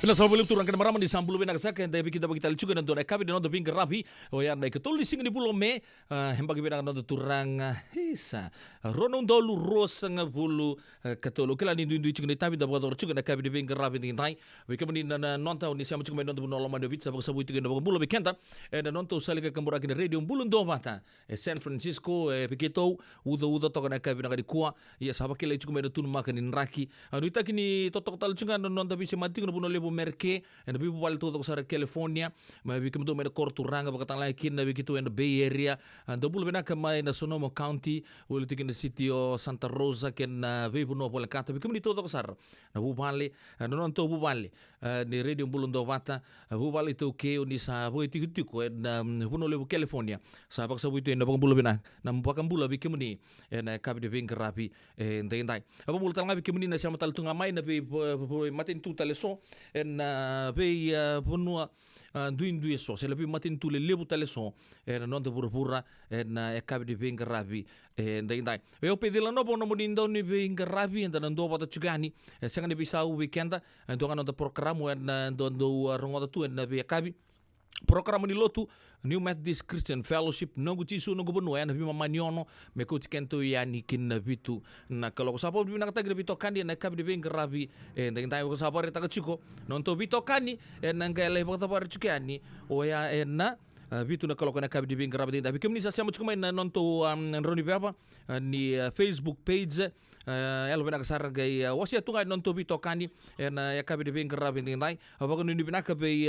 Pinasawali turang kana marama di sambulu bena kasaka enda kita bagi tali juga dan dona kabi dan do pinggir rabi o ya na ketuli sing ni bulo me hembagi bena no turang hisa rono dolu rosang bulu ketolo kala ni ndu juga tabi da bodor juga na kabi di pinggir rabi di nai we kamni na nonta ni sama juga no bulo ma do bitsa bak sabu tiga no bulo bekenta e na nonto salika kambura kini radio bulo do mata San Francisco pikito udo to kana kabi na di kuwa ya sabakile juga no tun makani raki anu itakini totok tal juga no nonta bisa mati no buno merke and the people walto to sa California maybe kimo me korturanga bakatang laikin na bikito in the Bay Area and the bulbena kamay na Sonoma County will take in the city of Santa Rosa ken na bibu no pola kata bikimo dito to sar na bubali non to bubali ni radio bulundo wata bubali to ke ni sa boy tikutiko na buno lebu California sa bak sa buito na bang bulbena na mbakam bula bikimo ni na kabi de ving rapi ndai apa bultal ngabi kimo ni na siya matal tunga mai na bi matin tu taleso en be punua duindu eso se lebi matin tule lebu taleson en non de burpura en e cabe de vinga rabi ndai eu pedila no bono monindo ni vinga rabi en dan do bota chugani sanga ne bisau weekenda en do ngano programa en do rongoda tu en be cabe programa ni lotu New Methodist Christian Fellowship no gutisu no gubernur na bima maniono me kuti kento yani kin na bitu na kalau sapo bina kata gre bitokani na kabi de rabi ndeng tai ko sapo reta chiko non to bitokani na ngale bota par chukani o ya na bitu na kalau na kabi de rabi ndeng bikim ni sa siamo chukuma na non to roni baba ni Facebook page elo bina kasar gai wasia tunga non to bitokani na ya kabi de rabi ndeng tai abago ni bina kabe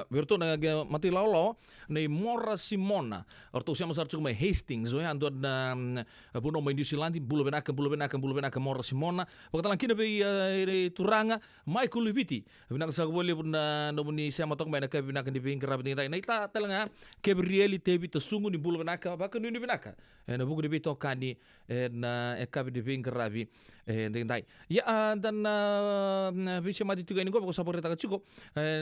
Berto na mati lolo na Mora Simona orto siamo sartu mai Hastings o ando na buno mai New Zealand bulo benaka Mora Simona pakatalan kina be turanga Michael Leviti binaka sa bole na no ni siamo tok mai na ka binaka di bing krab ni na ita talanga Gabrieli tebi to sungu ni bulo benaka baka ni benaka na bugu di bito kani na e ka di bing krabi ndai ya dan bisa mati tuga ni ko sa poreta ka chiko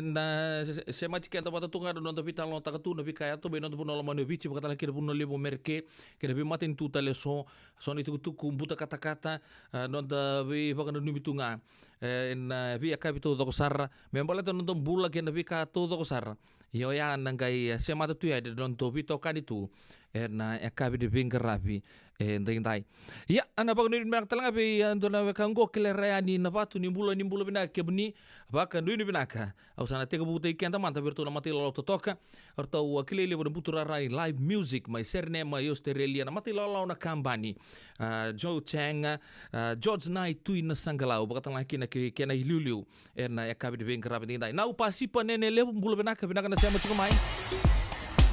na se mati kenta bata tunga no to vital no takatu no bikaya to be no buno lama no bici bakata kire buno lebo merke kire be matin tu tale so itu tu kumbuta kata-kata no da be bakana no bitunga en bi akabito to sar membala to no bula ken bi ka to sar yo ya nangai se mata tu ya de don to bito kan itu na akabi de bingarabi ndai ya ana bagno ni mak talanga be andona kango kelera ni nabatu ni bula bina kebni baka ni binaka au sana tega buta ikenta manta berto na mati lo toka orta wa kilele bo butura rai live music mai serne mai Australia na mati lo na kambani Joe Chang George Knight tu na sangalau baka talanga kina kena ilulu na akabi de bingarabi ndai na upasi panene le bula binaka na siamo chumai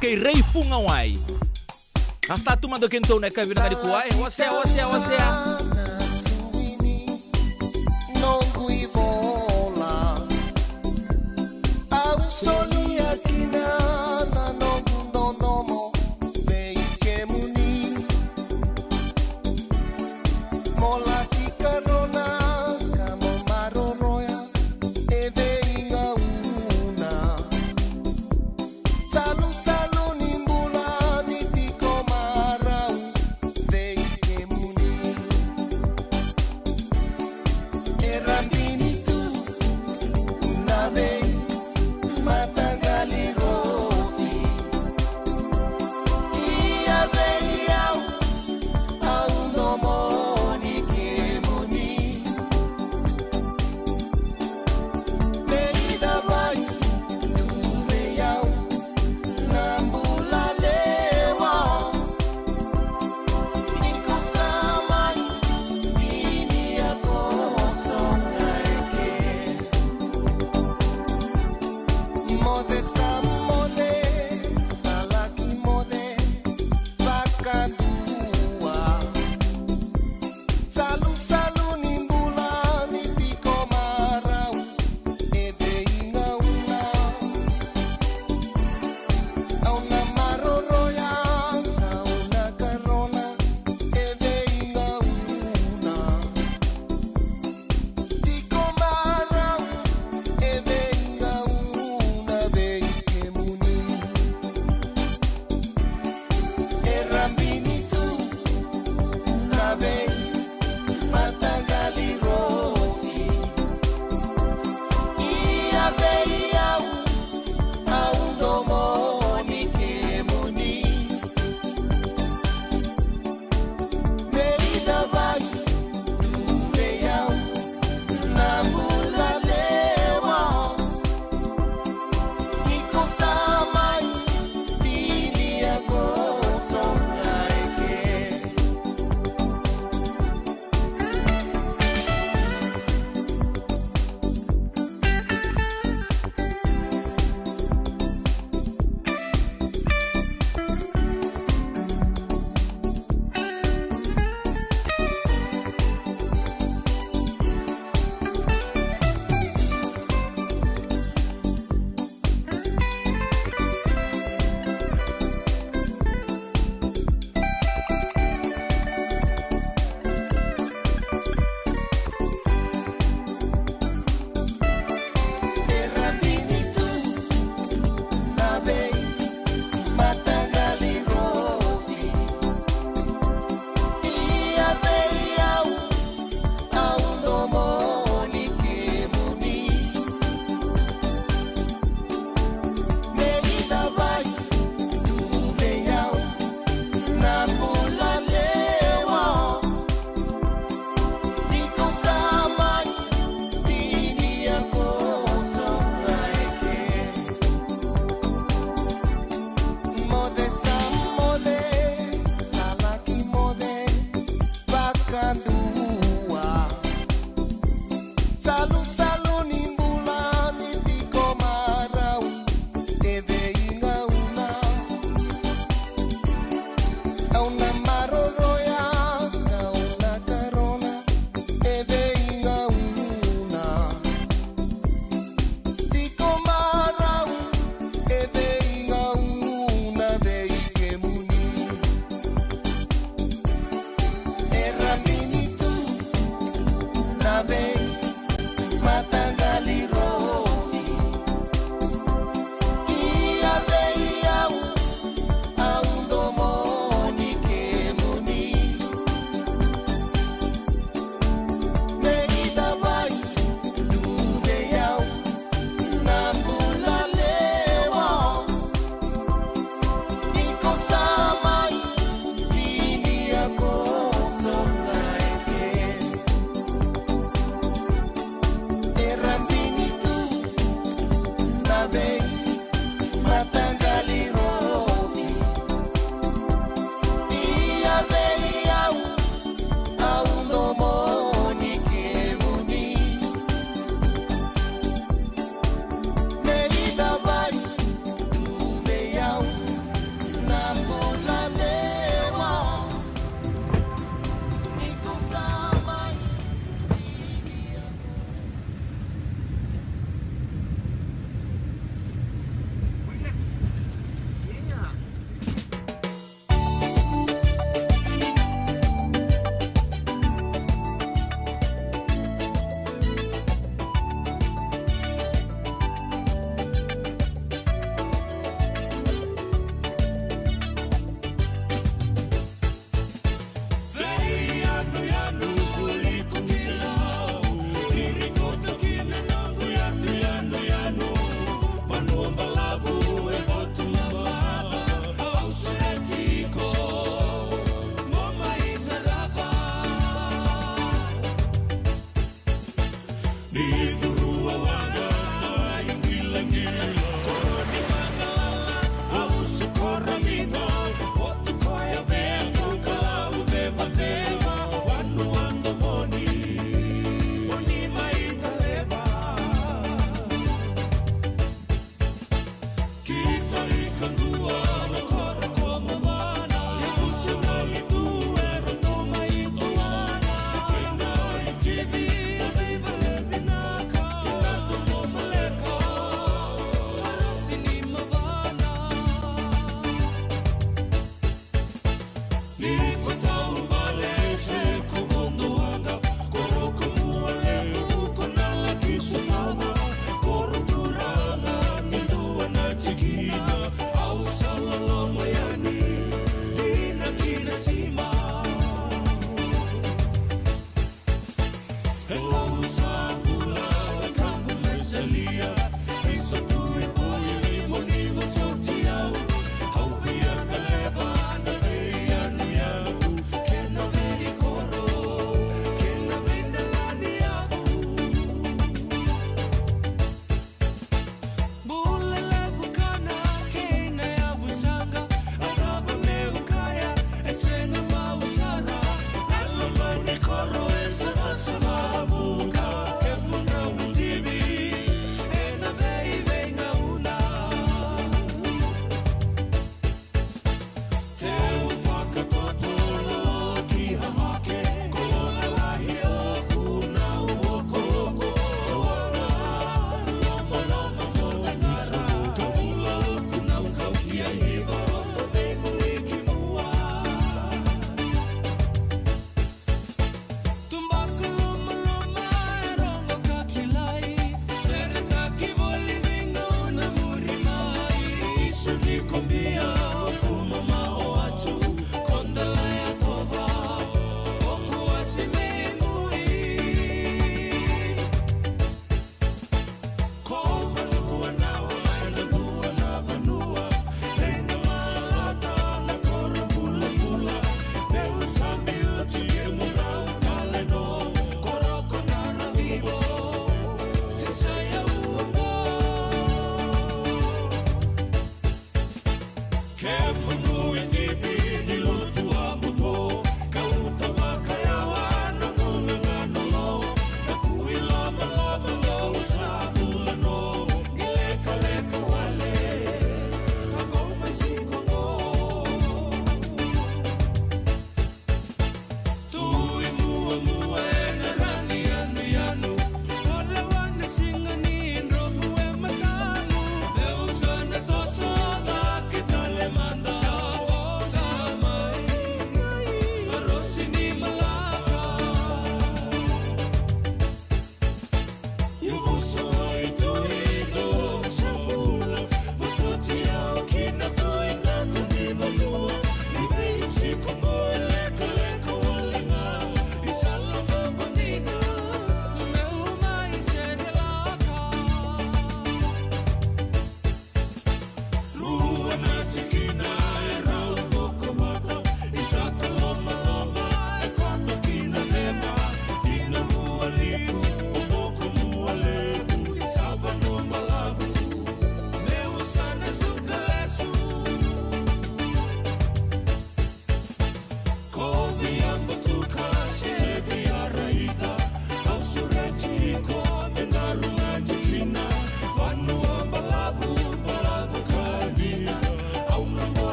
kay Ray Fungawai hasta tu mando kento na kabi na kuai wasea non qui vola au sonia kinana no mo vei che muni mola ki karona kamo maroroya e veinga una salu Rambi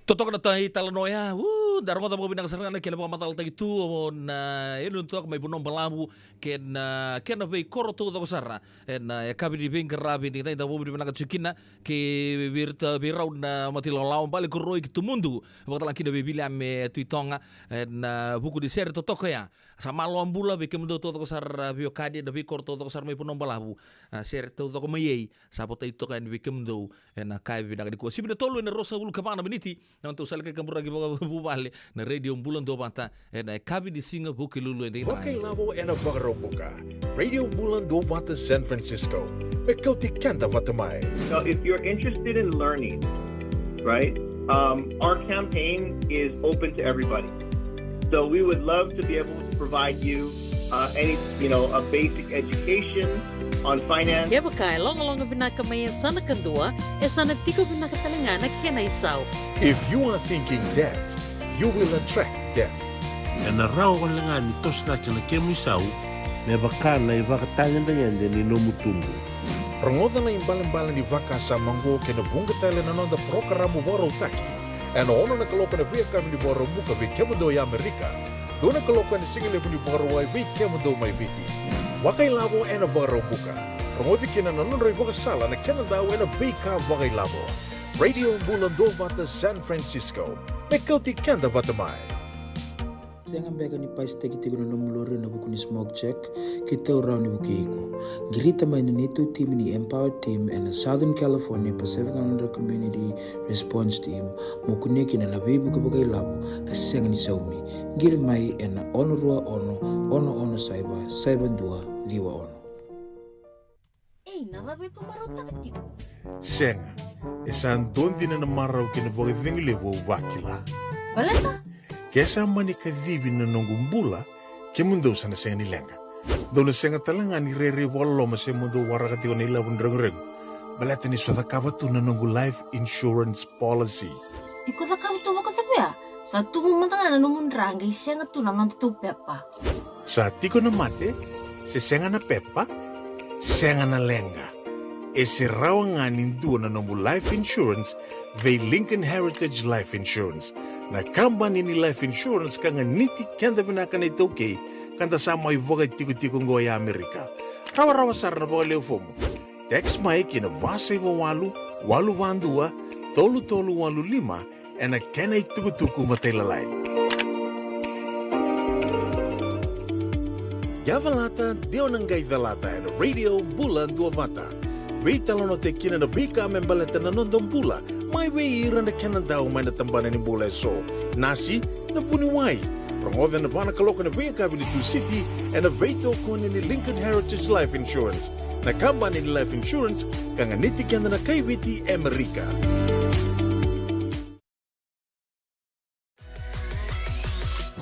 Totokana tai talanoia, Darong ta mo binang sarana kila mga matal ta itu na yun to may punong balamu ken na be koroto to sara en kabi di bing kerabi ting ta mo binang tsukina ke virta birau na matilalaw balik ko roi kitu mundu bakal laki be bila me tuitonga en buku di ser to ya sama lo ambula be kemdo to sara bio kadi da be korto to sara may punong balamu ser to mayei sapota itu kan be kemdo en kai binang di ko sibida tolo na rosa ul kapana beniti na to salke kambura gi bubale na radio bulan do bata na kabi di singa buki lulu ende Wakai lavo ena Bagarobuka, Radio Bulan do Bata San Francisco, Mekoti Kanda Batamai. So if you're interested in learning, right, our campaign is open to everybody. So we would love to be able to provide you a basic education on finance. Kaya bakay, long binakamayan sana kandua, sana tiko binakatalangana kena isaw. If you are thinking that, you will attract that. Na raw ko lang nga nito sa na kemisaw, na baka na ibakatangan na yan din inomutumbo. Rangoda na imbalan-balan di vaka sa manggo kinabunga tayo na nonda programo boro taki. Ano ono na kaloka na via kami ni boro muka vi kemado ya Amerika. Doon na kaloka na single ni boro ay vi kemado may biti. Wakai labo ena boro muka. Rangoda kina na nonda vaka sala na kenadaw ena vika wakai labo. Radio Bulan do Bata San Francisco. Mekauti Kanda Batamai. Saya ngambeka ni pais teki tigo na nomulore na buku ni smoke check kita urau ni buku iko. Girita mai ni tu team ni Empower Team and the Southern California Pacific Islander Community Response Team mokuneki na labi buku bagai labo kaseng ni saumi. Gir mai na ono rua ono saiba dua liwa ono. Navabe kumarota katibu. Senga, esan dondi na namaraw kinabaga vingile wo wakila. Balata? Kesa mani kadhibi na nongumbula, kemundo sana senga nilenga. Doon senga talanga ni rere walo masemundo warakati ko nila wundrang-reng. Balata ni swada kabatu na nongu life insurance policy. Iko na kamu tuwa katabi ya? Sa tumumantanga na numundrang ay senga tu naman tutupepa. Sa tiko na mate, si senga na pepa, senga na lenga. Ese rawangan nindu na nomu life insurance ve Lincoln Heritage Life Insurance. Na company ni life insurance kanga niti kenda binaka na ito kay kanta sama iboga tiko-tiko ngoya Amerika. Rawa-rawa sar na boga leo fomo. Text mai kina vasay walu wandua, tolu walu lima, ena kena itukutuku mataylalay. Yavalata, deo nanggay dalata, and Radio Bulan Duavata. Wait talono te kina na bika membaleta na nondong bula, may weira na kena daw may natambanan ni bula so. Nasi, na puniway. Rangoda na ba nakaloka na Via Cabinet City, and a veto ko ni Lincoln Heritage Life Insurance. Na company ni Life Insurance, kanga nitikan na kay Witi Amerika.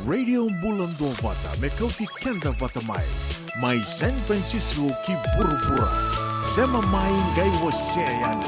Radio Bulan Duavata, Mekauti Kanda Vatamai, may San Francisco ki Burubura. Sema mai ngai waseyan.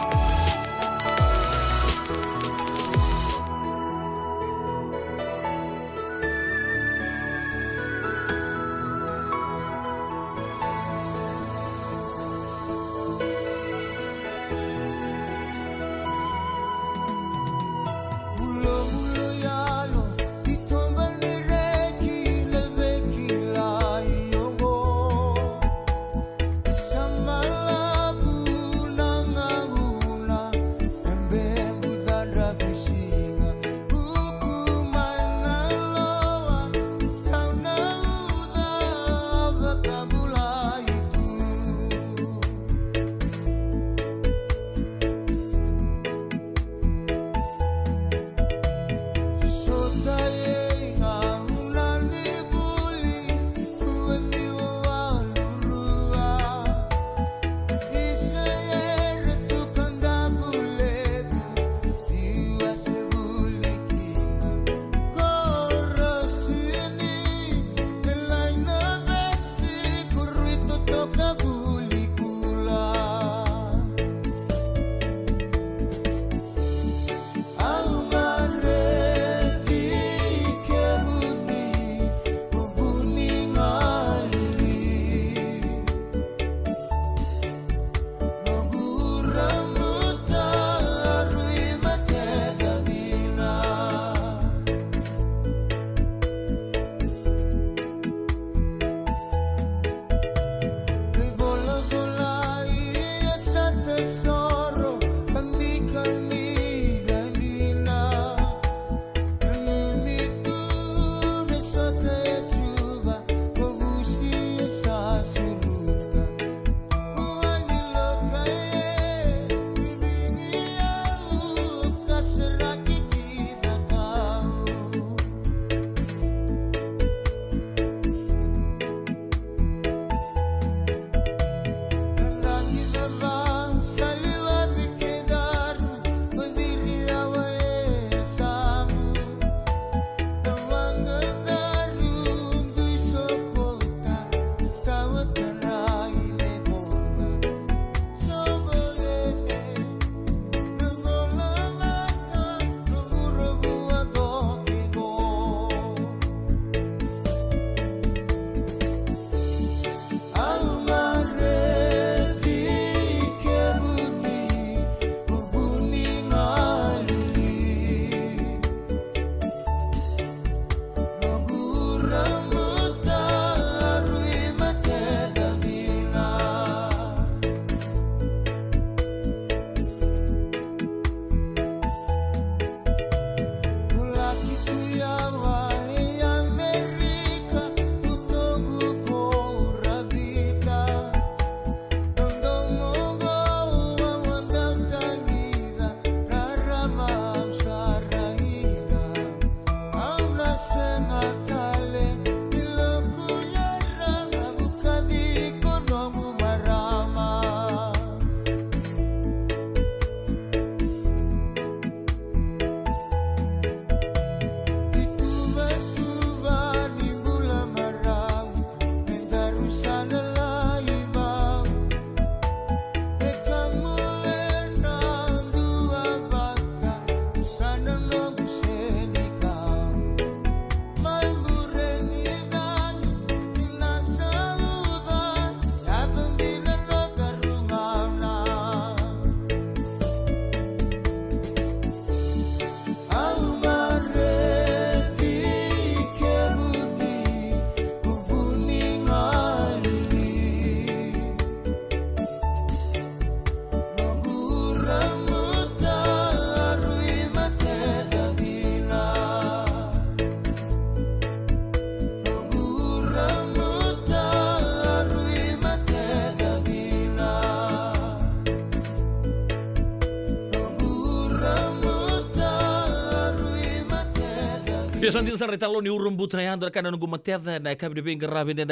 Biasa din sa retalo ni urung butrayan da kanan gumateta na kabi de bing rabi de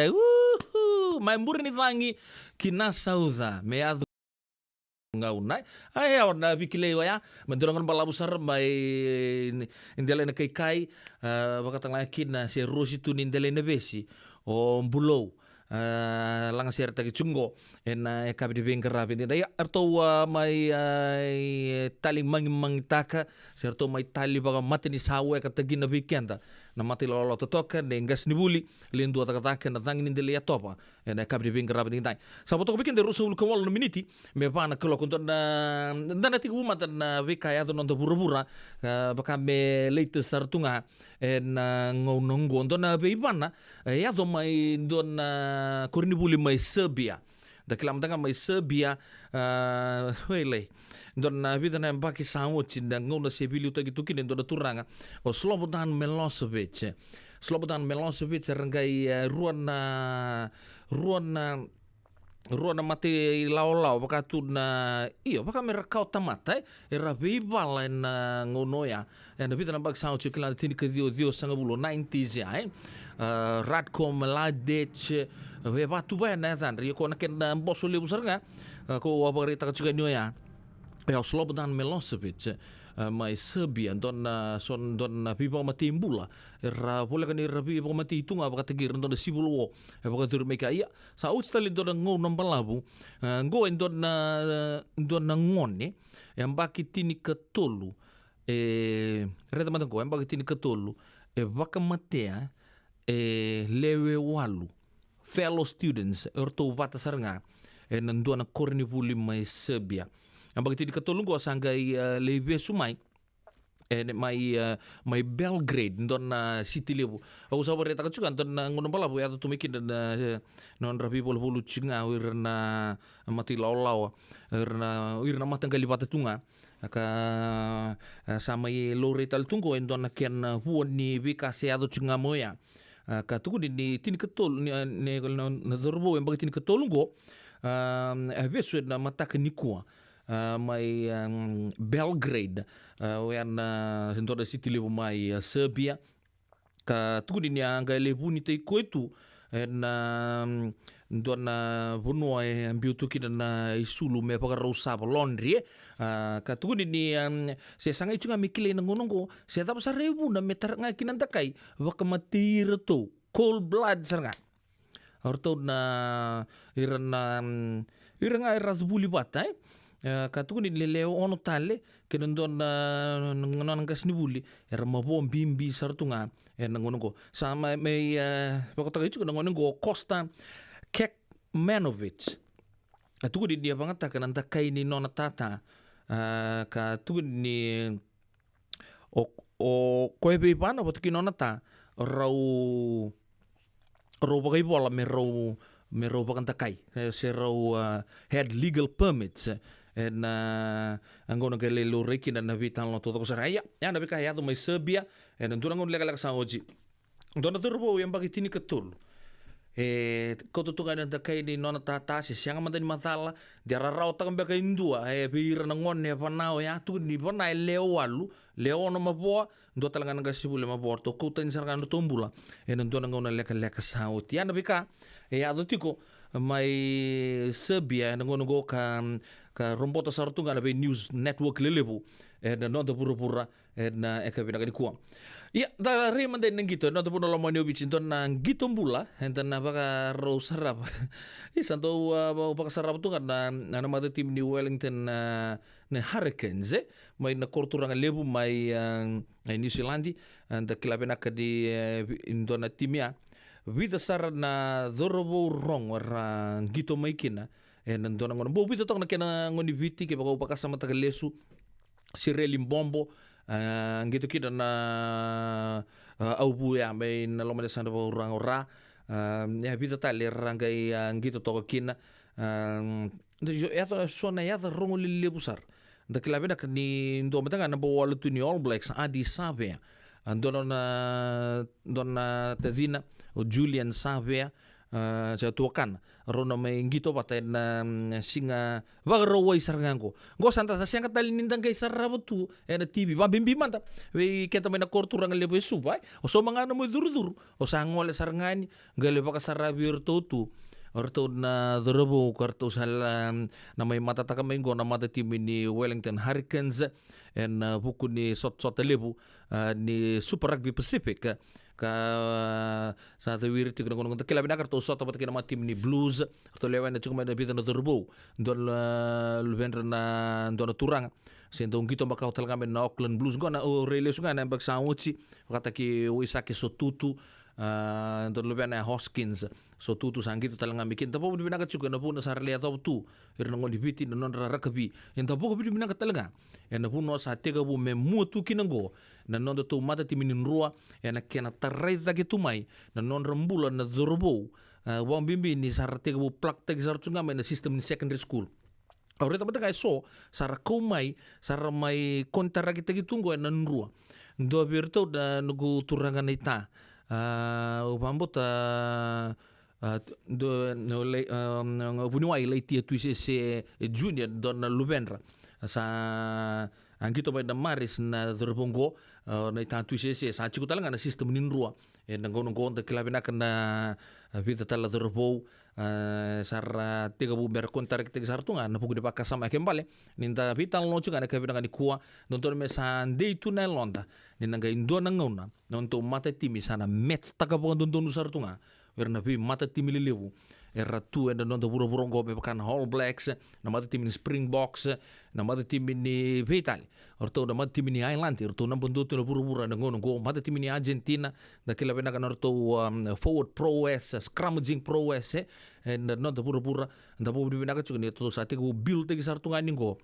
mai murni vangi kinasauza meado ngaunai ai orna bikile ya mendorangan bala besar mai indele na kai bakatang lakin na si rosi tu indele na besi o bulo lang siar tagi cunggo en kabi de bing rabi de ya arto mai tali mangitaka serto mai tali baga mati ni sawe katagi na bikenda na mati lolo totoka nengas ni buli lindu ataka na tangin indele ya topa en kabi de bing rabi de saboto bikin de rusul ko wal miniti me bana kelo kunton na dana tigu matan na vikaya to nonto pura-pura baka me leite sartunga en ngonongo ndona be ibana ya do mai ndona kurni buli mai Serbia da kilam tanga mai Serbia wele ndona vida na baki sawo cinda ngona sebili utagi tukin ndona turanga o Slobodan Milosevic rangai ruana mati lau baka tu na baka merakau tamata era bibal na ngonoya na vida na bak sao chikla tini ke dio sanga bulo 90s ya Ratko Mladic we batu ba na tan ri ko na ken boso le busarga ko wa barita ka chuga nyoya Slobodan Milosevic mai Serbia don pipa mati imbula era pula kan era pipa mati tunga baka tegir don sibulo baka tur meka ia sa utstali don ngo nombalabu ngo don ngone yang baki tini ketolu reta mata ko yang baki tini ketolu baka matea lewe walu fellow students erto vata saranga don korni puli mai Serbia ang bagi tini katulong ko sanggay lebe sumay may Belgrade don city lebu ako sa barita ka juga don ngunong pala po yato tumikin don non rabi polo chinga na mati law na matanggal lipata tunga ka sama lore tal tunggo don ken huon ni bika yato chinga moya ka tuku ni tini katul ni na dorbo ang bagi tini katulong ko beso na mata kenikua mai Belgrade when sento da city lebu mai Serbia ka tuku ni anga lebu ni te koitu na dona bunua ambiutu kina na isulu me paka rosa laundry ka tuku ni se sanga ichunga mikile na ngonongo se tapa sa rebu na metar nga kinantakai waka matira to cold blood saranga orto na iranga razbuli batai katuku ni leleo ono tale kenondon ngonon gas ni buli era mabom bimbi sartunga nangongo sama me pokota itu nangongo Costa Kekmanovic katuku di dia banget kananta kai ni nona tata katuku ni o koebe pana potki nona ta rau bagai bola me bakanta kai se rau had legal permits en angona gele lo reki na vitan lo todo saraya ya na bika ya do mai Serbia en ndura ngon legal sa oji ndona turbo yang bagi tini ketul koto tunga na kai ni nona tata se sianga mandani matala dia rarau ta mbeka indua bira na ngonne panao ya tu ni pana leo walu leo no maboa ndo talanga nga sibule maboa to kota ni sarga no tombula en ndona ngona leka sa oti ya na bika ya do tiko mai Serbia na ngono go ka rombota sartunga na be news network lelebu na no pura-pura na ekabina kani kuang ya da reman den ngito no to puno lo manio bichinton na ngito mbula enten na baka ro sarap isanto baka sarap tu kan na mata tim ni Wellington na Hurricanes mai na korturanga lebu mai New Zealand and kilabena ka di indona timia vida sar na dorobo rong ra ngito mai kina ndona ngono bo bito tok na kena ngoni viti ke baka upaka sama tagalesu sireli mbombo ngito kida na aubu ya may nalomade sa orang ora ya bito tali rangai ngito tok kina ya sona ya rongo lile busar da kilabe na ni ndo matanga na bawal tu ni All Blacks adi Savea dona tadina o Julian Savea sa tuakan rona may ngito patay na singa wagaraway sarngango go santa sa siyang katalin nindang kay sarabutu na TV bambimbi manta we kenta may nakorturang lebo subay o so mga mo dur o sangol sarngani gale baka sarabir tu orto na dorobo karto sal na may matataka may go na mata team ni Wellington Hurricanes and buku ni sot lebu ni Super Rugby Pacific ka sa tawir ti kono kono kila binakar to sot pat kina tim ni Blues to lewan na cuma na bitan na dorobo don luvendra na don turang sentong gito makau talaga men na Auckland Blues go na o release nga na bag sa uchi kata ki Uisaki Sotutu don luvena Hoskins so tutu sanggit talaga mikin tapo di binakat juga na po na sarali atau tu irna ngoni biti na non rakabi en tapo ko di binakat talaga en po no sa tega bu memutu kinango na non to mata timinin rua en kena tarai tagi tumai na non rembulan na zorbo wang bimbi ni sar tega bu plak tegi sar tsunga na sistem ni secondary school Ahorita bata kay so sara kumai sara mai kontra kita tunggu en rua ndo birto da nugu turangan ita upambot bunuai leiti tu se junior don Luvendra sa angkito ba na maris na terbonggo na tantu se sa chiku talanga na sistem ninrua na ngono da kilabina kana vita tala terbo sar tiga bu ber kontar tiga sartunga na pugu de pakasama kembale ninta vital no chuga na kabina ni kuwa nonton me sa ndei tu na londa ninanga indo na ngona nonto mata timi sana met taka bo don sartunga werna bi mata timi lewu era tu en non buru go be kan All Blacks na mata timi ni Springboks na mata timi ni Vital orto na mata timi ni Ireland orto na bundu tu buru na ngono go mata timi ni Argentina da kila bena kan orto forward prowess scrummaging prowess en non buru da bo bena ka chukni to sa te go build te sartunga ni go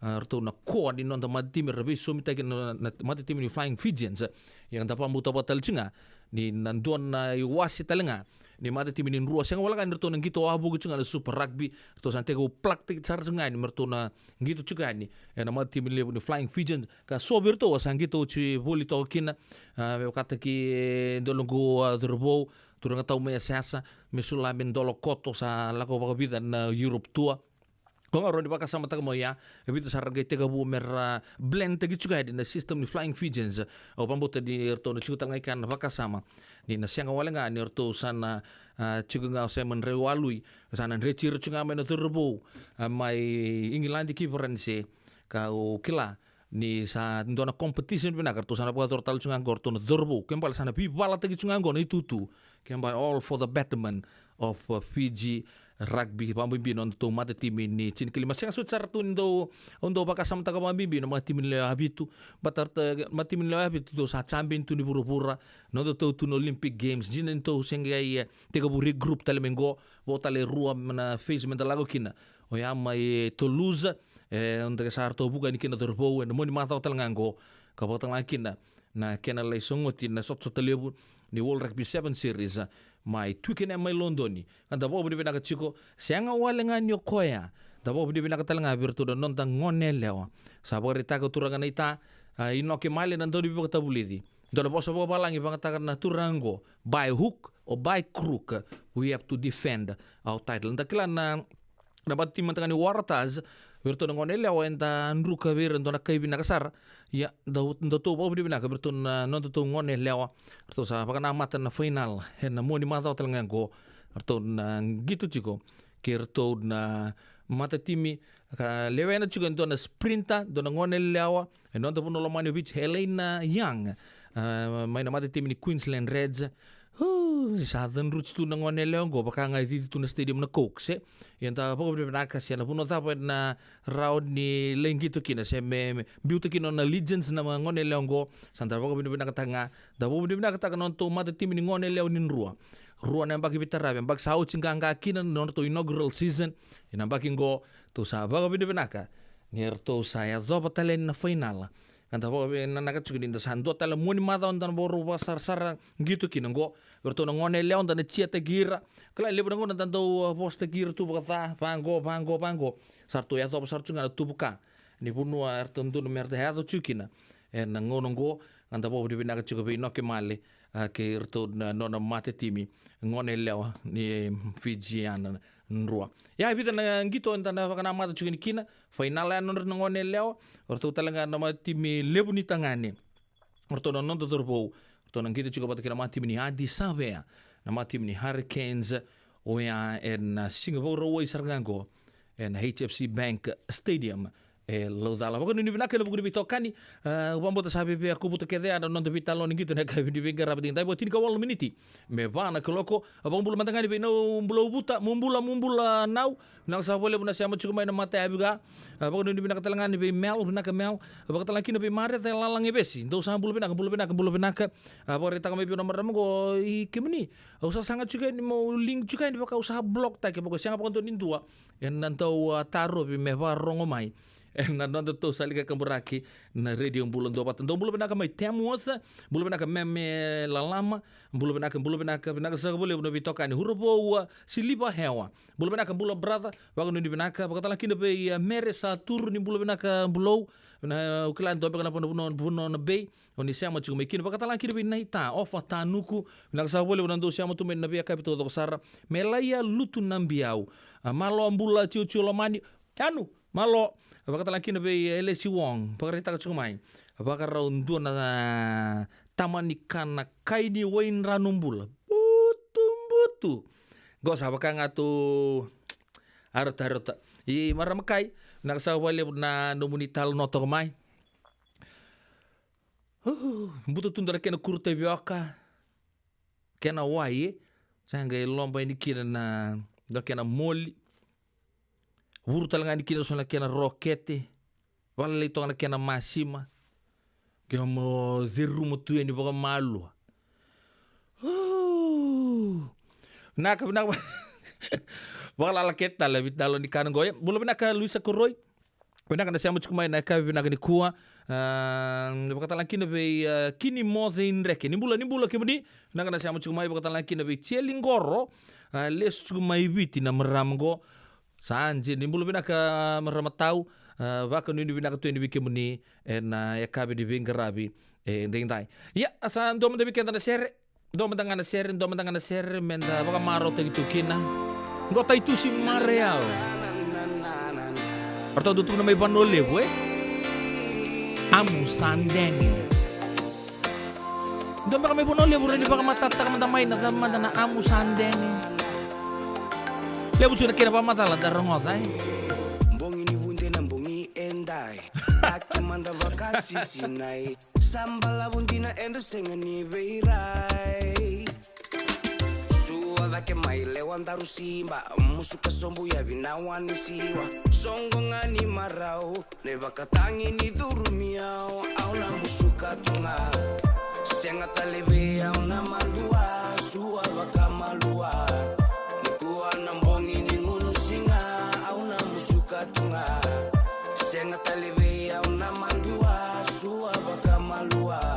orto na ko ni non da mata timi rebi so mita na mata timi ni Flying Fijians yang dapat muta batal cunga ni nanduan na iwasi talanga ni mata tim ni ruas yang wala kan rto nang gitu abu gitu ngala Super Rugby to sante go praktik sar sungai ni merto na gitu juga ni na mata tim ni Flying Fijians ka so virto sang gitu ci boli to kin kata ki dolongo derbo turang tau me sasa mesula men dolo koto sa lako bakabida na Europe tua kung aron di baka sama taga mo ya ebito sa ragay tega bu mer blend tegi juga di na system ni Flying Fijians o pambuta di erto na chuta ngai kan baka sama ni na siang wala nga ni erto sana chuga nga sa man rewalui sana rechir chuga men turbo mai England ki forense ka o kila ni sa ndona competition pina kartu sana buat total chunga gorto na turbo kembal sana pi bala tegi chunga ngona itutu kembal all for the betterment of Fiji rugby pambimbi non to mata tim ni chin kelima sang sucar tundo ondo baka sam taga pambimbi no mati min le habitu batar mati min le habitu to sa champion tu ni pura no to no Olympic Games jinen to sengai tega bu regroup tale mengo botale rua na face men lago kina o ya mai Toulouse onde sa to buka ni kina terbo no moni mata tal ngango ka botang kina na kena le songoti na sot lebu ni World Rugby 7 Series mai tuikene mai Londoni kan da bobu bina ka chiko sianga walenga nyo koya da bobu bina ka talanga virtu do non tang ngonelewa sabori ta ka turanga ita inoke male nan do bi ka tabulidi do lo boso boba langi bang ta na turango by hook or by crook we have to defend our title da kila na dapat tim tangani Waratahs virtu ngonele o enta nruka vir ndo na kai bina kasar ya do to bobu bina ka virtu non to ngonele o to sa pakana mata na final na mo ni mata talanga go virtu na gitu chiko kirto na mata timi ka lewena chiko ndo na sprinta do na ngonele o non to puno lomani beach Helena Young mai na mata timi ni Queensland Reds Southern Roots tu nang one leong go baka ngai di tu na stadium na Coke se yang ta poko be na kasi na puno ta na round ni lengi tu kina se me beauty kino na legends na ngone leong go santa poko be na katanga da bo be na katanga non to mata tim ni ngone leong nin rua na bagi bitara be bag sau cinggang ka kina non to inaugural season ina bagi go to sa poko be na ka nger to saya do batalen na final kanta po na nakatsukin da sando tala muni mata on dan boru basar sar gitu kinango berto ngone leon dan cia te gira kala le bongo dan do poste gira tu bata pango sarto ya to sar tsunga tu buka ni punu ar tentu no merde ha to chukina en ngono go kanta po di bina ka chuko no ke male ke irto na nona mate timi ngone lewa ni Fijiana nrua. Ya ibita na ngito entana kana mata chukini kina final ya ngone lewa orto talanga na timi lebu ni tangane. Orto no non dorbo orto na ngito chuka patakina mati ni Addis Ababa na mati ni Hurricanes oya en Singapore o isargango en HFC Bank Stadium Laudala. Pokoknya ni binaka lebu kudu bitokani ubambota sabe pe aku buta kede ada non de talon gitu na ka di benga rapatin tai botin ka wal miniti me bana keloko abang bulu matangani be no bulo buta mumbula nau nang sa boleh buna siama cukup main mata abiga pokoknya ni binaka telangani be mel binaka mel abang talaki be mare te lalang besi ndo sa bulu binaka abang reta kami be nomor go I kemini usah sangat juga ni mau link juga ni baka usaha blog tak ke pokoknya sianga pokoknya nindua en nantau taro be me va rongomai na nanda to salika kamburaki na radio bulan 24 ndo bulan benaka mai temuosa bulan benaka meme lalama bulan benaka sa boleh no bitokani hurobo silipa hewa bulan benaka bulan brother wago no benaka bakata lakina be mere sa tur ni bulan benaka bulau na uklan to bekana puno na be oni siamo chume kino bakata lakina be naita ofa tanuku benaka sa boleh ndo siamo tu men na be kapito to sara melaya lutu nambiau malo ambula ciu lomani anu malo bakata laki na be LSU Wong pakarita ka chumai bakar raundu na tamani kana kaini wain ranumbula butu go sa baka ngatu arota I maramakai nakasa wale na nomunital noto mai butu tundara kena kurte bioka kena wai sanga lomba ini kina na kena moli Wuru talangani kina sona kena rokete wala leito ana kena masima kena mo ziru mo tuye ni boka malu naka wala la keta la bitalo ni kana goya bulu naka Luisa Koroi naka na siamo chukumai naka naka ni kuwa bakata lakina be kini mothe inreke nimbula kemudi naka na siamo chukumai bakata lakina be Chielingoro les chukumai biti na meramgo Sanji ni bulu binaka meramatau baka ni binaka tu ni bikemuni na yakabe di bingarabi ding ya asa ndo mende bikenda na sere ndo mendanga na sere menda baka maro te tukina ndo tai tu si mareal Arto dutu na may banole we amu sandeng ndo baka may banole bure ni baka matata mandamay na mandana amu sandeng Lebu cuna kira pamatala darongota Mbongi ni bunde na mbongi endai Aki manda vakasi sinai Sambala bundina endo senga ni veirai Sua vake maile wandaru simba Musuka sombu ya vinawani siwa Songo ngani marau Ne vakatangi ni durumiao Auna musuka tunga Senga taleve auna mandua Sua vaka malua Tunga senga taleve au na mandua sua baka malua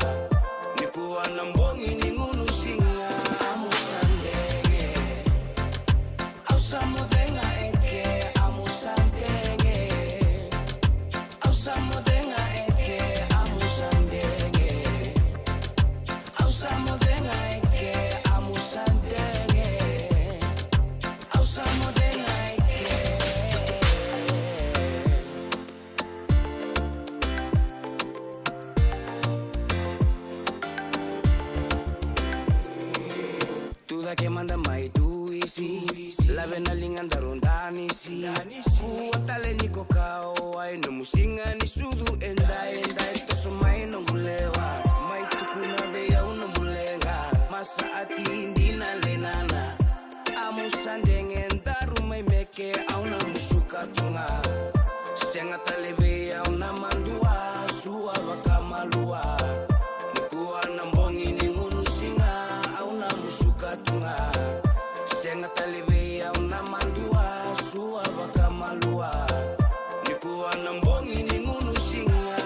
nikuwa na mbongi ni ngunu singa amu sandenge au samodenga eke amu sandenge au samodenga eke amu sandenge au samodenga eke amu sandenge au samodenga que manda mai tuisi la vena linganda rondani si kuatale niko kao ai no musinga ni sudu endai toso mai no gulewa mai tukuna veya uno mulenga masa ati indina lenana amu sandenge ndaru mai meke auna musuka tunga senga taleve auna mandua sua baka malua nikuwa na mbongi ni ngunu singa auna musuka tunga senga taleve auna mandua sua baka malua nikuwa na mbongi ni ngunu singa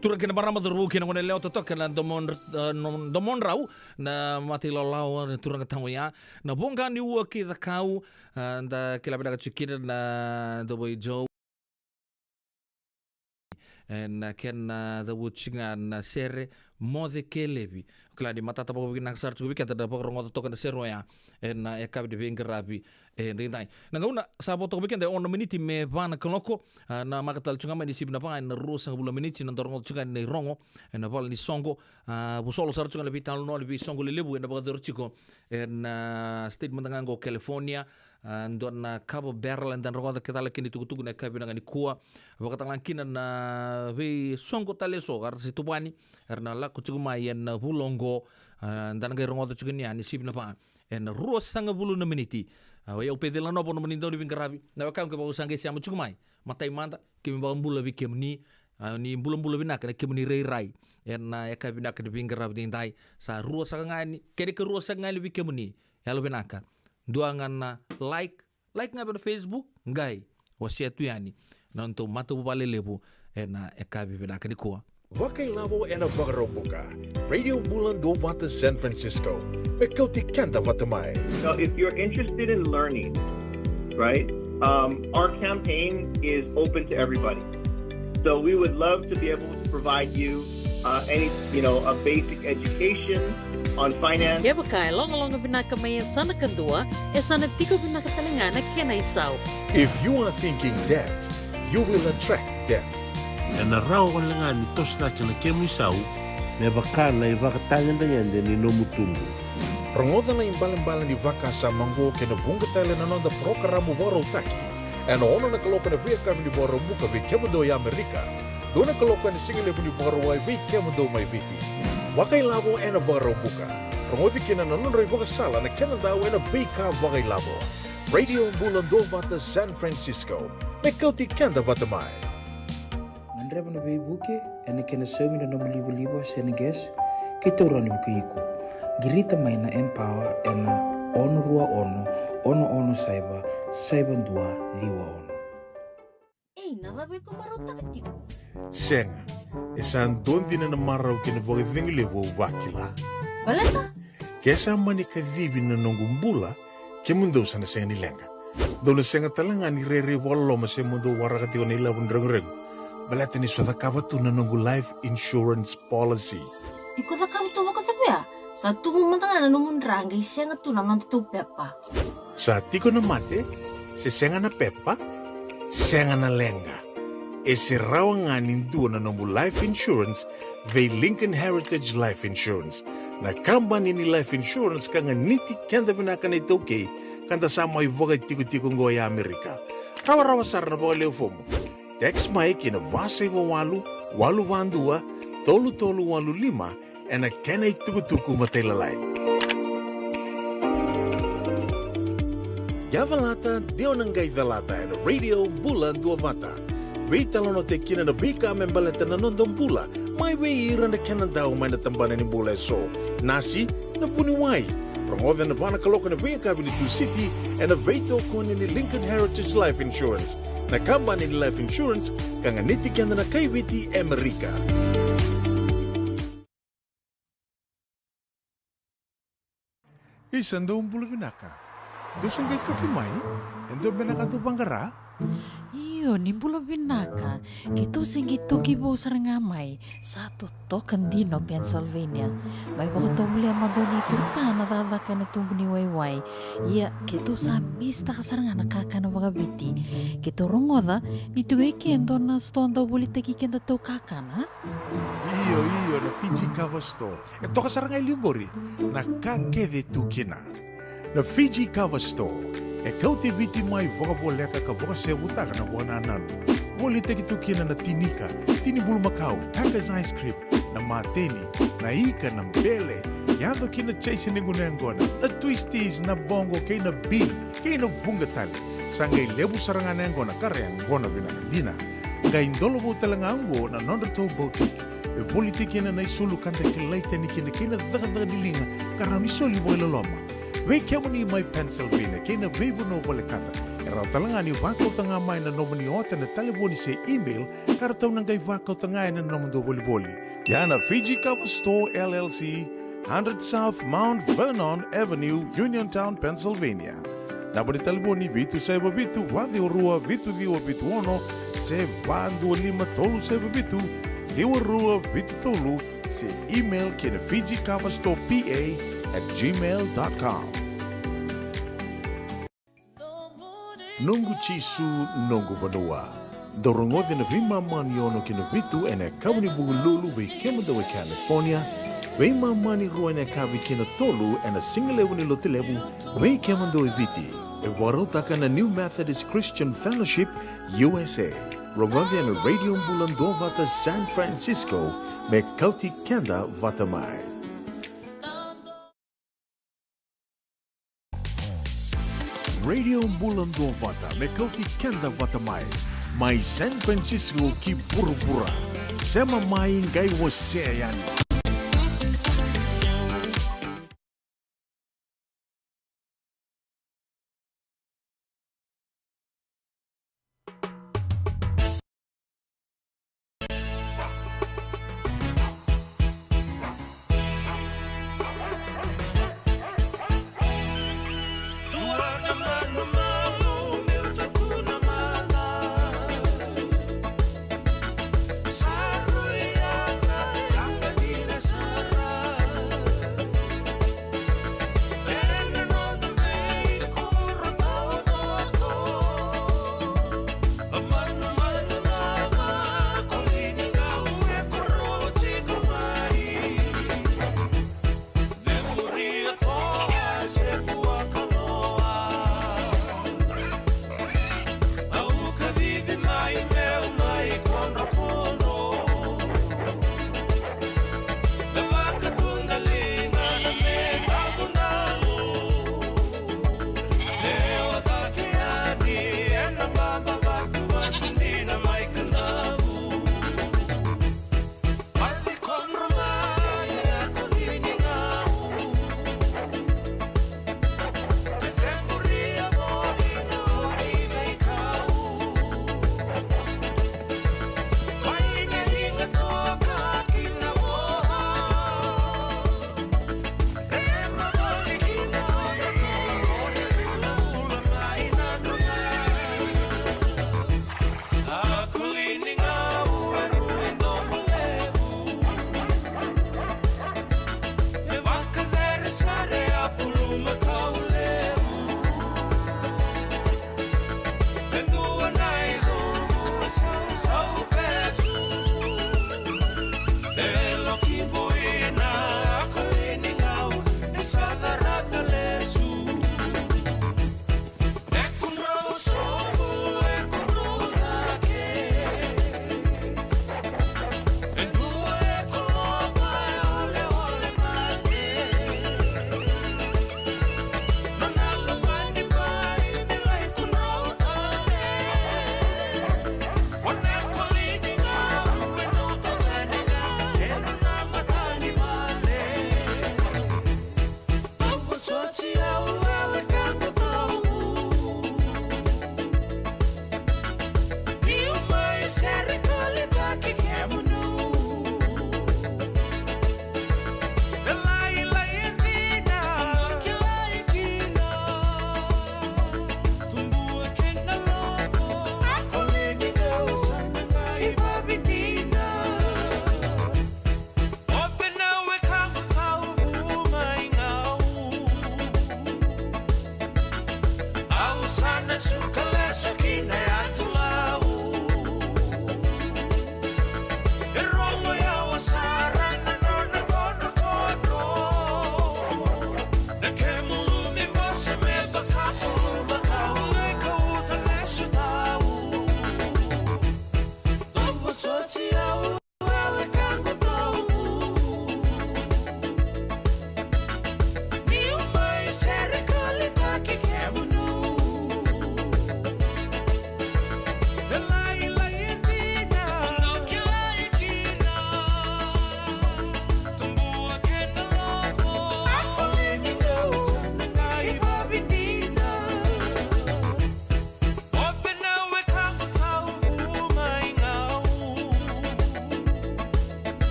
Tura kena barama tu ruki na ngone leo to kena domon rau na mati lalau tura ngatamu ya na bonga ni ua ki da kau da kila beda chikira na do boy jo na ken da wuchinga na sere mode kelebi kla di mata tapo bikin naksar cukup kita da pokro ngoto to kena sero ya na ekabi de bengerabi ndai na ngauna sabo to bikin de on miniti me vana koloko na makatal chunga mani sibna pa na rusa bula miniti na dorngo chunga ni rongo na bal ni songo bu solo sar chunga lebi talo no lebi songo lebu na bagador chiko na statement ngango California ndon na Cabo Barrel dan rongo kita laki ni tugu na kabi na ni kuwa wakatang langkina na we songo taleso ar situani erna la kuchugu mayen na bulongo dan ngai rongo chunga ni ani sibna pa en rusa bulu na miniti ya upede la no bono menindo ni bingarabi na wakam ke bau sange siamu chugmai matai manda ke mi bambula bi kemni ni bulan-bulan binaka na kimuni rai na eka binaka de pinggir rabi dai sa ruo sa ngani kede ke ruo sa ngani bi kimuni yalo binaka duangan na like nga na Facebook ngai wasia tu yani nanto matu bale lebu na eka binaka di kuwa. Wakailavo en a Wakarobuka, Radio Bulan do Vata San Francisco, Mekoti Kanda Vatamai. Now, if you're interested in learning, right, our campaign is open to everybody. So we would love to be able to provide you a basic education on finance. Kaya bakay, long binaka may sana kandua, sana tiko binaka talangana kena isaw. If you are thinking that, you will attract that. E na rao kan langa ni tos na chana kemu isau, me baka na ivakatangan danyan de ni nomutungu. Rongoda na imbalan-balan di vaka sa manggo kena bunga tala na nonda programa waro taki. En ono na kaloka na via kami di waro muka vi kemado ya Amerika. Do na kaloka na singile puni waro wai vi kemado mai viti. Wakailavo en a waro muka. Rongodi kena na nonda vaka sala na kena daw en a vika wakailavo. Radio Bulan do Vata San Francisco. Mekauti kanda vatamai. Nandreba na buke ene kena semi na libo Senegas kita urani buku iko. Girita mai na empower ena ono rua ono saiba dua liwa ono. Nada be ko marota ketiko. Senga, esan dondi na marau kena vogi vingile vo wakila. Balata? Kesa manika vivi na nongumbula ke mundo sana senga ni lenga. Dona senga talanga ni rere walo mase mundo warakati o nila vundrang-reng. Balata ni swada kabatu na nongu life insurance policy. Iko da kabuto wako tapia. Sa tumu matanga na numun rangay senga tu na mantu pepa. Sa tiko na mate, se senga na pepa, senga na lenga. E se rawa nga nindu na nongu life insurance ve Lincoln Heritage Life Insurance. Na kambani ni life insurance kanga niti kenda binaka na itoke kanda sama ivoga tiko-tiko ngoya Amerika. Rawa-rawa sar na bawa leo fomo. Text mai kina vasaiva walu vandua, tolu walu lima, en a kenai tuku matelalai. Yavalata, deonangai dalata, en Radio Bulan dua vata. Wei talono te kina na bika membaleta na nondong bula, mai wei ira na kena dau mai na tambana ni bula so. Nasi, na puni wai. Promoda na bana kaloka na wei kabili tu city, en a veito kone ni Lincoln Heritage Life Insurance. Na kambani ni life insurance kanga niti kanda na kaiwiti Amerika. Isang daong bulu binaka. Dosan kay toki mai, endo binaka tu banggara. Iyo, ni bulu binaka. Kito singi toki bo sarangamay. Satu token dino Pennsylvania. May baka tobli ang madoni turta na dadaka na tumbuni wayway. Iya, kito sa mista ka saranga nakaka na mga biti. Kito rongoda, nito ay kendo na stonda ulit kikenda to kakana. Iyo, na Fiji Cover Store. Ito ka sarangay liugori, nakakede tu kina. Na Fiji Cover Store. E kau te viti mai voka boleka ka voka se butaka na buana nanu. Woli te kitu kina na tinika, tini bulu makau, Taka's Ice Cream, na mateni, na ika, na mbele, yado kina chase ningu na ngona, na twisties, na bongo, kay na bean, kay na bungatali. Sangay lebu sarangan na ngona, kare ang ngona binakadina. Ngay indolo mo talanga ango na nondato boutique. E woli te kina na isulu kanta kilaita ni kina daga dilinga, karami soli boy laloma. Wei kemo ni mai Pennsylvania, kena vebu no wale kata. Erau talanga ni wakau tanga mai na nomani ota na taliboni se email, karatau nangai wakau tanga na nomando woli. Yana Fiji Cover Store LLC, 100 South Mount Vernon Avenue, Uniontown, Pennsylvania. Nabari taliboni vitu seba vitu, wadi orua vitu diwa vitu ono, se bandu lima tolu seba vitu, diwa rua vitu tolu, se email kena Fiji Cover Store PA@gmail.com. Nungu chisu nungu banua. Dorongode na vima maniono kina vitu ene kawani bugululu we kemada we California. We mani rua ene kawi kina tolu ene singalewu ni lotilewu we kemando we viti. E warotaka na New Methodist Christian Fellowship USA. Rongode ene Radio Bulan do Vata San Francisco me kauti kenda vatamai. Radio Bulan do Vata me kauti kenda vatamai. Mai San Francisco ki pura-pura. Sema mai ngai wose yani.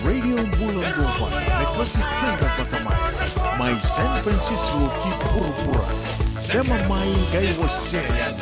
Radio Bulan Bovan, Nekasi Kenda Patamai, Mai San Francisco Ki Purpura, Sema Mai Gai Waseyan.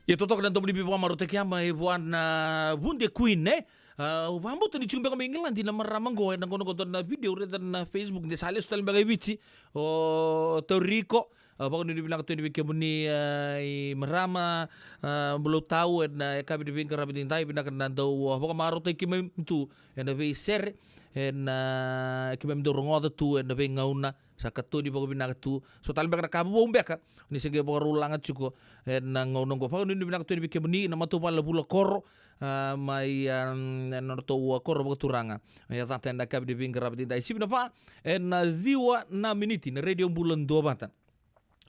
Ya totok dan tombol bibu marote kiama ibuan bunde queen Wambo to ni chumbe kami England di nama ramango na kono na video reda na Facebook de sale sutal bagai bici o Torrico bako ni bilang to ni kemuni marama belum tahu na kabi di bingkar rabi tintai pindah kena tahu bako marote kimem tu na be ser na kimem do rongoda tu na be ngauna sa katu di bago binagatu so talbek na kabu bombeka ni sige bago rulangan cuko na ngaunong ko pa ni binagatu ni bikemuni na matupa la bula koro mai norto koro bago turanga ya tata na kabi di bingkar rabi tintai sibna pa na diwa na miniti na radio bulan dua bata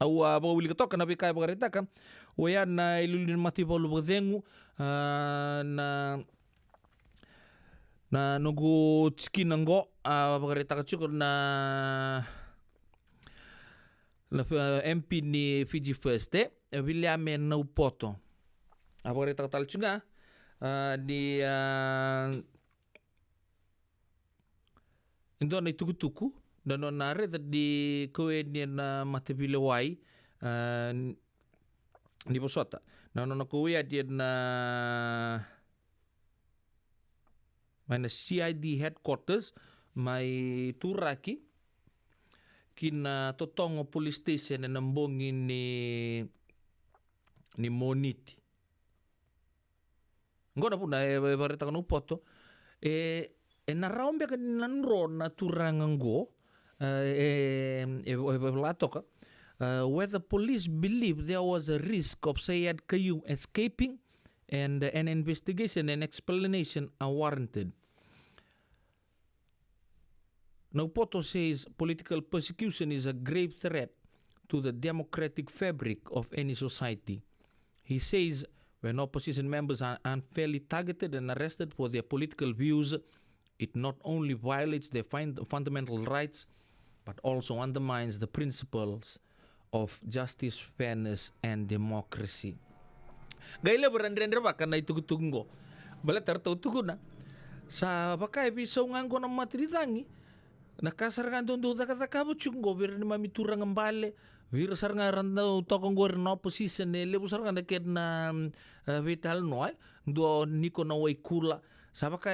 au bago wili ketok na bikai bago retakan oya na ilulin mati bago badengu na nunggu cikin nenggo bagarita kecuk na MP ni Fiji First William Naupoto bagarita katal cunga di indo na tuku dan nare di koe ni na matepilewai di posota na koe dia na mana CID headquarters mai turaki kina totongo police station na nambongi ni Moniti. Ngona puna barita kanu poto na raumbe kan nanro na turangango latoka where the police believe there was a risk of Sayed Qayyum escaping and an investigation and explanation are warranted. Naupoto says political persecution is a grave threat to the democratic fabric of any society. He says when opposition members are unfairly targeted and arrested for their political views, it not only violates their fundamental rights, but also undermines the principles of justice, fairness, and democracy. Gaila berandre-andre baka na itugutunggo. Bala tartau na. Sa baka bisa nganggo na matiritangi. Nakasarkan dondo takatakabu chungo bir ni mamiturang ngambale. Wir sarnga randa tokong gor na opposition lebu sarnga naket na vital noy do niko na way kula. Sa baka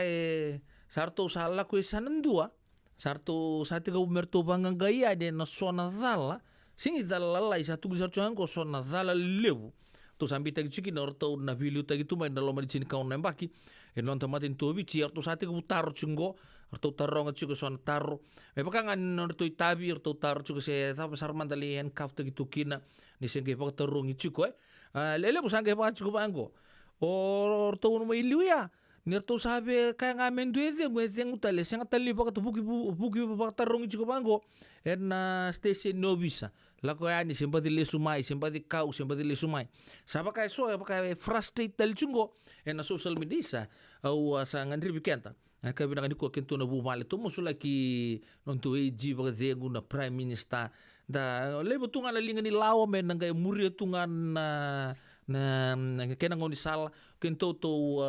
sarto sala ko sanandua. Sarto sati ka umerto bangang gaya de na sona dala. Singi dala lai satu sarto angko sona dala lebu. Tu sambil tagi ciki na orto na bilu tagi tu main dalam medicine kau nembaki enon tamatin tu bici orto sate ku taro cungo orto taro ngacu ke son taro me pakangan orto itabi orto taro cuko se sa besar mandali handcuff tagi tu kina ni sengke pak taro ngicu ko lele busangke pak cuko banggo orto no ilu ya ni orto sabe kaya ngamen dueze ngweze ngutale senga tali pak tu buki pak taro ngicu ko banggo na station no bisa lako yani simpati le sumai simpati kau simpati le sumai saba kai so apa kai frustrate tal chungo na social media au sa ngandri bikenta ka bina ko kento na bumale to musula ki nonto eji ba dengu na prime minister da lebo tunga la linga ni lawo men ngai muri tunga na kena ngoni sala kento to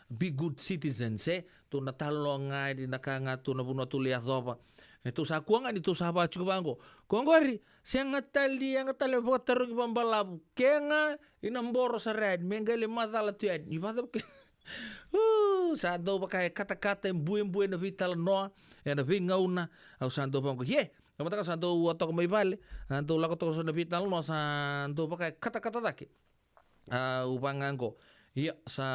be good citizens to na talo ngai di nakanga to na buno to liya zoba itu sa kuangan itu sahabat cukup bangko kongori siang ngatali voter ki pambalabu kenga inamboro sa red mengale madala tuan ibada ke sando pakai kata-kata embu na vital no na vingauna au sando bangko ye kamata sando wato mai bale sando lako to na vital no sando pakai kata-kata dake ubangango iya sa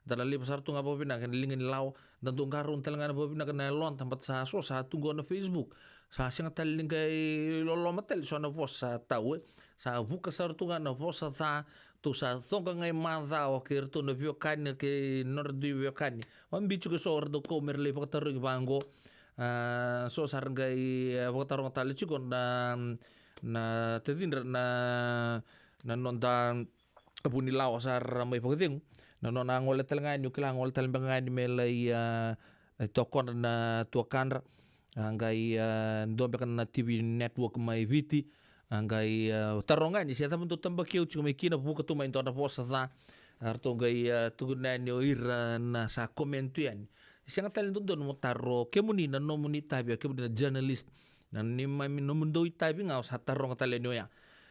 dalali besar tu ngapa pina kan lingin law dan tu karun telengan apa pina kan lon tempat sa so sa tunggu na Facebook sa sing teling kay lolo matel so na pos sa tahu sa buka sar tu na pos sa tu sa tonga ngai madha o kir tu na vio kan ke nordi vio kan wan bichu ke so ordo ko merle paktaru bango so sar ngai paktaru tali chukon na tedin na nondan abuni law sar may pagding no ngol telengan yu kila ngol telengan melai tokon na tuakan ngai ndombe kan na TV network mai viti ngai tarongan ni siya tamun to tambakyo chumi kina buka tu main to na posa ta arto ngai tugunan yo ira na sa komento yan siya talent don mo taro kemuni na no muni tabi kemuni na journalist na ni mami no mundo itabi nga sa tarong talen yo ya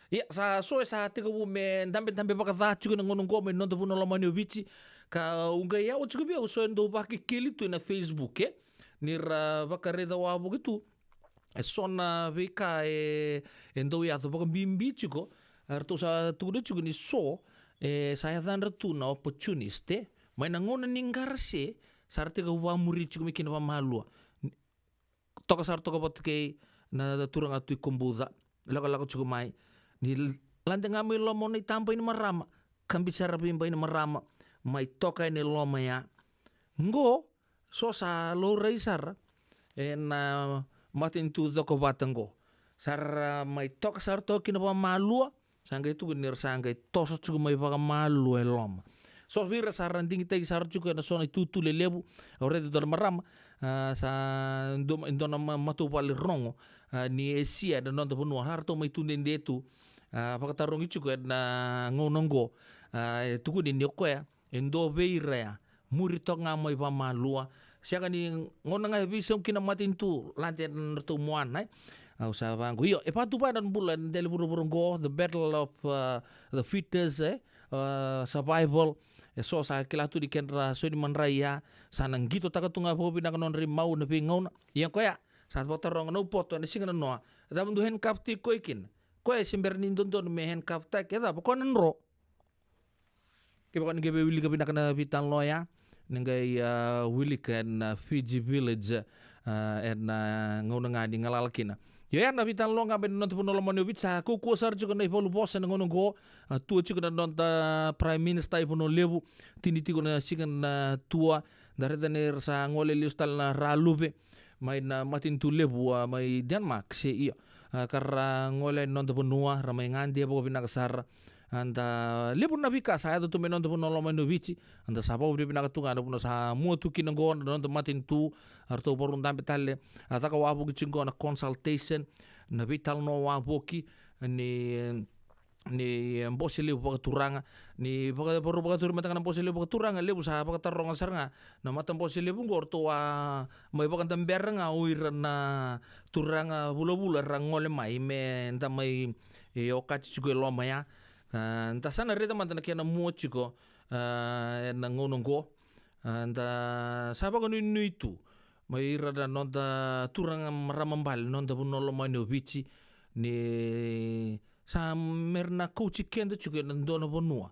Iya, sa tiga bume dambe pakata juga ngonong go me nonto puno lamani obici ka unga ya o juga bia so endo baki kili tu na Facebook nira bakareda wa begitu. Sona vika endo ya to baka bimbi juga arto sa tudo juga ni saya tanda tu na opportuniste mai na ngona ningarse sarte ka wa muri juga mikina pa malua. Toka sarto ka patke na turang atu kombuda laka juga mai ni lante ngami lomo ni tampa ini marama kan bicara bimba ini marama mai toka ini loma ya ngo so sa lo reisar na matin tu doko batanggo sar mai toka sar toki na malua sangga itu genir sangga toso juga mai paga malu loma so vira saran dingi tegi sar juga na sona itu tu lelebu ore tu marama sa indona matu pali rongo ni esia dan nonto punua harto mai tunden detu pakatarong itu kan na ngononggo tuku ni nyoko ya endo veira ya muri tok ngamai pa malua siaga ni ngonang ai bisa kina matin tu lanten tu muan nai usa bangku yo patu pa dan bulan del buru-burunggo the battle of the fittest survival so sa kila tu di kendra so di manraya sanang gitu takatunga po pinakanon rimau na pingaw yang koya saat potarong no poto na singa noa dalam duhen kapti koikin koe simber nindon don mehen kapta keda pokon nro ke pokon gebe wili ke pinakana bitan loya ngai wili kan Fiji village ngona ngadi ngalalkina yo ya na bitan lo ngabe non puno lo mano bitsa ku sar juga na ivolu bosen ngono go tu juga na non prime minister puno lebu tiniti ko na sikan tua dari daner sa ngole listal na ralube mai na matin tu lebu mai Denmark se iya karena ngole non punua ramai ngandi apa pinakasar anda lebu na bika saya tu menon tu puno lo mano bici anda sapa udah pinakatunga ada puno sa muatu kinangon non matin tu arto porun tampe talle ataka wabu gichingo na consultation na vital no wabu ki ni mbosile turanga ni poru tur matanga mbosile turanga lebu sa pakatarong sarnga na mata mbosile bungor to wa mai pakan tamberanga uirna turanga bula-bula rangole mai me nta mai okachi juga loma ya nta sana reta mantana kena muachiko na ngonongo nta sapa kanu itu mai rada nonta turanga maramambal nonta bunolo mai no bici ni sa merna coach kenda juga ndono bonua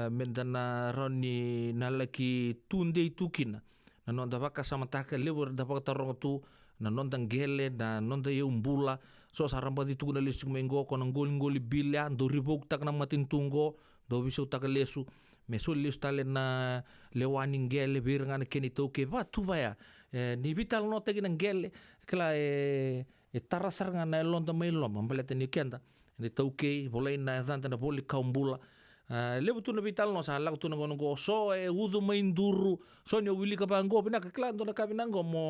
mendana roni nalaki tunde itukina na nonta baka sama taka lebur da baka tarong tu na nonta gele na nonta umbula so saramba di tukuna lesu mengo kono ngoli bilya do ribok tak na matin tungo do bisu tak lesu mesul lesu tale na lewani gele birnga na keni toke va tu vaya ni vital no tegi na gele kala tarasar nga na lonta mai lom ambelete ni kenda ni tauke boleh na tanta na boleh kaumbula lebu tu na vital no sa lag tu na ngono so udu mainduru so nyo wili ka bango pina ka klan to na kabinango mo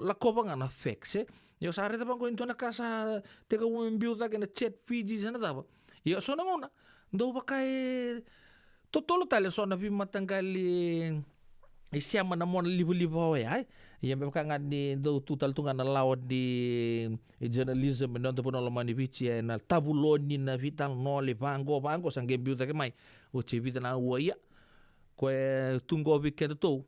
lako pa nga na fexe yo sa reta bango into na kasa teka umimbiu ta na chat Fiji sana tapa yo so na ngona ndo ba kai totolo tale so na matanggali isiama na mo libu-libu ay yang memang kan di do total tungan na lawat di journalism non to pono mani bici na tabuloni na vital no le bango sang gembiu ta mai o chevita na uaya ko tungo weekend to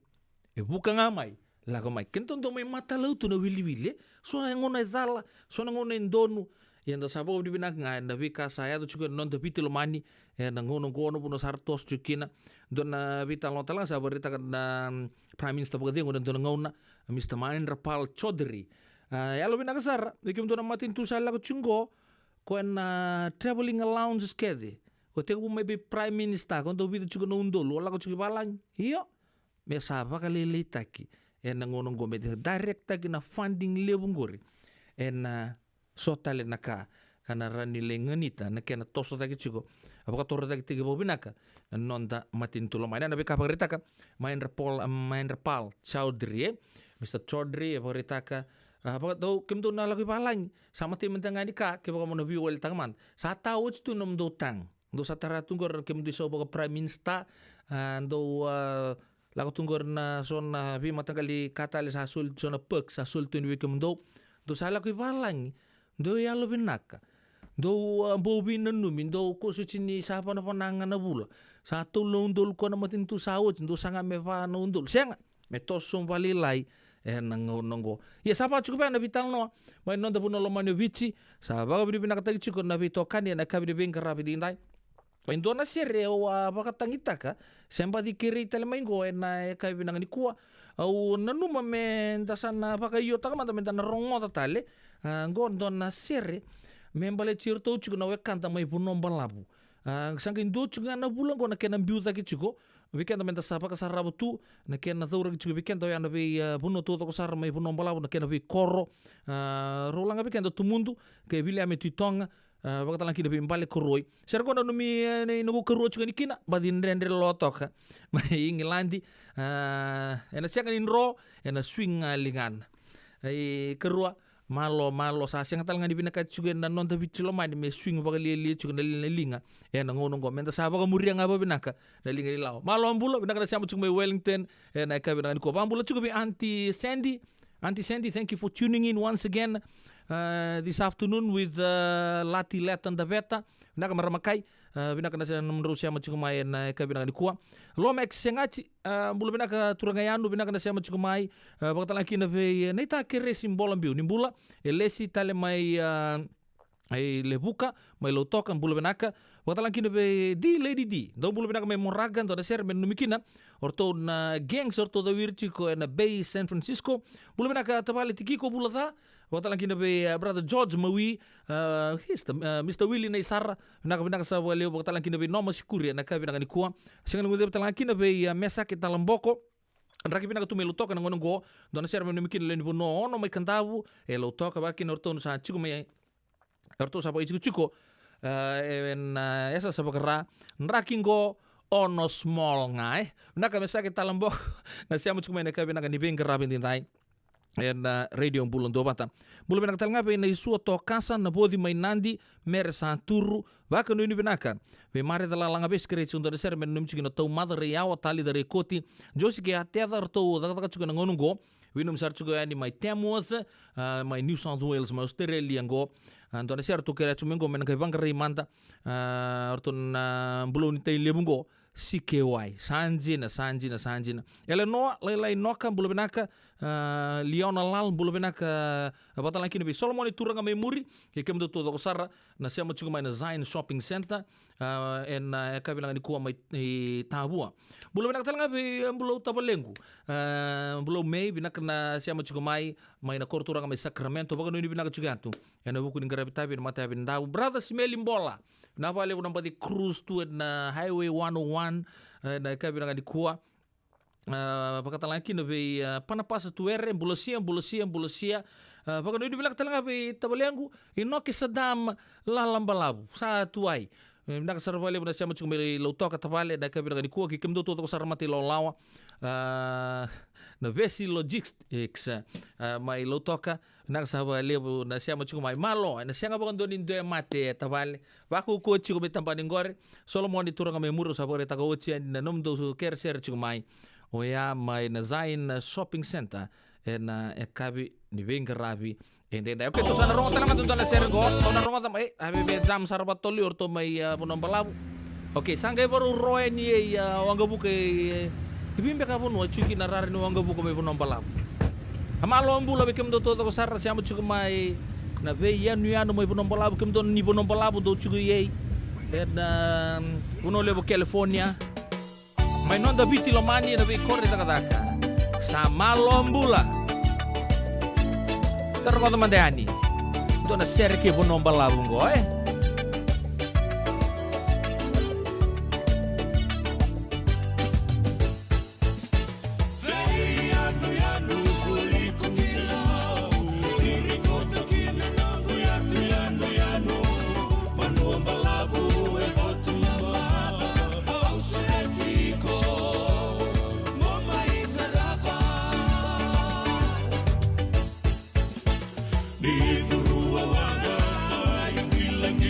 bukan ngamai la ko mai kenton to mai mata lau tu na wili-wili so na ngona dala so na ngona ndonu yang da sabo di binak ngai na vika saya tu juga non to pitilo mani na ngono puno sartos chukina dona vital no tala sa berita na prime minister pagadi ngono dona ngona Mr. Mahendra Pal Chaudhary ya lo binak sar dikim dona matin tu sala ko chungo ko na traveling allowance kede ko te ko maybe prime minister ko to bitu juga no undol wala ko chuki balang iyo me saba kali litaki na ngono go me direct taki na funding lebungori so tale naka kana rani lengenita na kena toso taki chuko apaka torre taki tiga bobinaka nonda matin tulo mai na beka paritaka Mahendra Pal Chaudhary Mr. Chaudhary paritaka apaka do kim do na lagi palang sama tim tanga ka ke baka mo na biwel tangman sa tawo tu nom do tang do sa tara tunggor kim do so baka prime minister do lago tunggor na so na bi matangali katali sa sul so na pek sa sul tu ni kim do sa lagi palang do ya lo binaka do bobi nanumi do ko sucini sapa na panangan na bula satu londol ko na matintu sawot do sanga me pa no undol senga me tosum valilai nongo ya sapa cukup na vital no mai non da puno lo manu vici sapa ga bina kata cukup na vitokan ya na kabi bin karabi dindai Indo na sere o bakatangita ka semba di kiri telemaingo na kabi bina ni kuwa au nanuma me dasana bakayo ta manda me dana rongo tatale ngondo na sere membale cirto cukup na wekanta mai puno balabu sangin do cukup na bulan ko na kena biuta ki cukup weekend menta sapa ka sarabo tu na kena thura ki cukup weekend to yana be puno to ko sar mai puno balabu na kena be koro rolanga weekend to mundu ke bilia me titonga bakatalan kina bimbale koroi sergo no mi no koroi chuga nikina badin rendre lotoka mai ingilandi ena siang in ro ena swing lingan kerua malo sa siang tal ngani binaka chuga na non ta bichilo mai me swing bagali li chuga na linga ena ngono ngo menta sa baga muria ngaba binaka na linga lao malo ambulo binaka na siamu chuga Wellington ena ka binaka ko ambulo chuga bi Auntie Sandy, thank you for tuning in once again this afternoon with Lati Let and the Beta. Binaka maramakai, binaka na menerusia macukumai na kabinaka nikua. Lomex sengaci, bulu binaka turangayanu binaka na macukumai. Bakata laki na be neta kere simbolam biu nimbula. Elesi tale mai ai lebuka mai lotokan bulu binaka. Bakata laki na be di lady di. Do bulu binaka mai moragan to da ser men numikina. Orto na gangs orto da wirchiko na Bay San Francisco. Bulu binaka tabali tikiko bulata. Watalan kina be brother George Maui Mr. Willie Naisara binaka sa waleo watalan kina be Noma Sikuri naka binaka ni kuwa singa ngudep talan kina be mesa kita lamboko Raki binaka tu melutoka ngono go dona ser men mikin len no ono mai kantavu lutoka bakin orto sa chiku mai orto sa bai chiku esa sa bakara nrakingo ono small ngai naka mesa kita lamboko na siamu chiku mai naka binaka ni ben garabin dintai radio bulan dobata bulan binaka talanga pe na isu to kasa na bodi mai nandi mer santuru baka no ini binaka be mare dala langa bes kre chundo de ser men num chigino to mother ya o tali de koti josi ke atedar to da ka chugana ngonungo winum sar chugo ani mai Tamworth mai New South Wales mai Australia ngo ando ser to kere chumengo men ka bangre manda orton bulon te lebungo sikewai sanjina ele no lelai noka bulu benaka Liona Lal bulu benaka bata laki ni Solomon turanga mai muri ke kem do to sara na sia mo mai na Zion Shopping Center en ka bilang ni kuwa mai tabua bulu benaka talanga be bulu tabalengu bulu mei binaka na sia mo mai na korturanga mai Sacramento baga no ni binaka chugantu ena buku ni gravita bin mata bin dau brother Smelimbola na vale una pati cruise to na highway 101 na ka binaka ni kuwa pakata laki no be panapasa tuere bulosia baka no dibilak talanga be tabalengu inoki sadam lalambalabu sa tuai ndak sarvale buna sia mucung me lautoka tabale da ka binaka ni kuwa ki kemdo to sarmati lawa na Vesi Logistics mai lautoka ndak sahabat lebu na sia mucung mai malo na sia ngabon donin do mate tavale baku ko chigo be tampani ngore Solomon dituranga me muru sabore ta ko chi na nomdo ker ser chigo mai oya mai na Zion Shopping Center na ekabi ni bengarabi ende da okay to sana rongo talanga to na ser go to na rongo tam abi be jam sarbat toli orto mai punom balabu okay sangay baru roe ni wanga buke ibimbe ka puno chuki na rari no wanga buke mai punom balabu amalo ambula be kem do to sar siamu chuki mai na be yanu mai punom balabu kem do ni punom balabu do chuki ye na uno levo California mai non da biti lo mani na be corre da sama lombula terko teman Dani itu na share ke punom balabu go Di guru wanga yung ilang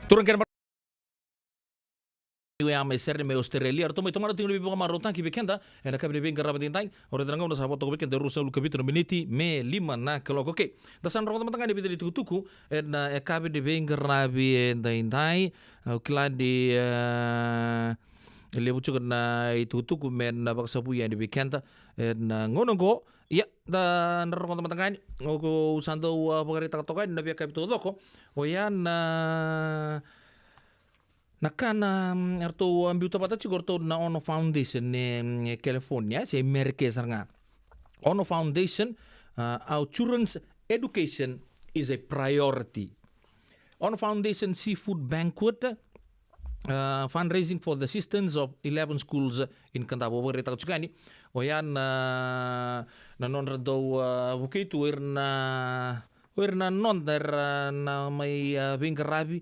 Turun kena Iwe ame serre me Australia arto mai tomara tingo bibo marotan ki bekenda ena kabine ben garaba tintai ora dranga una sahabat ko bekenda rusa lu kabitro miniti me lima na keloko ke dasan ro teman tangani bitri tuku ena e kabine ben garabi endai kila di lebu cukup na itu tuku men na baksa puya di bekenda ena ngono go ya da ro teman tangani ngo usando pagari taktokai na biya kabito doko o yan nakana arto ambiuta pata chigorto na Ono Foundation ne California se merke sarnga Ono Foundation our children's education is a priority. Ono Foundation Seafood Banquet fundraising for the assistance of 11 schools in Kandabo berita chukani o yan na non do bukitu irna non der na mai bingarabi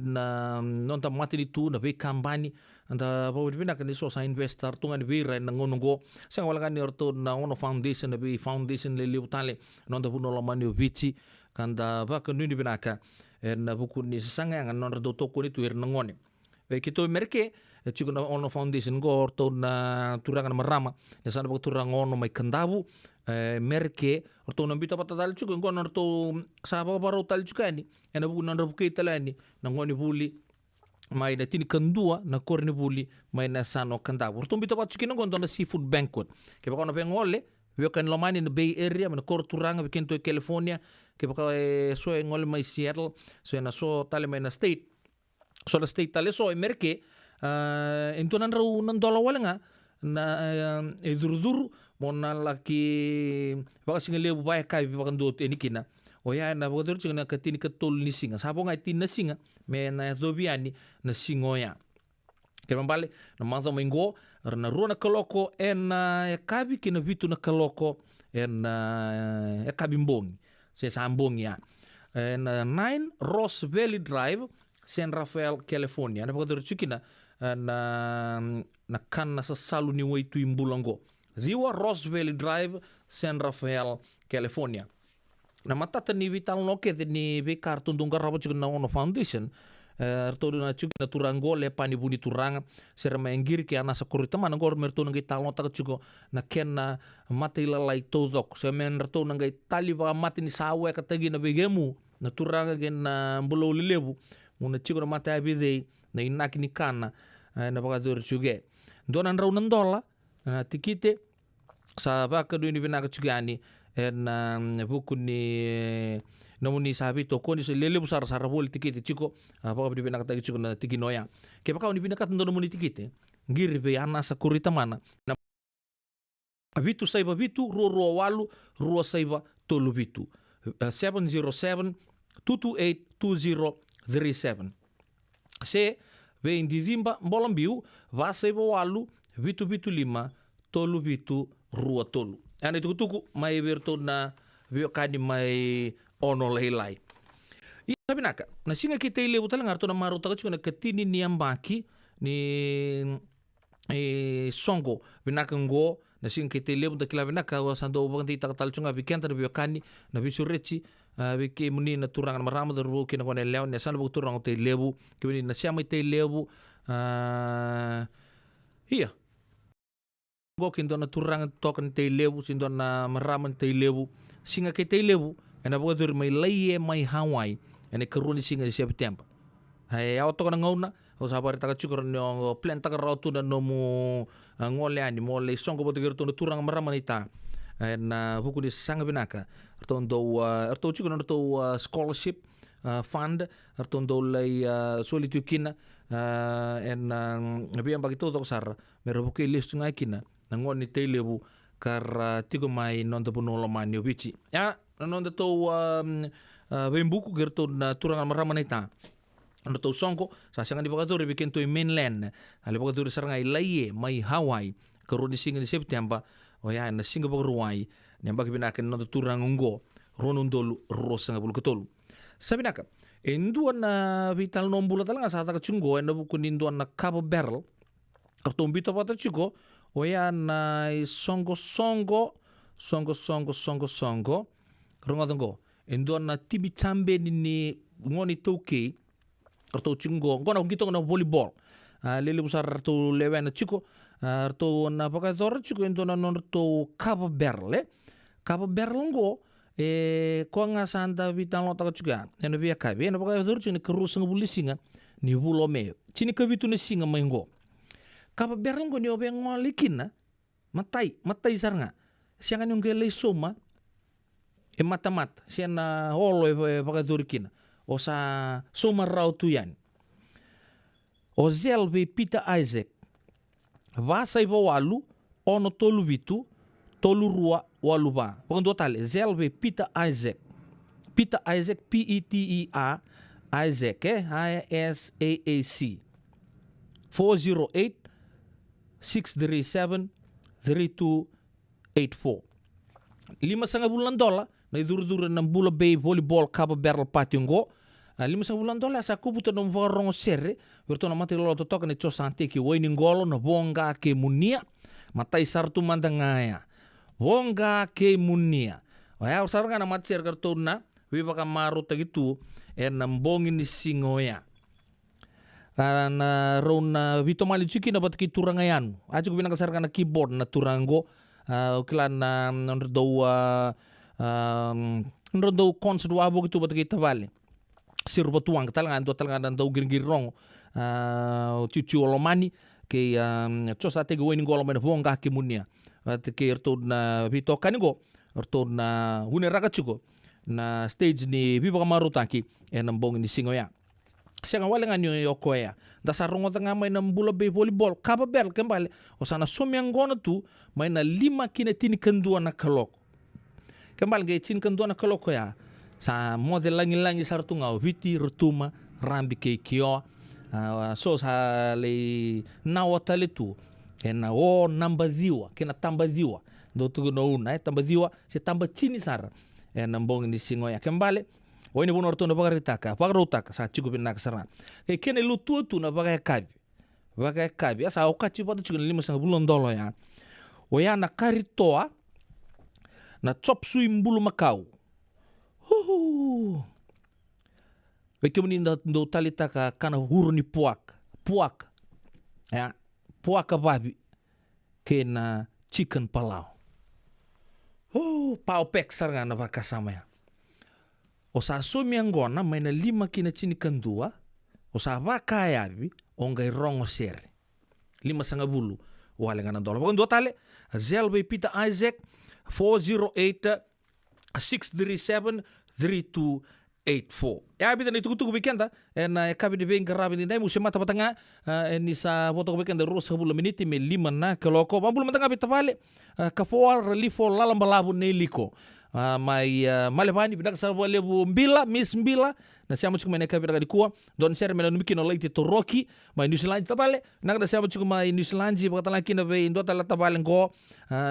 na non ta mati tu na be kambani anda bawa dipina kan so sa investor tungan vira na ngonongo sang wala kan orto na Ono Foundation na be foundation le liutale non ta puno lamani vici kanda ba kan ni binaka na buku ni sanga ngan non do to ko ni tu ir ngone be kito merke chico na Ono Foundation go orto na turangan marama ya sana bu turang ono mai kandabu merke orto na bita patatal chico ngon orto sa ba baro tal chukani ena bu na bu kitalani na ngoni buli mai na tini kandua na korni buli mai na sano kandabu orto bita pat chukino ngon na seafood banquet ke ba kono pe ngole we kan lomani in the Bay Area na kor turanga we kento California ke ba so ngol mai Seattle so na so tale mai na state so la state tale so merke into nan raw nan dola wala nga na edurdur mona laki baka singa lebu baya kai baka ndot enikina o ya na bodur chingna katini katol ni singa sabo nga tin na singa me na zobiani na singoya ke mambale na manzo mengo na rona kaloko en kabi kina vitu na kaloko en kabi mbongi se sambongi ya en 9 Ross Valley Drive San Rafael California na bodur chikina na kan sa salu ni waitu imbulango ziwa Ross Valley Drive San Rafael California na matata ni vital noke ni be kartun dungar rabo na Ono Foundation todo na chuki na turango le pani buni turanga serma engir ke ana sakurita man ngor merto ngai talno ta chuko na ken na matila lai todok semen rto ngai taliba mati ni sawe ka tagi na begemu na turanga gen na mbulo lilebu muna chiko na mata abide na inaki ni kana na baka dur chuge donan raw nan dola na tikite sa baka do ni binaka chugani na buku ni namuni sabi to ko ni se lele busar sar bol tikite chiko baka di binaka tagi chiko na tiginoya ke baka ni binaka ndo namuni tikite ngir be ana sakurita mana na abitu saiba bitu ro walu ro saiba tolu bitu 707 228 2037 se ve in dizimba mbolambiu va saiba walu bitu lima tolu bitu rua tolu ana tuku mai berto na vio kani mai ono leilai i sabinaka na singa kita ile butala ngarto na maru taka chuna katini ni ambaki ni songo binaka ngo na singa kita ile buta kila binaka wasando ubanti taka talchunga bikenta na vio kani na bisureci biki muni na turangan marama da ruki na kone leon na sana bu turang te lebu kibini na siya may te lebu iya go kindo na turang token te lebu sindo na marama te lebu singa ke te lebu ena bu dur may laye may Hawaii ene karuni singa di September hay auto kana ngona o sabar taka chukor no plan taka rautu na no mu ngole ani mo le songo bo tigir to turang marama nita na buku di sanga binaka arto chuko na scholarship fund arto do lay solitu kina en biang bagi to sar mero buku list ngai kina nangon ni telebu kar tigo mai non to puno lo mani bici ya non to buku gerto na turangan maramanita ano to songo sa sanga di bagator bikin to mainland ale bagator sarngai laye mai Hawaii karo di singa di September o ya na Singapore ruai ne mbaki binaka no turang ngo ronundolu rosanga bulu ketolu sabinaka enduan na vital nombula talanga sa taka chungo na buku ninduan na Cabo Barrel karton bito pata chugo o ya na songo rongadongo enduan na tibi chambe ni ngoni toke arto chingo ngona gito na volleyball lele musar arto lewen chiko arto na pakador chiko into na norto Cabo Berle ngo ko nga santa vitan lo taka juga eno via kabe eno pakador chini kerus ngabulisinga ni vulo me chini kabitu ne singa mengo Cabo Berle ngo ni obe ngolikina matai sarnga siangan yung gele soma mata siana holo pakador kina o sa soma rau tu yan o zelve Peter Isaac vasa iba walu ono tolu vitu tolu rua walu ba pokon dua tali zelve Peter Isaac P-E-T-E-R Isaac I-S-A-A-C 408-637-3284 $5,000 na iduru-duru ng Bula Bay Volleyball Cabo Berle Pationgo $5,000 sa kuputo ng varong serre berto na mati lolo totok ni cho sante ki woi ningolo na bonga ke munia matai sartu mandangaya bonga ke munia waya usar nga na matser karto na wiba ka maru tagitu nambongin ni singoya na rona vito mali chiki na batki turangayan ajo binang kasar kana keyboard na turango ukilan na nrodo concert wabo gitu batki tabale sirupa tuang talangan do giringirong cucu olomani ke cosa te go ngolo men bonga ke munia ke erto na vito kanigo erto na hune raga chuko na stage ni biba maruta ki nambong ni singoya siang walengan yo koya da sarungo tanga may na Bula Bay Volleyball Cabo Berle kembali o sana somyang gona tu may na 5 kinetini kendua na kalok kembali gay chin kendua na kalok ya sa model langi sartu ngau viti rutuma rambi ke kio so sa le nawata letu kena namba diwa kena tamba diwa do tu no una tamba diwa se tamba chini sar nambong ni singoya kembali o ini bunor tu na pagaritaka sa chiku pinak sara ke kene lutu tu na bagai kabi asa okachi pada chiku $5,000 ya o ya na karitoa na chop sui mbulu makau Beke meninda do talita ka kana huru ni puak ya puak babi kena chicken palau pau pek sarga na vakasama ya o sa somi angona may na 5 kina chini kandua o sa vakaya bi ongai rongo sere 5,000 wale ngana dola pokon dua tale zelbe Peter Isaac 408-637-3284 ya bita ni tuku bikenda na kabi de beng karabi ni dai musim mata patanga ni sa foto bikenda ros 10 menit me 5 na keloko mambul matanga bita bale ka for relifo lalam balabu neliko mai malevani bidak sa lebu mbila na siamo chukuma neka bidak dikuwa don ser mena numikino leite to roki mai New Zealand tabale na da siamo chukuma New Zealand bakatala kina be indo tala tabale go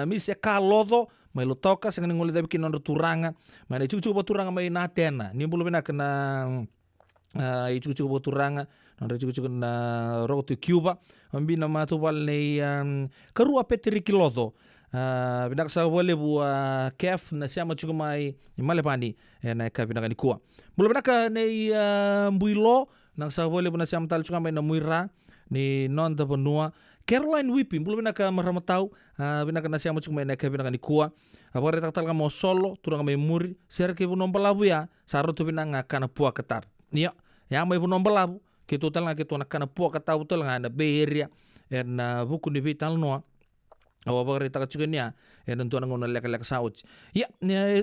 mi se ka lodo mai lo toka sanga ngole da bikino ndo turanga mai chuchu turanga mai na tena ni bulu bena kana chuchu turanga ndo chuchu na roto Cuba ambina ma to balne karua petri kilodo binak sa wale bu kef na siama chuku mai malepani na ka binak ni kuwa bulu binak nei mbuilo na sa wale bu na siama tal chuku mai na muira ni non da benua Caroline Whipping bulu binak maramatau binak na siama chuku mai na ka binak ni kuwa abore tak tal mo solo turang mai muri ser ke bu nombalabu ya saro tu binak kana puak ketar ya mai bu nombalabu ke total nga ke to na kana puak ketar total nga na beria na buku ni vital noa awa bagari taka chukenya ntu ngona lek sauch ya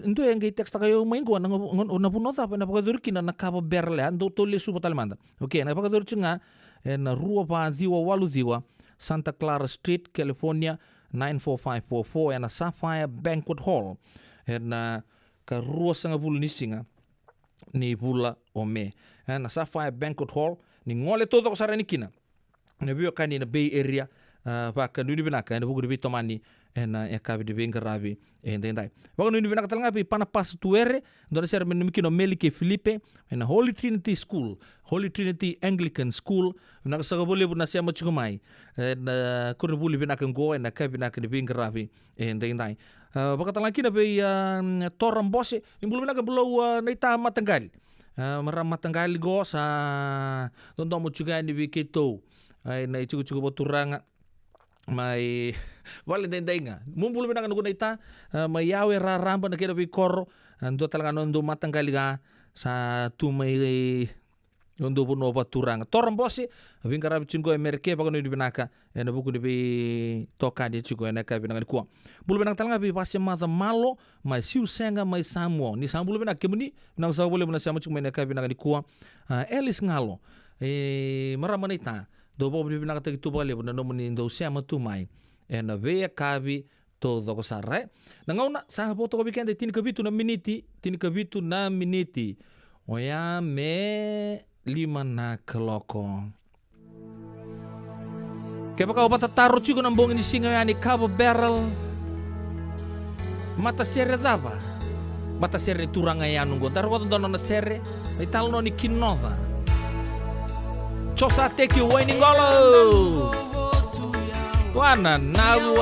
ntu yang kai teks taka yo maingo na punota pa na pagadurki na Cabo Berle ando tole su batalmanda okay na pagadurki nga na rua pa ziwa walu ziwa Santa Clara Street California 94544 na Sapphire Banquet Hall na ka rua sanga bulu nisinga ni bula ome na Sapphire Banquet Hall ni ngole todo ko sarani kina na biyo kani na Bay Area baka nuni binaka na bugu de bitomani na kabi de bengaravi ndai baka nuni binaka talanga pi pana pas tuere ndona ser men mikino Melike Felipe na Holy Trinity School Holy Trinity Anglican School na saga bole bu na sia machumai na kur buli binaka ngo na kabi binaka de bengaravi ndai baka talanga kina be toram bose imbulu binaka bulo na ita matangal maramat tanggali go sa tonton mo juga ni bikito ay na ichugo turanga may Valentine nga mumbulu binang nugo ita may yawe raramba na kira bikor ando talaga nondo matanggali ga sa tumay yondo puno paturang torang bosi vin karab chingo emerke pagano di binaka ena buku di toka di chugo ena ka binang kuang bulu binang talanga bi pasi mata malo mai siu senga mai samuo ni sambulu binang kemuni binang sa boleh binang sama chugo ena ka binang di kuang elis ngalo maramanita do bo bi binang tagi tubale buna nomuni ndo sama tumai ena ve kabi to do sare nangauna sa boto ko bikende tin kabitu na miniti oya me 5 na keloko. Kaya kau bata taruh juga nambong ini singa yani kabo barrel. Mata sere dava. Mata sere turang ayanu go. Taruh kau dono na sere. Ital no ni kinova. Cosa take you winning golo. Wana nabu.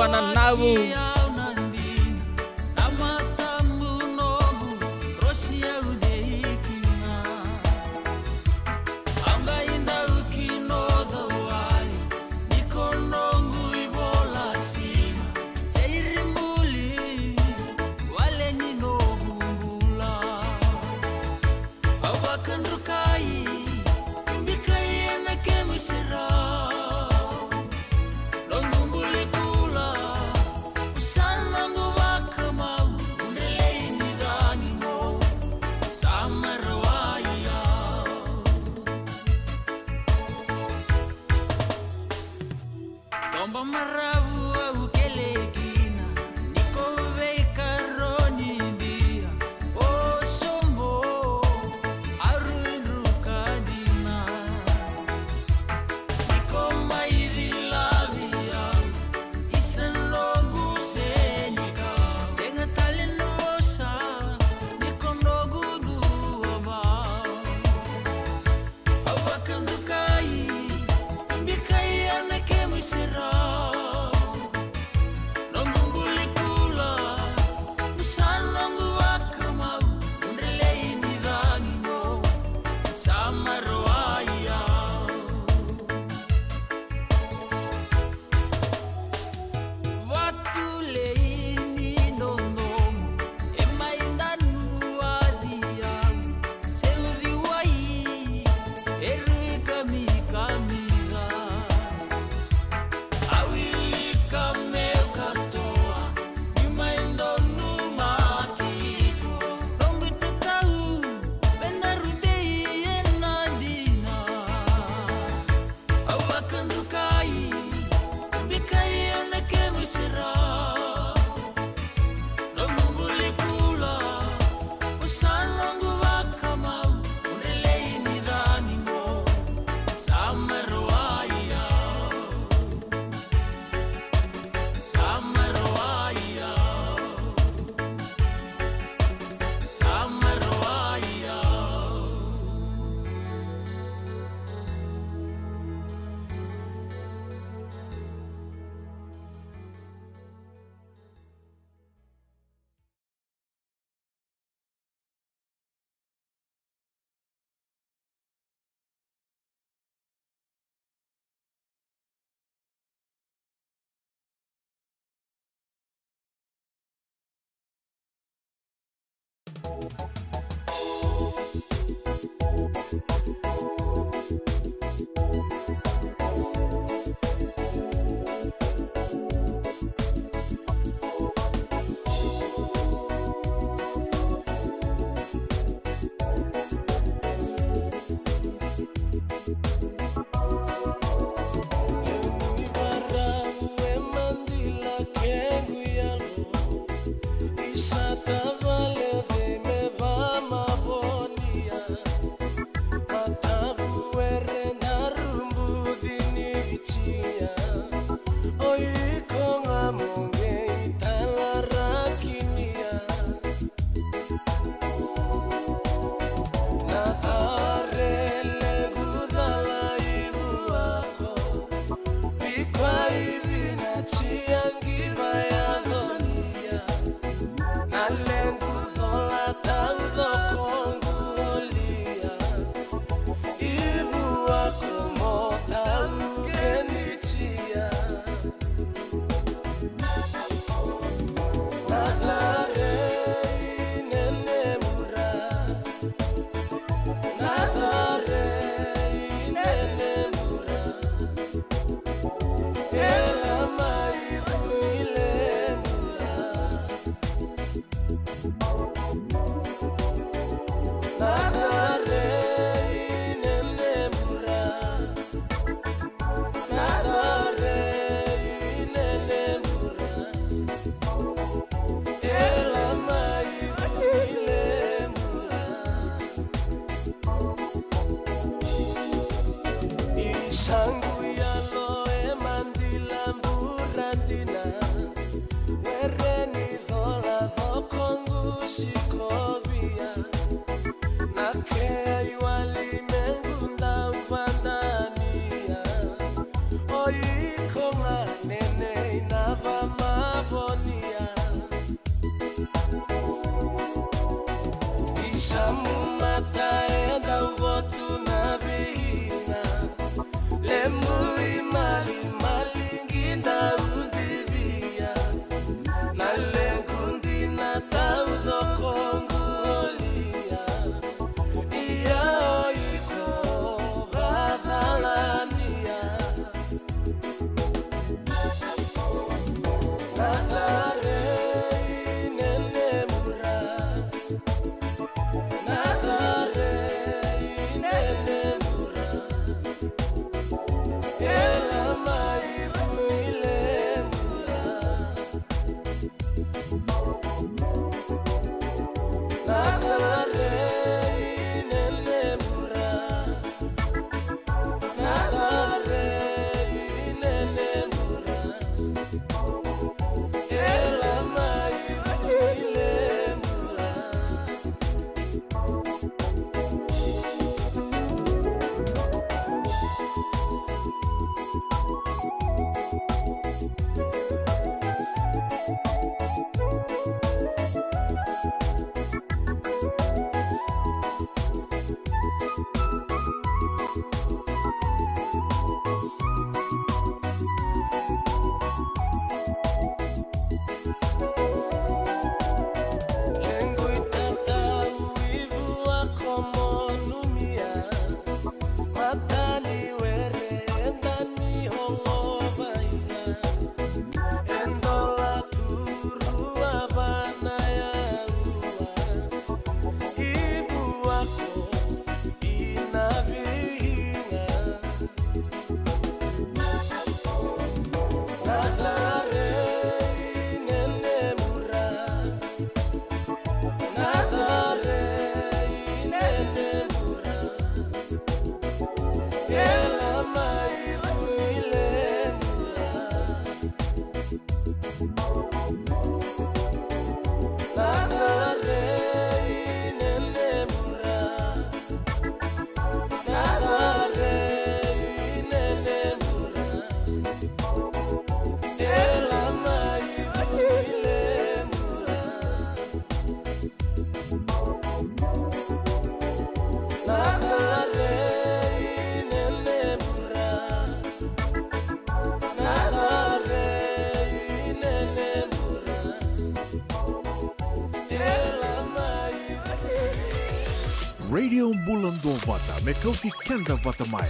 ang bulan do vata me kau ti kenda vata mai.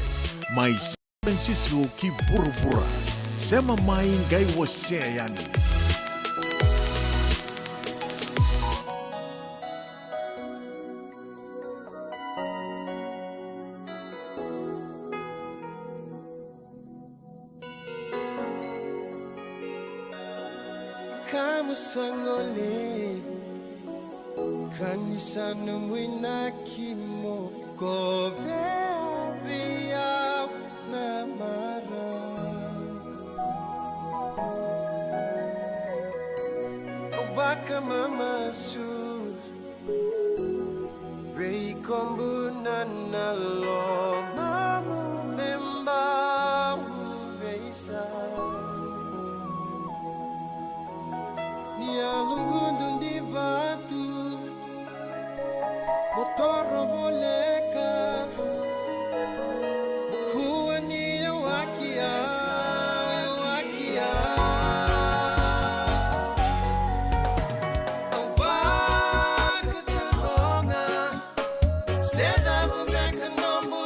Mai Francisco ki burubura. Sema mai gai wase yani. Kamu sangole kanisa numwina kimo ko bebia na mara obaka mama su rei kombu na lo mamu memba beisa Nialungun di batu motor boleka bukuan ni wakia Oba keteronga seda bubeka nombu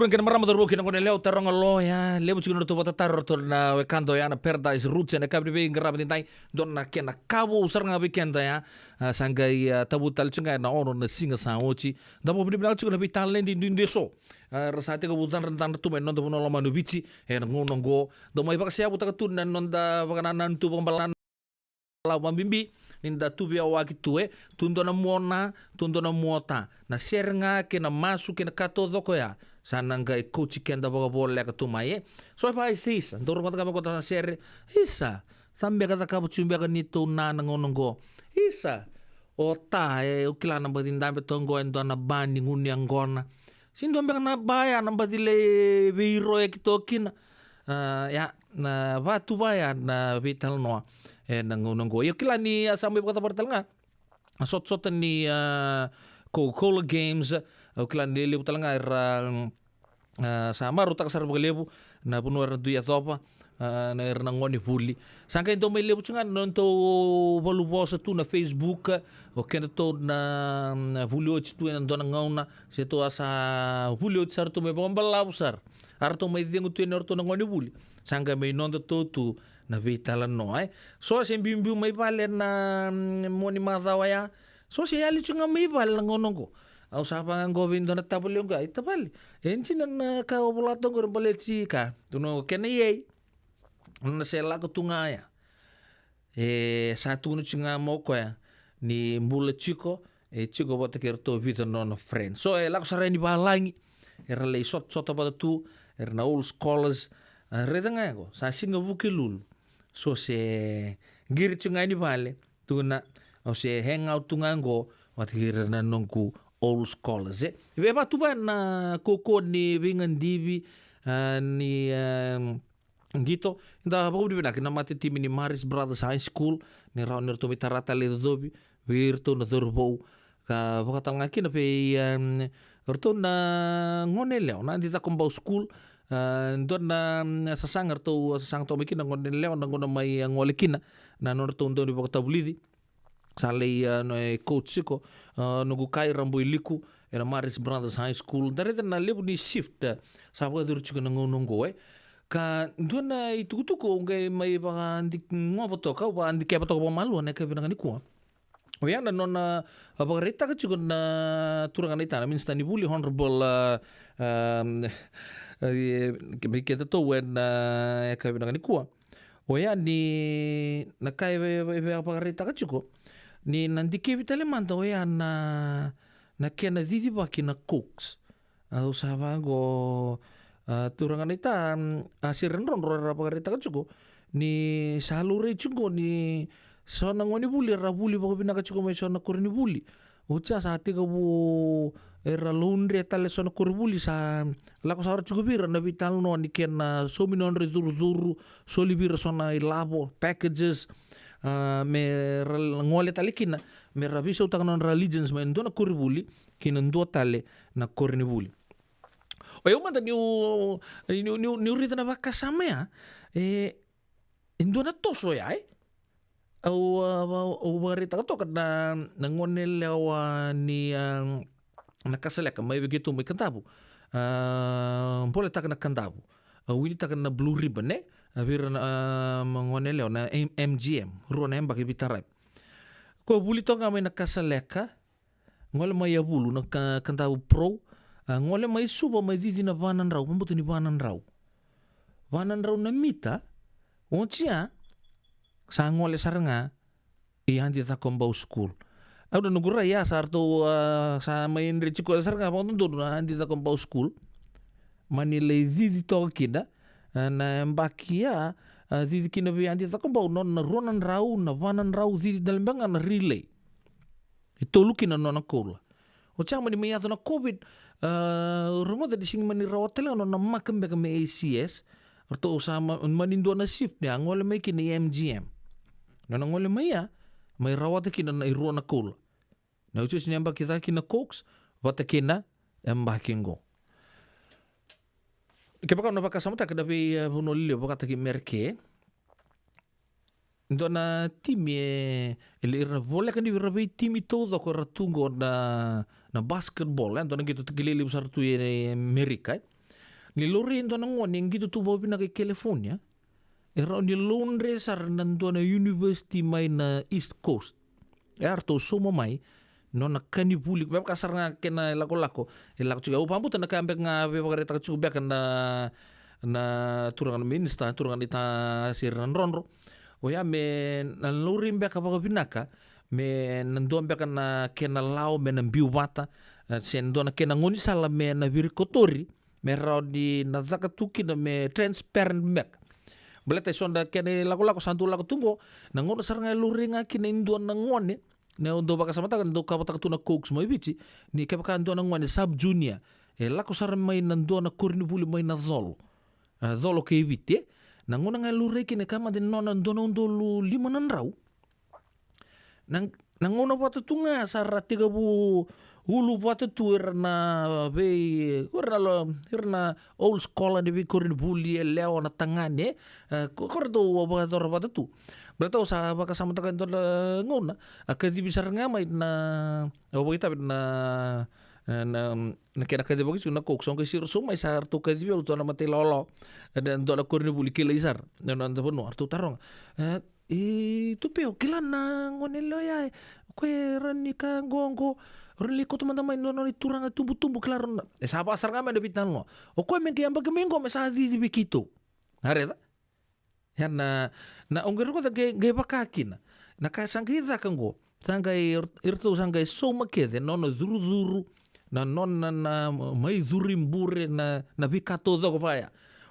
Turun kena marama dorbo kena kone leo tarong lo ya leo chikuno to bota taror to na wekanto ya na Paradise Roots na kabri be ngrab ni tai don na kena kabo usar nga weekend ya sangai tabutal chunga na ono na singa sa ochi da bo bibla chikuno bi talent di so rasate ko butan rentan tu men non to no manu bici en ngono go do mai baksia buta tun nan non da bakanan tu pembalan lau mambimbi ninda tubi awaki tue tundo na muona tundo na muota na sernga ke na masu ke na kato doko ya sananga e coach kenda boga bola ka tumaye so pa sis ndoro kata ka na ser isa tambe kata ka chumbe ka nito na ngonongo isa o ta e o kila na badin dambe tongo endo na bani nguni angona sindo mbe na baya na badile viro e kitokina ya na vatu baya na vital noa nangonongo yo kila ni sampai kata portal nga sot ni Coca-Cola Games o kila ni lebu talanga sama rutak sar lebu na puno era duya topa na era ngoni puli sangka into mai lebu chunga non to volu bosa tu na Facebook o kena to na puli o chitu na dona ngauna se to asa puli o sar to me bombala usar arto mai dengu tu na orto ngoni puli sangka mai non to tu na vitala no so se bimbiu mai vale na moni madawaya so se ali chunga mai vale ngonongo au sapa govindo na tabule nga itabali enchina na ka obolato ngor baleti ka tuno kene ye na se la kutunga ya satu no chunga moko ya ni mbule chiko chiko bote kerto vito non friend so la kusara ni balangi era le sot ba tu era na all scholars redanga go sa singa bukilul so se giri chunga ni vale tuna o se hang out tungango wat hira na nongku all scholars ve ba tu na koko ni vingan divi ni gito da ba budi na kina mate tim ni Maris Brothers High School ni raunir to mitarata le dobi virtu na dorbo ka bakata ngaki na pe orto na ngonele na dita kombau school don na sasang to mikin ngon leo ngon mai ngolekina na nor to ndo ni bokta bulidi sale no coach ko no gukai rambo iliku era Maris Brothers High School dare na lebu ni shift sa ba dur chiko ngonongo ka don na itutu ko ngai mai ba ndik ngoboto ka ba ndik kebato ko malu na ka binang ni ko o yan na non abagarita ka chiko na turangan ita na minsta ni buli honorable kita to when ka binang ni ko o yan ni nakai abagarita ka chiko ni nandike vitale manta o yan na kena didi ba kina cooks au sabago turangan ita asiren ron abagarita ka chiko ni salure chungo ni sona ngoni buli rabuli bako binaka chiko mai sona kurni buli ucha sa ati ka bu era laundry tale sona kurni buli sa lako sa chiko bira na vital no ni ken so minonre duru soli bira sona ilabo packages me ngole tale kina me rabiso utang religions me ndona kurni buli kina ndo tale na kurni buli o eu manda ni urita na bakasame ya ndona toso ya au barita to kada nangonel ni nakasala ka mai begitu mai kantabu boleh tak na kantabu wini tak na blue ribbon vir mangonel na MGM rona em bagi bitarai ko buli to ngamai nakasala ka ngole mai bulu na kantabu pro ngole mai suba mai didi na vanan rau pembutu ni vanan rau na mita ontia sa ngole saranga iyan dita kombau school ada nugura ya sarto sa main rechiko saranga pon do na dita kombau school manile didi to kida na mbakia didi kina bi dita kombau non na ronan rau na vanan rau didi dalembanga na relay itu lukina non kola o chama ni meya na covid rungo da dising mani rawatel no na makam be me ACS orto sama manindo na shift ni angole me kini MGM na ngole maya may rawat kina na iro na cool na uchus niya ba kita kina cokes wata kina amba kingo kebaka no baka samata kada bi buno lili baka taki merke ndo na timi ele vola kan di rabi timi todo ko ratungo na basketball ndo na gitu tigilili besar tu Amerika Ni lori ndo na ngone gitu tu bo pina ke California. Era ni Londres ar nando na university mai na East Coast. Arto somo mai no na kani puli ba kasar nga kena lako-lako. Lako juga upambu na kambe nga be pagareta juga na turangan minista turangan ita sirnan ronro. Oya me na lori mbeka pa pinaka me nando mbeka na kena lao me na biwata sendo na kena ngoni sala me na virikotori me raudi na zakatuki na me transparent mek. Belete sonda kene lako-lako santu lako tungo na ngono saranga lori nga kina induan na ngone na undo baka samata kan do kapata tuna cooks mai bici ni kapaka ando na ngone sub junior lako sar mai nando na kurni buli mai na zolo ke evite na ngona nga lure kine kama de nona ando na undo lu 5 rau nang ngona pata tunga sara 30 ulu pata tu erna be erna old school de be kurni buli leo na tangane kordo obagador pata tu berarti sa baka sama takan to ngona akadi bisar nga mai na kita na kena kadi bagis na kok song kesir sumai sar to kadi be to na mate lolo dan to na kurni buli kilaisar na ando no artu tarong tu peo kilan na ngone lo ya ko rani ka gongo rani ko teman-teman no ni turanga tumbu-tumbu klaron sa pasar nga mai depitan lo o ko men kiamba kemengo me sa di bikito hareta yan na ongger ko ge bakakin na ka sangkita kango sangai irto sangai soma kede no zuru na non na mai zurimbure na bikato do ko ya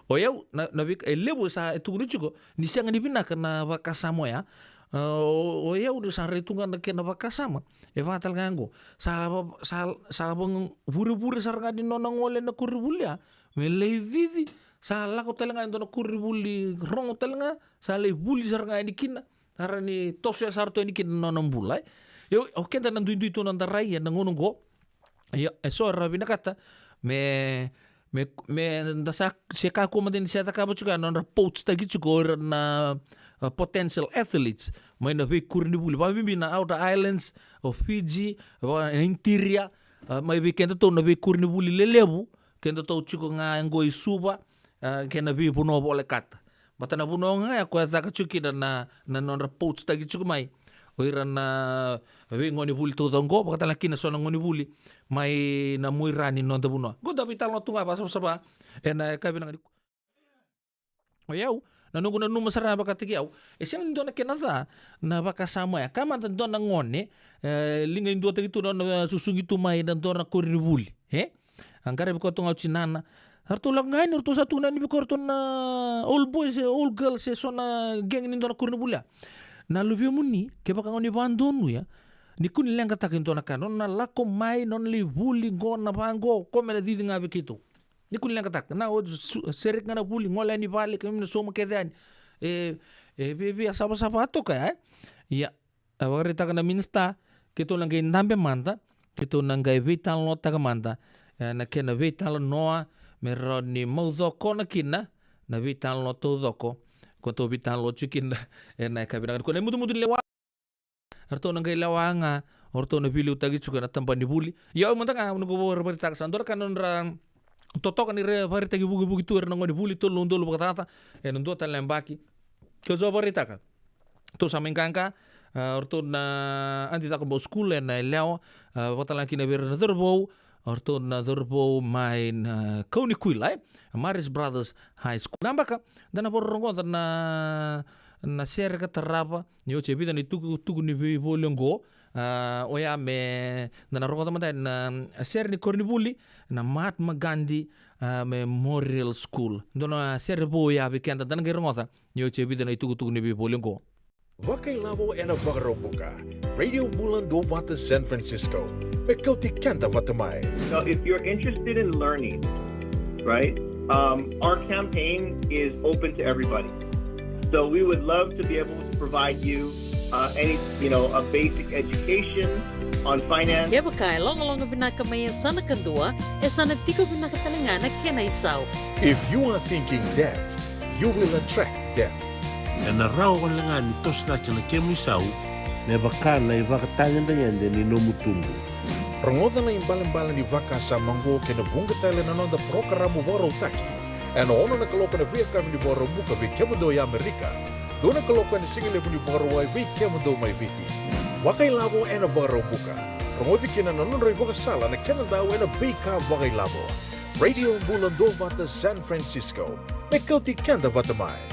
o eu na bik elebo sa etuguni chuko ni siang ni pinaka na bakasamo ya o eu sa retungan na kena bakasama e fatal ngango sa bang buru-buru saranga di nonang ngole na kuribulia me leividi sa lako telenga ndo na kuribuli rongo telenga sa le buli saranga ini kina arani tosya sarto ini kina nonang bulai yo oke dan nandu itu nanda raya nangono go ya so rabina kata me ndasa seka ko maden siata ka buka nonra poach tagi chuko na potential athletes may na be kurni buli ba bimbi na outer islands of Fiji interior may be kento to na be kurni buli lelebu kento to chuko nga ngoi suba kena bi puno boleh kata mata na puno nga ko ta ka chuki na non reports tagi chuki mai oira na bi ngoni buli to dongo baka laki na sona ngoni buli mai na muy rani non puno go da vital no tunga basa saba na ka binang o yau na nungu na numa sara baka tigi au siang ndo na kenata na baka sama ya kama ndo na ngone linga ndo tagi tu na susungi tu mai dan ndo na kurni buli angkare ko tunga chinana harto lang ngain harto satu na ni bikorto na all boys all girls sona geng ni dona kurni bula na lubio muni ke baka ngoni bandonu ya ni kun lenga takin to na kanon na lako mai non li buli ngona bango ko mena didi ngabe kito ni kun lenga tak na o serik ngana buli ngola ni bali kemi soma kedan bebe asaba to ka ya awari takana minsta kito lang gain nambe manda kito nang gai vital no tagamanda na kena vital noa mero ni maudoko na kina na vital no tudoko ko to vital lo chikin na kabina ko na mudu lewa arto nang lawanga orto na bilu tagi chuka na tampan di buli ya monta ka no go berita sandor kanon ra toto kan ire berita gi bugi tu na ngoni buli to londo lo bakata ndo ta lembaki ko zo berita ka to samengkangka orto na anti ta ko school na leo batala kina ber na dorbo orto na dorbo main Koni Kuilai Maris Brothers High School nambaka dana borongo na share ka taraba yo chebida ni tugu ni bolongo oya me dana rongo tamata na share ni Kornibuli na Mahatma Gandhi Memorial School dona share boya bikenda dana gerongo yo chebida ni tugu ni bolongo Wakailavo en Wakaropuka, Radio Bulan do Wata San Francisco, Mekoti Kanda Watamai. So if you're interested in learning, right, our campaign is open to everybody. So we would love to be able to provide you a basic education on finance. Kaya bakay long binaka may sana kandua, sana tiko binaka talangana kena isaw. If you are thinking debt, you will attract debt. Na rao kan langa ni tos na chana kemu isau me baka na ibaka tangan tangan de ni nomutumbu Rongoda na imbalan-balan di vakasa mango ke na bunga tele na nonda programa waro taki. En ono na kaloko na via kami di waro buka vi kemado ya Amerika. Dona kaloko na singile di waro wai vi kemado mai viti. Wakai labo ena waro buka. Rongodi kina na nonroi buka sala na kena daw ena vika wakai labo. Radio Bulan do vata San Francisco. Mekauti kanda vata mai.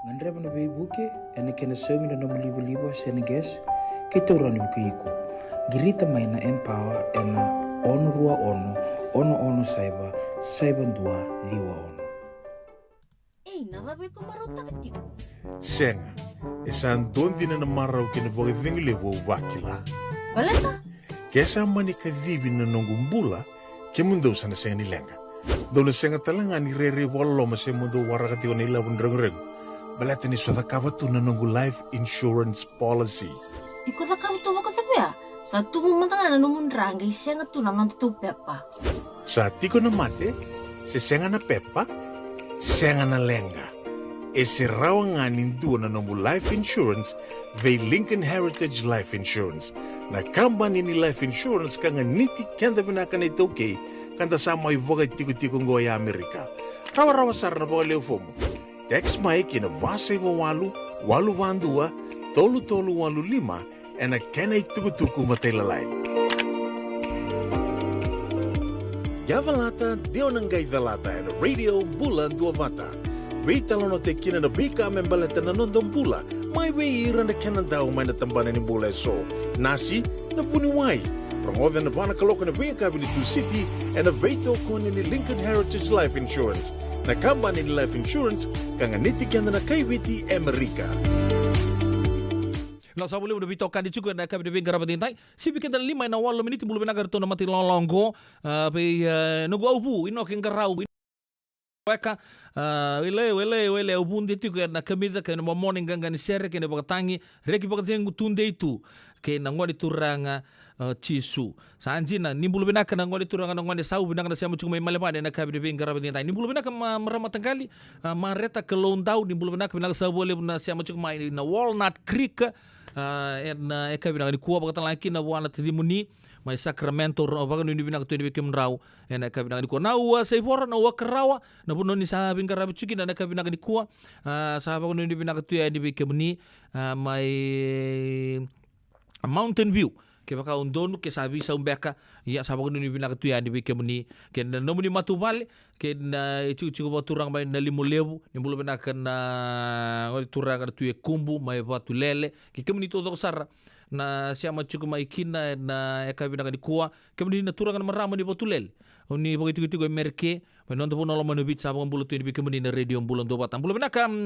Ngandreba na bei buke ena kena semi na libo-libo Senegas kita urani buke iko. Girita mai na Empower ena ono rua ono saiba dua liwa ono. Nada be kumarota ketiku. Senga, esan dondi na marau kina voga vingile wo wakila. Baleta? Kesa mani ka vivi na nongumbula ke mundo sana senga ni lenga. Dona senga talanga ni rere walo ma se mundo warakati o nila wundrang-reng. Baleta ni swada kabatu na nongu life insurance policy. Iko da kamu tuwa kata ya? Satu mumantanga na numundrang senga tu na nantu pepa. Sa tiko na mate, se senga na pepa, senga na lenga. Ese rawanganin dua na nombu life insurance vei Lincoln Heritage Life Insurance. Na kambani ni life insurance kanga niti kenda vinaka na itoke kanda sama ivoga tiko-tiko ngoya Amerika. Rawa-rawa sara na boga leo fomo. Text mai kina vasa iwa walu wandua, tolu walu lima, ena kena ituku-tuku matelalai. Yavalata, Dionangai Valata, and Radio Bulan Duavata. Veitalono te kina na vika membaleta na nondong bula, mai veira na kena daw mai na tambana ni bula so. Nasi, na buniwai. Promoda na bana kaloka na vika Ability City, and a veito kone ni Lincoln Heritage Life Insurance. Na kambani ni Life Insurance, kanga niti kenda na kaiviti Amerika. Nggak usah boleh udah bitokan juga na kami debeng garabat intai. Si bikin dan 5 na 8 menit bulu benagar to na mati lolongo. Pe nugu aubu ino ken garau. Weka wele ubun de tiku na kamida ke na morning ganga ni sere ke na bakatangi reki bakatangi tunde itu ke na ngodi turanga cisu sanji na nimbulu benaka na ngodi turanga na ngodi sau benaka na siamu cuma malema na kabi de bengara bentai nimbulu benaka meramat tanggali mareta ke londau nimbulu benaka benaka sau boleh na siamu cuma na Walnut Creek na kabi na kuwa bakatan laki na wana tidimuni mai Sacramento bagan ni binak tu ni bikim rau ena ka binak ni ko na wa sai fora na wa karawa na buno ni sa bin karabi chuki na ka binak ni ko sa bagan ni binak tu ya ni bikim ni mai Mountain View ke baka undonu ke sabi sa umbeka ya sa bagan ni binak tu ya ni bikim ni ke na no ni matubal ke na chuku baturang mai na 5,000 ni bulu binak na ngol turang tu ya kumbu mai batu lele ke kemni to sar na siama cukup maikina na eka bina di kuah kemudian na turangan marama di botulel oni begitu gitu merke menonton pun orang menubit sabang bulu tu di kemudian na radio bulan dua batang bulu bina kam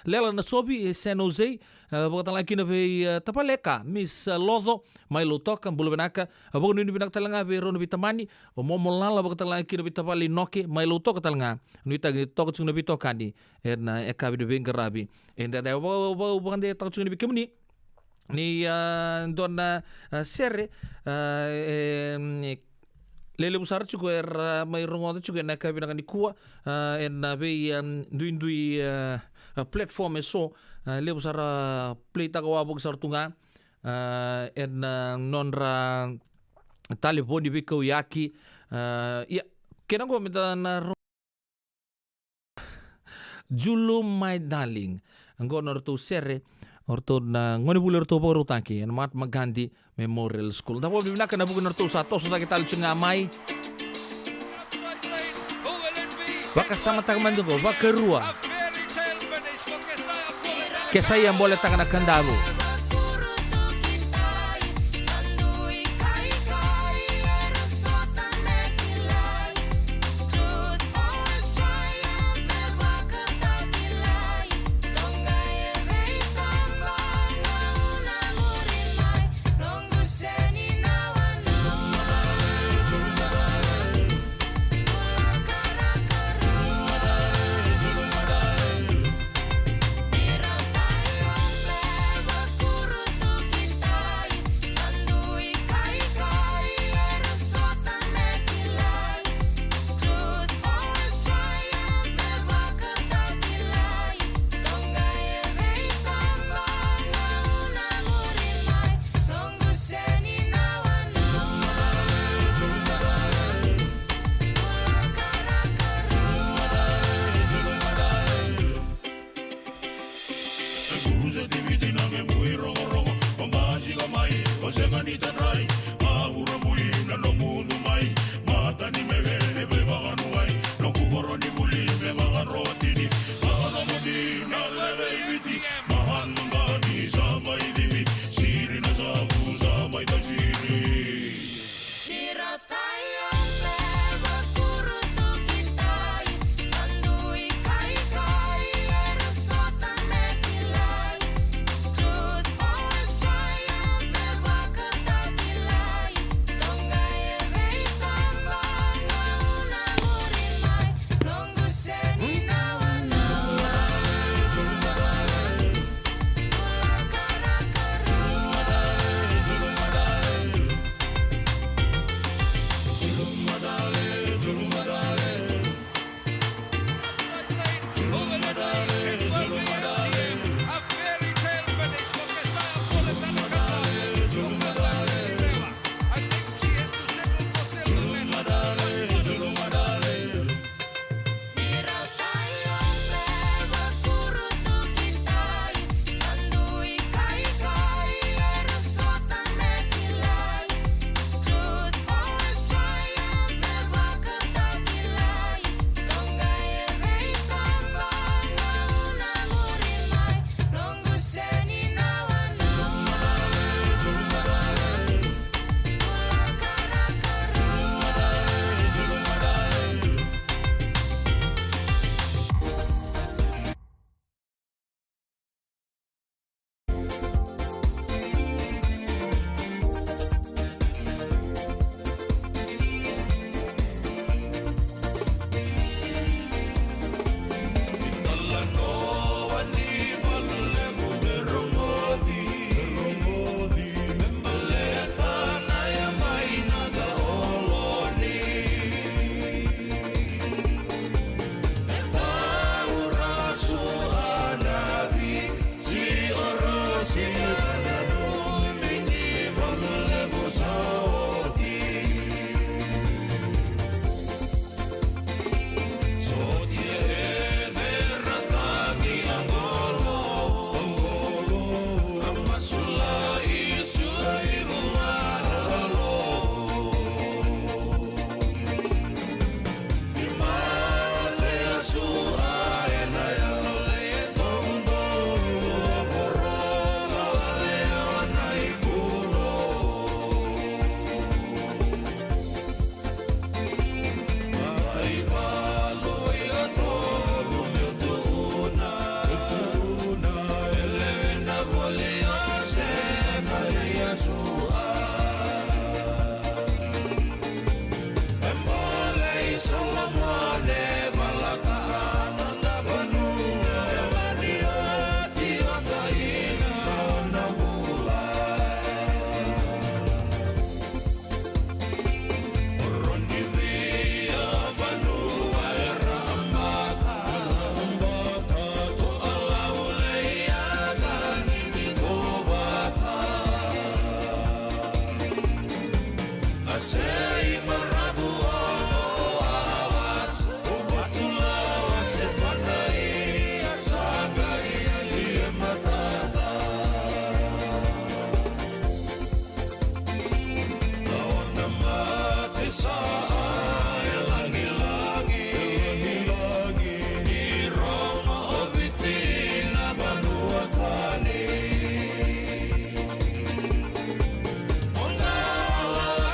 lela na sobi San Jose bagatan lagi na be tapaleka Miss Lodo mai lotok bulu bina ka bagun ni bina talanga be ron bitamani o momolala bagatan lagi na bitapali noke mai lotok talanga ni tagi tok chung na bitokani na eka bi be ngarabi enda da bagan de tok chung ni kemudian ni don sere lele besar juga mai rongoda juga na kabi na kuwa na be dui platform so le besar play tagawa bog sar tunga nonra talipon di biko yaki ya kena go minta na Julu my darling anggo norto sere orto na ngoni bulu orto baru taki Mahatma Gandhi Memorial School. Dapo bibina kana bukan orto sato sudah kita lucu ngamai. Baka sama tagman dugo, baka rua. Kesaya yang boleh tangan akan dalu.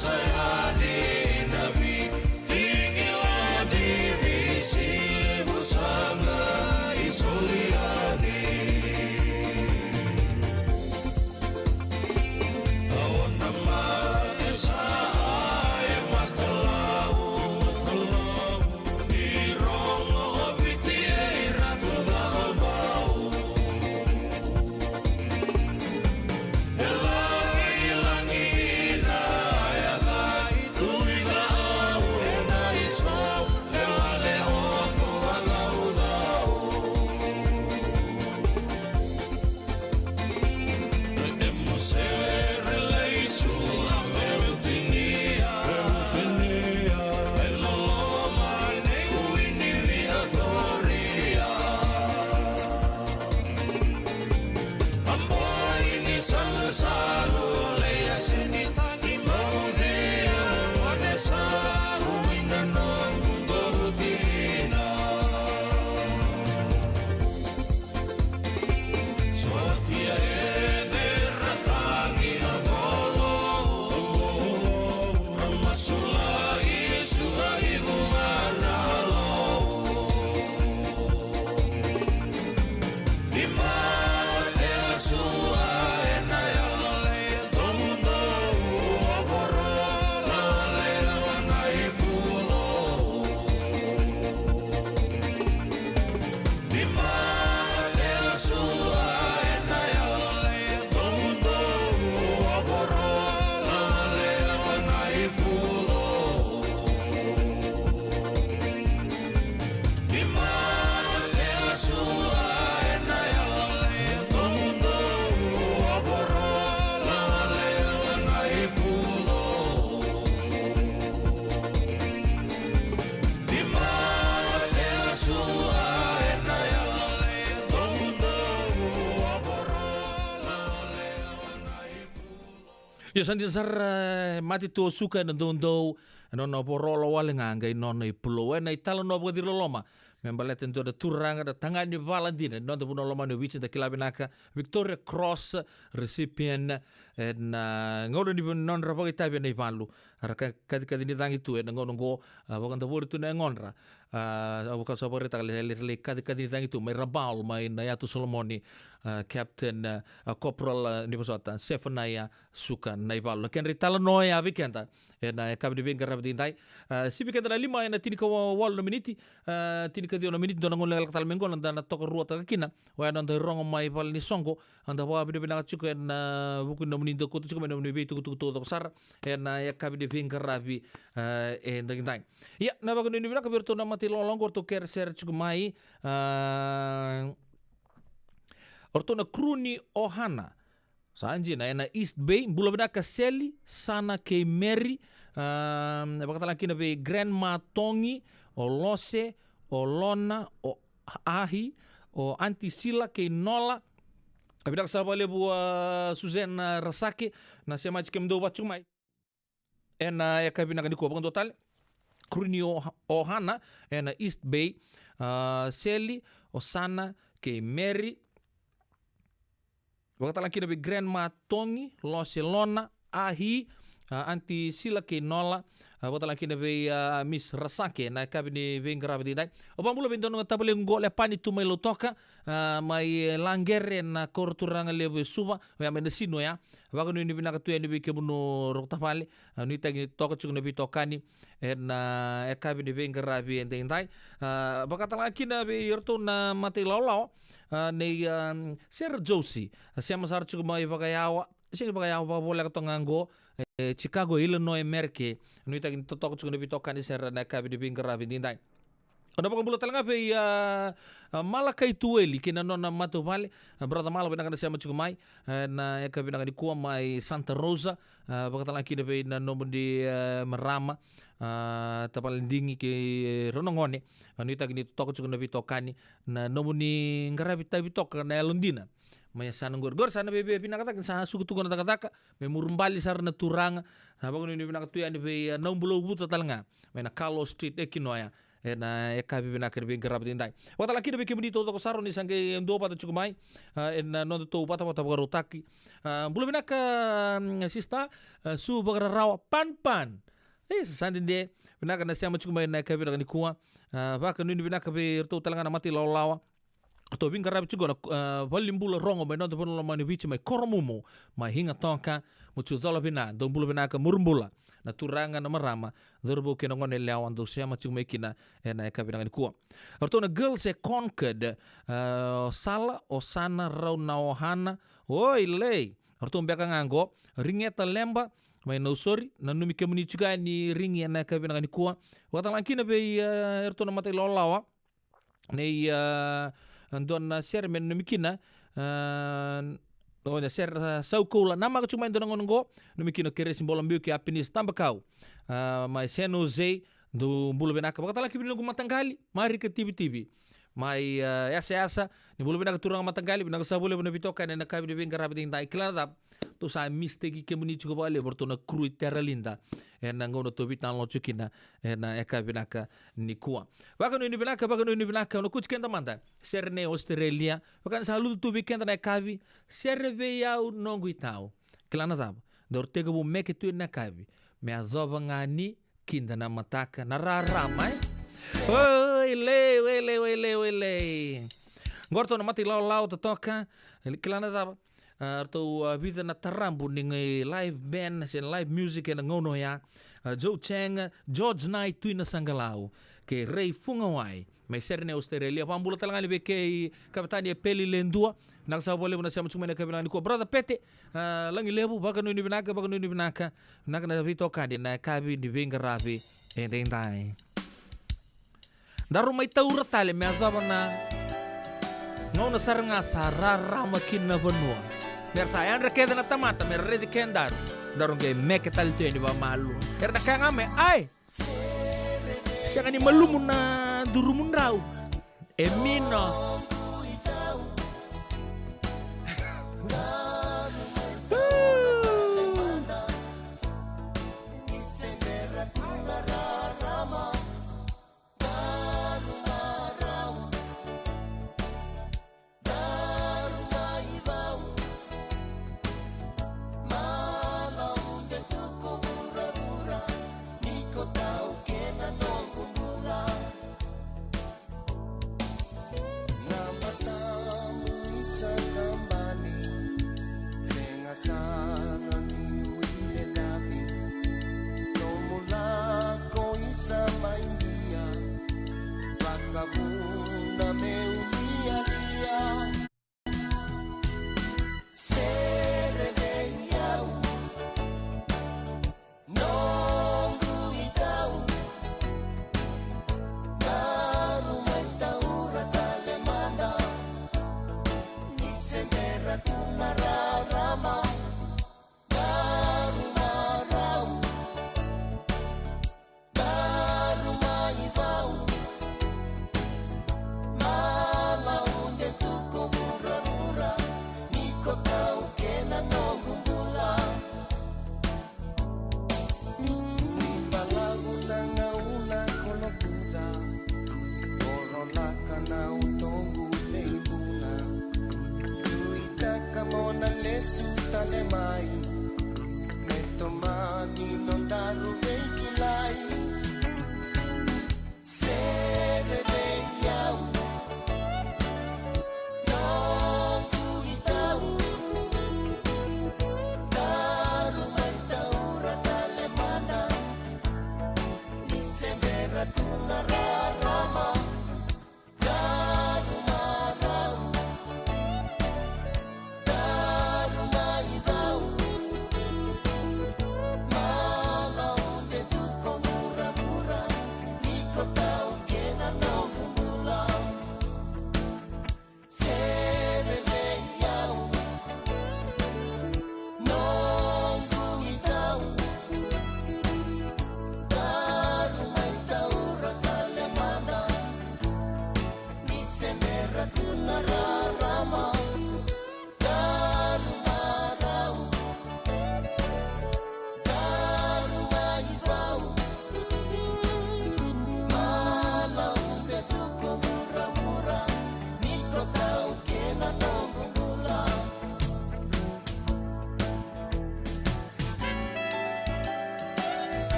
Sayani Io sandi sar mati to suka na dondo no porolo wale nganga no i pulo na italo no bodi loma membalete ndo da turanga da tangani Valentina no da buno loma no wichi da kilabinaka Victoria Cross recipient na ngodo ni non rapogi tabi na ivalu araka kadi ni tangi tu na ngono go wakanda bori tu na ngonra abuka sabore ta le kadi ni tangi tu mai rabal mai na yatu Solomoni Captain Corporal ni pasota Sefanaya suka na ivalu ken ritala no ya vikenda na kabi di benga rabdi dai si vikenda na lima na tini ka wal no miniti tini ka dio no miniti dona ngol tal mengon na toko ruota kina wa na rongo mai val ni songo anda wa bi na chuka na buku no minindo ko chuka no ni betu to to sar na ya kabi di benga rabi dai ya na bago ni bina kabirto na mati lolong to ker ser chuka mai orto na kruni ohana sanji na East Bay bula bina ka seli sana ke Mary bakata laki na be Grandma Tongi o Lose o Lona o Ahi o Auntie Sila ke Nola abida sa bale bu Susan Rasake na sema chikem do bachumai ena ya kabina kan ko bang total kruni ohana ena East Bay seli o sana ke Mary wakata laki na be Grandma Tongi, Lose Lona, Ahi, Auntie Sila ke Nola, wakata laki na be Miss Rasake na kabi ni vengrava di dai. Obang bula bendo nga tabale ngo le pani tu mai lotoka, mai langere na korturanga lebe suba, ya mai sino ya. Wago ni binaka tu ni be kebuno roktafale, ni tagi toka chung na bitokani na kabi ni vengrava di dai. Wakata laki na be yerto na mati lalau. Nei Sarah Josie siamo sarchu mai bagayawa sing bagayawa bola ka tongango Chicago Illinois Merke no ita to to chu ne bitokan ni Sarah na kabi di bingra bindai ono pa bulo talanga pe Malakai Tueli kina nona mato vale brother malo bina kana siamo chu mai na kabi na ni kuwa mai Santa Rosa bakatala kina pe na nombo di Marama tapal dingi ke ronongone anu ita gini toko cukup nabi tokani na nomu ni ngarabi tabi tok na Londina maya sana gor sana bebe pina kata sa suku tuku na taka me murumbali sar na turanga sa bago ni pina katu ya ni be nombulo buta talanga me na Carlos Street ekinoya na ekabi pina kerbe ngarabi tindai wata laki be kemudi to saro ni sange ndo pata cukup mai na no to pata pata rotaki bulo pina ka sista su bagara rawa pan sandin de binaka na siama cukup mai na kabi ni kuwa baka nuni binaka be to talanga na mati lawa to binga rabi cukup na valimbula rongo mai no to pono mani bichi mai koromumo mai hinga tonka mutu dola bina do bula binaka murumbula na turanga na marama dorbo kena ngone lawan do siama cukup mai kina na kabi ni kuwa orto na girls e conquered sala osana rauna ohana oi lei orto mbeka ngango ringeta lemba mai no sorry na numi kemuni juga ni ringi na kabi na kuwa watang langkina be erto na matai lolawa nei don ser men numi kina na ser saukula nama cuma don ngongo numi kina kere simbol ambiu ki apinis tambakau mai San Jose do bulu benaka bakata laki binu matanggali mari ke tibi mai asa ni bulu benaka turang matanggali benaka sabule bena bitoka na kabi de bengara biding dai klara to sa mistake ke muni chuko bale bortona krui terra linda na ngono to bitan lo chukina na eka binaka ni kuwa wakano ni binaka no kuchkenda manda serne Australia wakan saludo to bikenda na kavi serve ya nongu itao klana zab dortega bu meke tu na kavi me azoba ngani kinda na mataka na raramai Wele. Gorto na mati lau to toka klana zab atau vida na tarambu ning live band sen live music na ngono ya Joe Chang George Knight tu na sangalau ke Ray Fungawai mai serne Australia pambula talanga be ke kapitani Peli Lendua nak sa boleh na sama cuma na kabina ko brother Pete langi lebu bagano ni binaka nak na vito kadi na kabi ni vengaravi endai daru mai taura tale me azaba na ngono saranga sarara makin na benua mer saya rekeda na tamata mer redi kendar darong ge meke tal tu ni ba malu er na kanga me ai siang ni malumu na durumun rau emino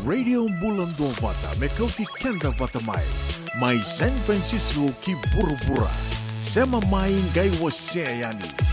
Radio Bulan Dovata mekauti kenda vata mai San Francisco ki burubura sema mai ngai wase yani.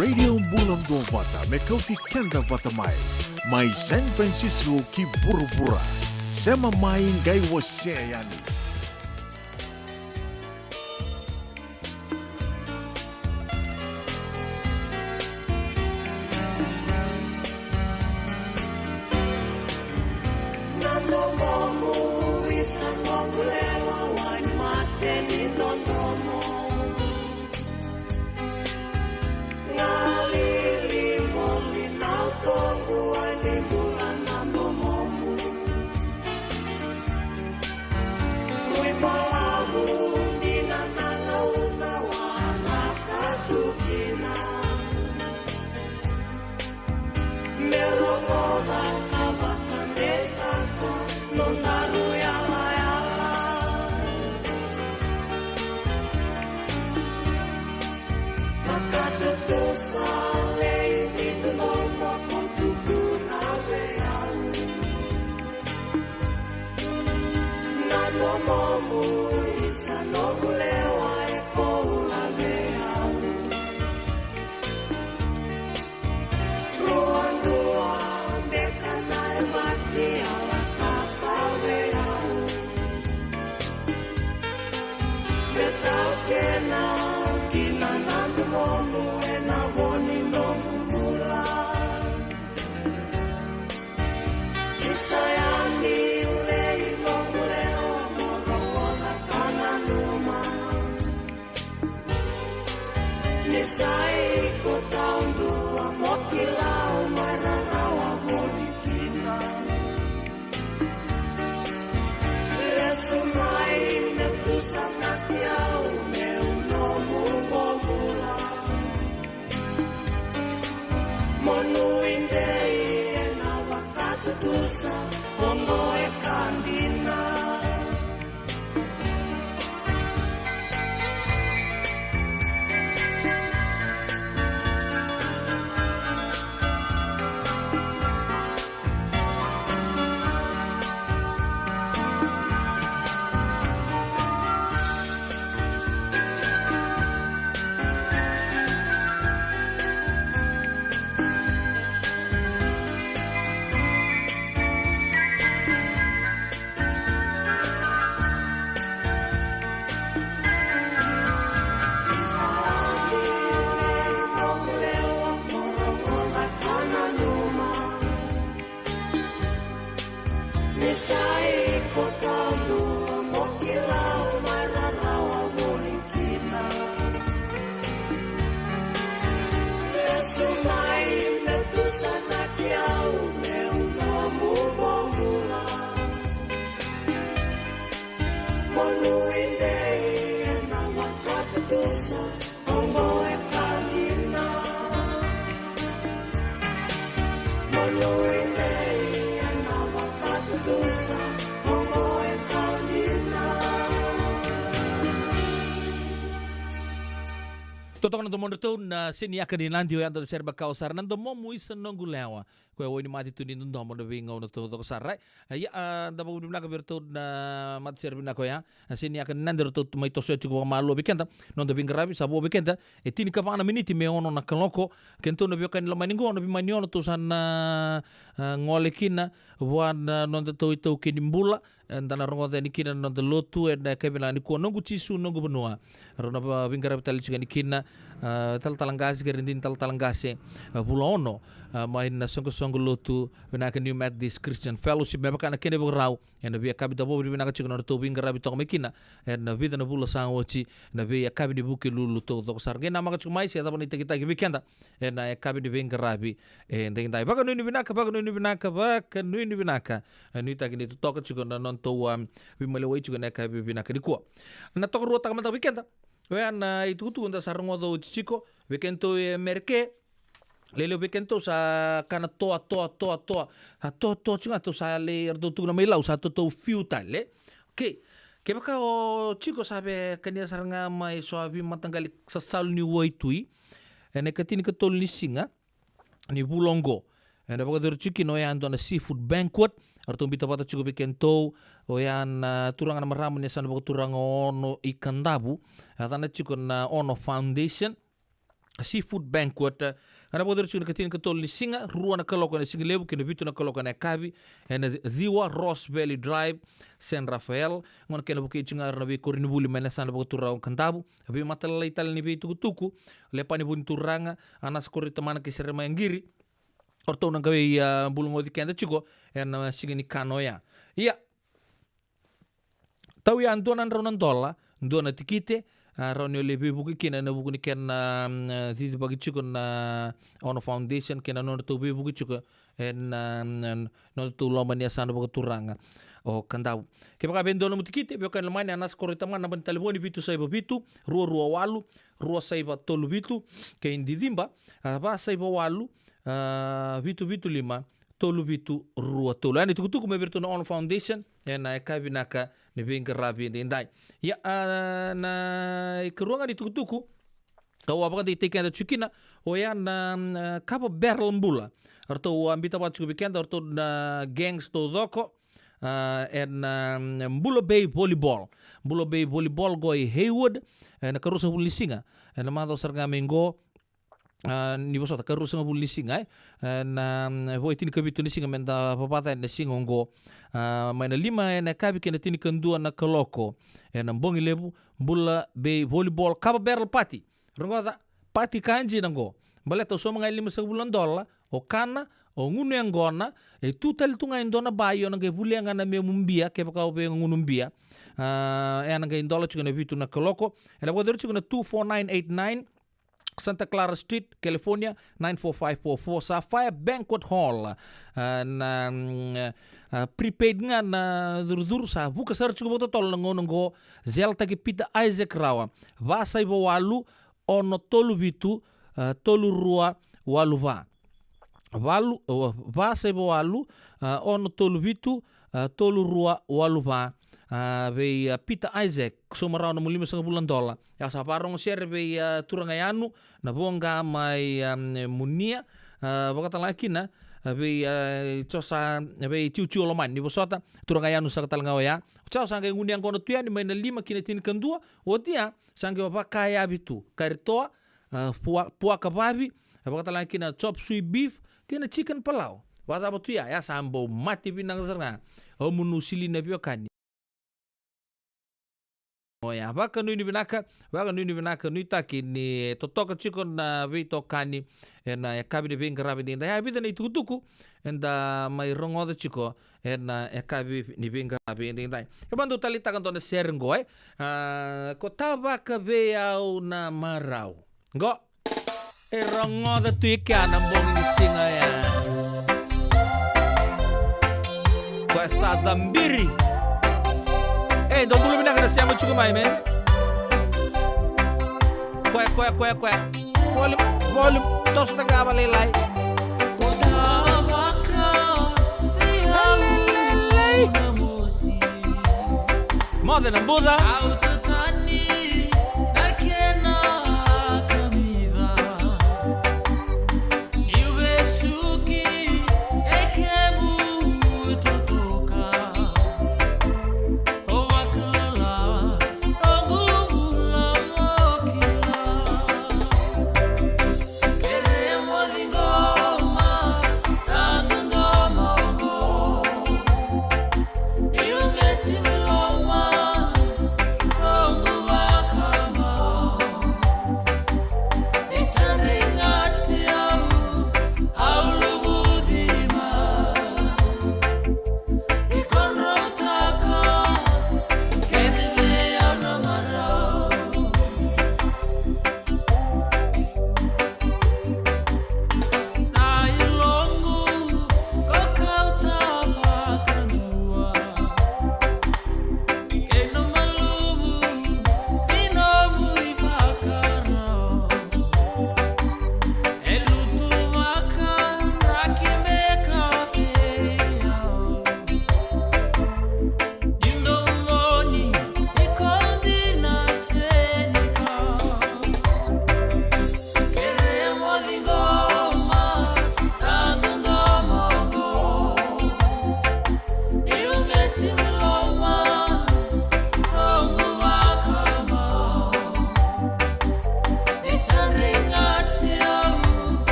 Radio Bulan Dua Vata mekauti kenda vata mai San Francisco ki buru-bura sema mai ngai waseyani. Nana nondaru yala yala Makatutu sale Itu nomo kutuku nawe au Nano momu isa nomulewa eko ulawe au Ruandua bekana mati ala kakawe au Betau kena kina nandu momu ena boni nomu mula Isayani ulei nomu lewa morongona kana numa Nisai kotaundu amokilau mararawa motikina Lesumai nebusangat yau neunomu bomula Monuindei ena wakatu tusa Ongo ekandina Totoo na tumonto na siniaka ni Landio yan to serba kausar nando mo muisa nongu lewa ko woni mati tuni ndo mo na bingo na to sarai ya da ba udum na berto na mat serbi na ko ya siniaka nando to mai to setu ko malo bikenta non do bingarabi sabo bikenta e tini ka bana miniti me ono na kaloko kento no biokan la maningo no bimanyo to san ngolekina wan non to ito kinimbula ndana rongo ni kina non de lotu e na kebela ni ko nongu chisu nongu benua rona ba bingarabi tali ni kina tal talangasi gerindin tal talangasi bulono main na songko lotu na New Methodist Christian Fellowship me bakana kene rau en via kabita bo bina ka chikono to bingarabi to mekina en vida na bula sangochi na via kabini buki lulu to sarge na maka chumai sia tabani kita bikenda en na kabini bingarabi en ding dai bakano ni binaka ni takini to ka chikono non to bimale wai chikono ka binaka ni ko na to ro ta mata bikenda wen itu tu unda sarungo do chico bekento merke lele bekento sa kana toa chinga to sa le do tu na melau sa to futile okay ke baka o chico sabe kania saranga mai so abi matangali sa sal ni woitui ene katini ka tol ni singa ni bulongo ene baka der chiki no ya ando na seafood banquet arto bita pata chico bekento o yan turanga na maramu ni sana baka turanga ono ikan dabu atana chico na ono foundation seafood banquet ana poder chuna katin katol ni singa rua na kaloko na singa lebu kena bitu na kaloko na kabi ena Diwa Ross Valley Drive San Rafael ngona kena buki chunga na be korini buli mena sana baka turang kantabu abi matala ital ni be tuku lepani bun turanga anas korita mana kisere mangiri orto na gawe bulu modi kenda chiko ena singa ni kanoya iya tawi andonan ronan dola ndona tikite Ronio lebi buku kena na buku ni kena titi bagi cuko na ono foundation kena no to be buku cuko en no to lomba ni asana buku turanga o kandau ke baka bendo no mutikite be kan lemani anas korita mana ban taliboni bitu saiba bitu ruo walu ruo saiba tolu bitu ke indidimba ba saiba walu bitu lima tolu bitu rua tolu. Ani tukutuku me bertu na On Foundation na ekabi naka ni vinga rabi ndai. Ya na ikeruanga di tukutuku kau apa kata ikan ada cukina oya na kapa barrel mbula arto ambita wat cukup weekend arto na gangs to doko Mbula Bay volleyball goi Haywood na karusa bulisinga na mato sarga mengo ni bosota karusa bulisinga na voi tini kabitu ni singa menta papata na singa ngo maina 5 na kabi kena tini kandua na kaloko na mbongi lebu Mbula Bay volleyball kapa barrel party rongota party kanji nango baleta so mga 5 bulan dola o kana o ngunu yang gona tutal tunga indona bayo nanga bulianga na me mumbia ke baka o ngunumbia nanga indola chukuna vitu na koloko ela bodero chukuna 24989 Santa Clara Street, California 94544 Sapphire Banquet Hall na prepaid nga na dur sa buka sar chukubo tol ngo zel tagi Peter Isaac Rawa vasa ibo walu ono tolu vitu tolu rua waluva vasa ibo walu ono tolu vitu tolu rua waluva ve Peter Isaac somarau na $5,000 ya sa parong share ve turangayanu na bonga mai munia baka laki na ve chosa ve ciuciu loman ni bosota turangayanu sa katalngaw ya chao sangge nguniang kono tuya ni mai na 5 kinetin kendua otia sangge bapa kaya bitu karitoa puak kababi baka laki na chop suey beef kena chicken palau wata batuya ya sambo mati binang zerna o munusili na biokani oh ya baka nui binaka nui taki ni totoka chikon na vito kani na ya kabi de vinga rabi dinda ya bida ni tukutuku enda mai rongo da chiko na ya kabi ni vinga rabi dinda ya bandu talita kan tona serengo ko tabaka ve au na marau go rongo da tuika na bong ni singa ya ko sa dambiri don't believe na kasi amo chuko mai men. Kwe. Volume. Tos na gaba lelay. Modern and Buddha.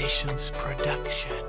Creations production.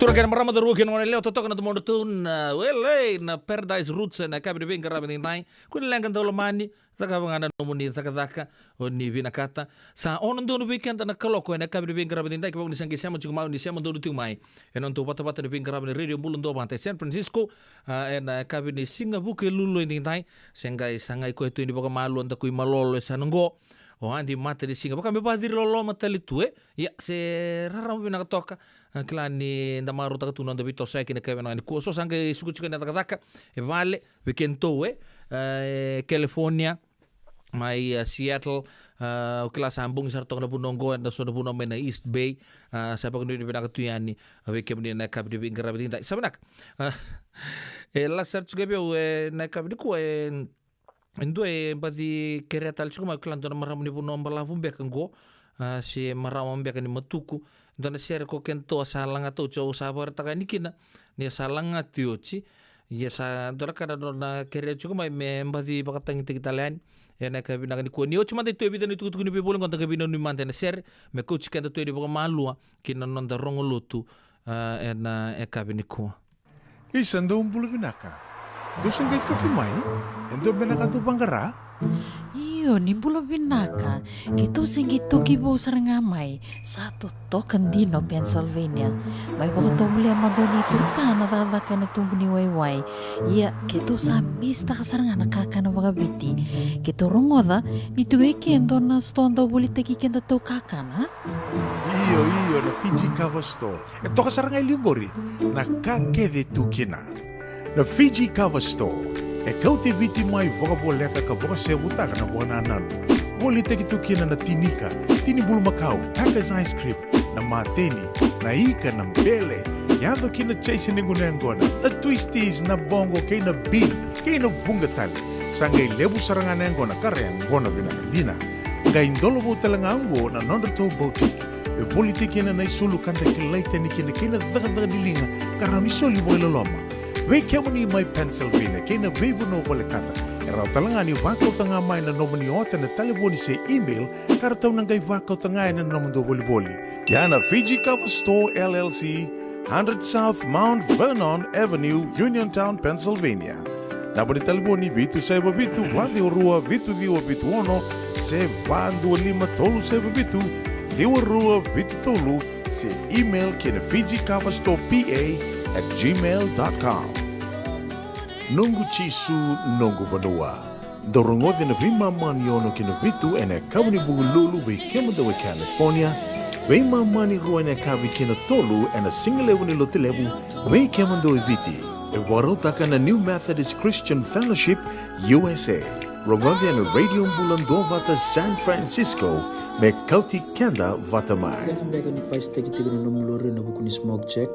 Turakan marama da rukin wana leo totoka na tumondo tun wele na Paradise Roots na kabi de ngara ni nai kun lengan tolo mani taka ngana no muni taka oni vinakata sa onon do weekend na kaloko na kabi de ngara ni nai kibang nisangi sama chuma ni sama do tu mai enon to pata de ngara ni radio bulun do bante San Francisco na kabi ni Singapore ke lulu ni nai sengai sangai ko itu ni boka malu anta kui malolo sanongo o andi mata di Singapore kami padir lolo matali tue ya se rara mo binakatoka klani ndamaru takatunan da bito sai kine kevena ni ko so sange suku chikana takataka e vale weekend to California mai Seattle o kelas sambung sarto na bunongo na so na bunon na East Bay sa pag ni binakatuyani weekend ni na kabdi bingrabi tinta sabanak la search gabe na kabdi ko Endo badi keretal chuma klanto na maramuni bunon balavum bekango si maramam bekani matuku dona share ko kento salanga to cho sabar takanikina ni salanga tiochi yesa dora kada dona kere chuma me badi bakatang tikitalian ena kabina ni ko ni ochuma de to evident tu ni bebol ngonta kabina ni mantene share me coach kenda to di baka malua kina nonda rongolutu ena kabini ko Isando umbulu binaka. Dosen kay to kimai, endo binaka to bangara. Iyo, nimbulo binaka. Kito singito kibo sarangamay. Satu token dino Pennsylvania. May baka muli ang madoni turta na tatakan na tumbuni wayway. Iya, kito sa mista kasarangan nakakana wakabiti. Kito rongoda, nito gay kendo na stonda ulit kikenda to kakana. Iyo, na Fiji Cover Store. Ito kasarangay liungori, nakakede tukina. Na Fiji Cover Store. Kau te viti mai boka boleka ka boka se butaka na boka nananu. Boli te kitu kina na tinika, tini bulu makau, Taka's Ice Cream, na mateni, na ika, na mbele. Yado kina chase ningu na ngona, na twisties, na bongo, kay na bean, kay na bungatali. Sangay lebu sarangan na ngona, kare ang ngona binakandina. Ngay indolo bo talang anggo na nondato boutique. E boli te kina na isulu kanta kilaita ni kina daga nilinga, karami soli mo ilaloma. Wei kemani mai Pennsylvania, kena vebu no boleh kata. Erau talangani wakau tengah mai na nomoni ota na telefoni se email, karatau nangai wakau tengah na nomon do boli. Yana Fiji Cover Store LLC, 100 South Mount Vernon Avenue, Uniontown, Pennsylvania. Nabari telefoni vitu seba vitu, wadi orua vitu viwa vitu ono, se bandu lima tolu seba vitu, viwa rua vitu tolu, se email kena Fiji Cover Store PA@gmail.com. Nungu chisu nungu badua. Dorongo de na vima mani ono kina vitu ene kabuni bugululu we kemada we California. We mani rua ene kabi kina tolu ene singalewu ni lotilewu we kemada we viti. E warotaka na New Methodist Christian Fellowship USA. Rongonde ene radio mbulan do vata San Francisco me kauti kenda vata mai. Beka ni paiste kitigo na nomulore na buku ni smoke check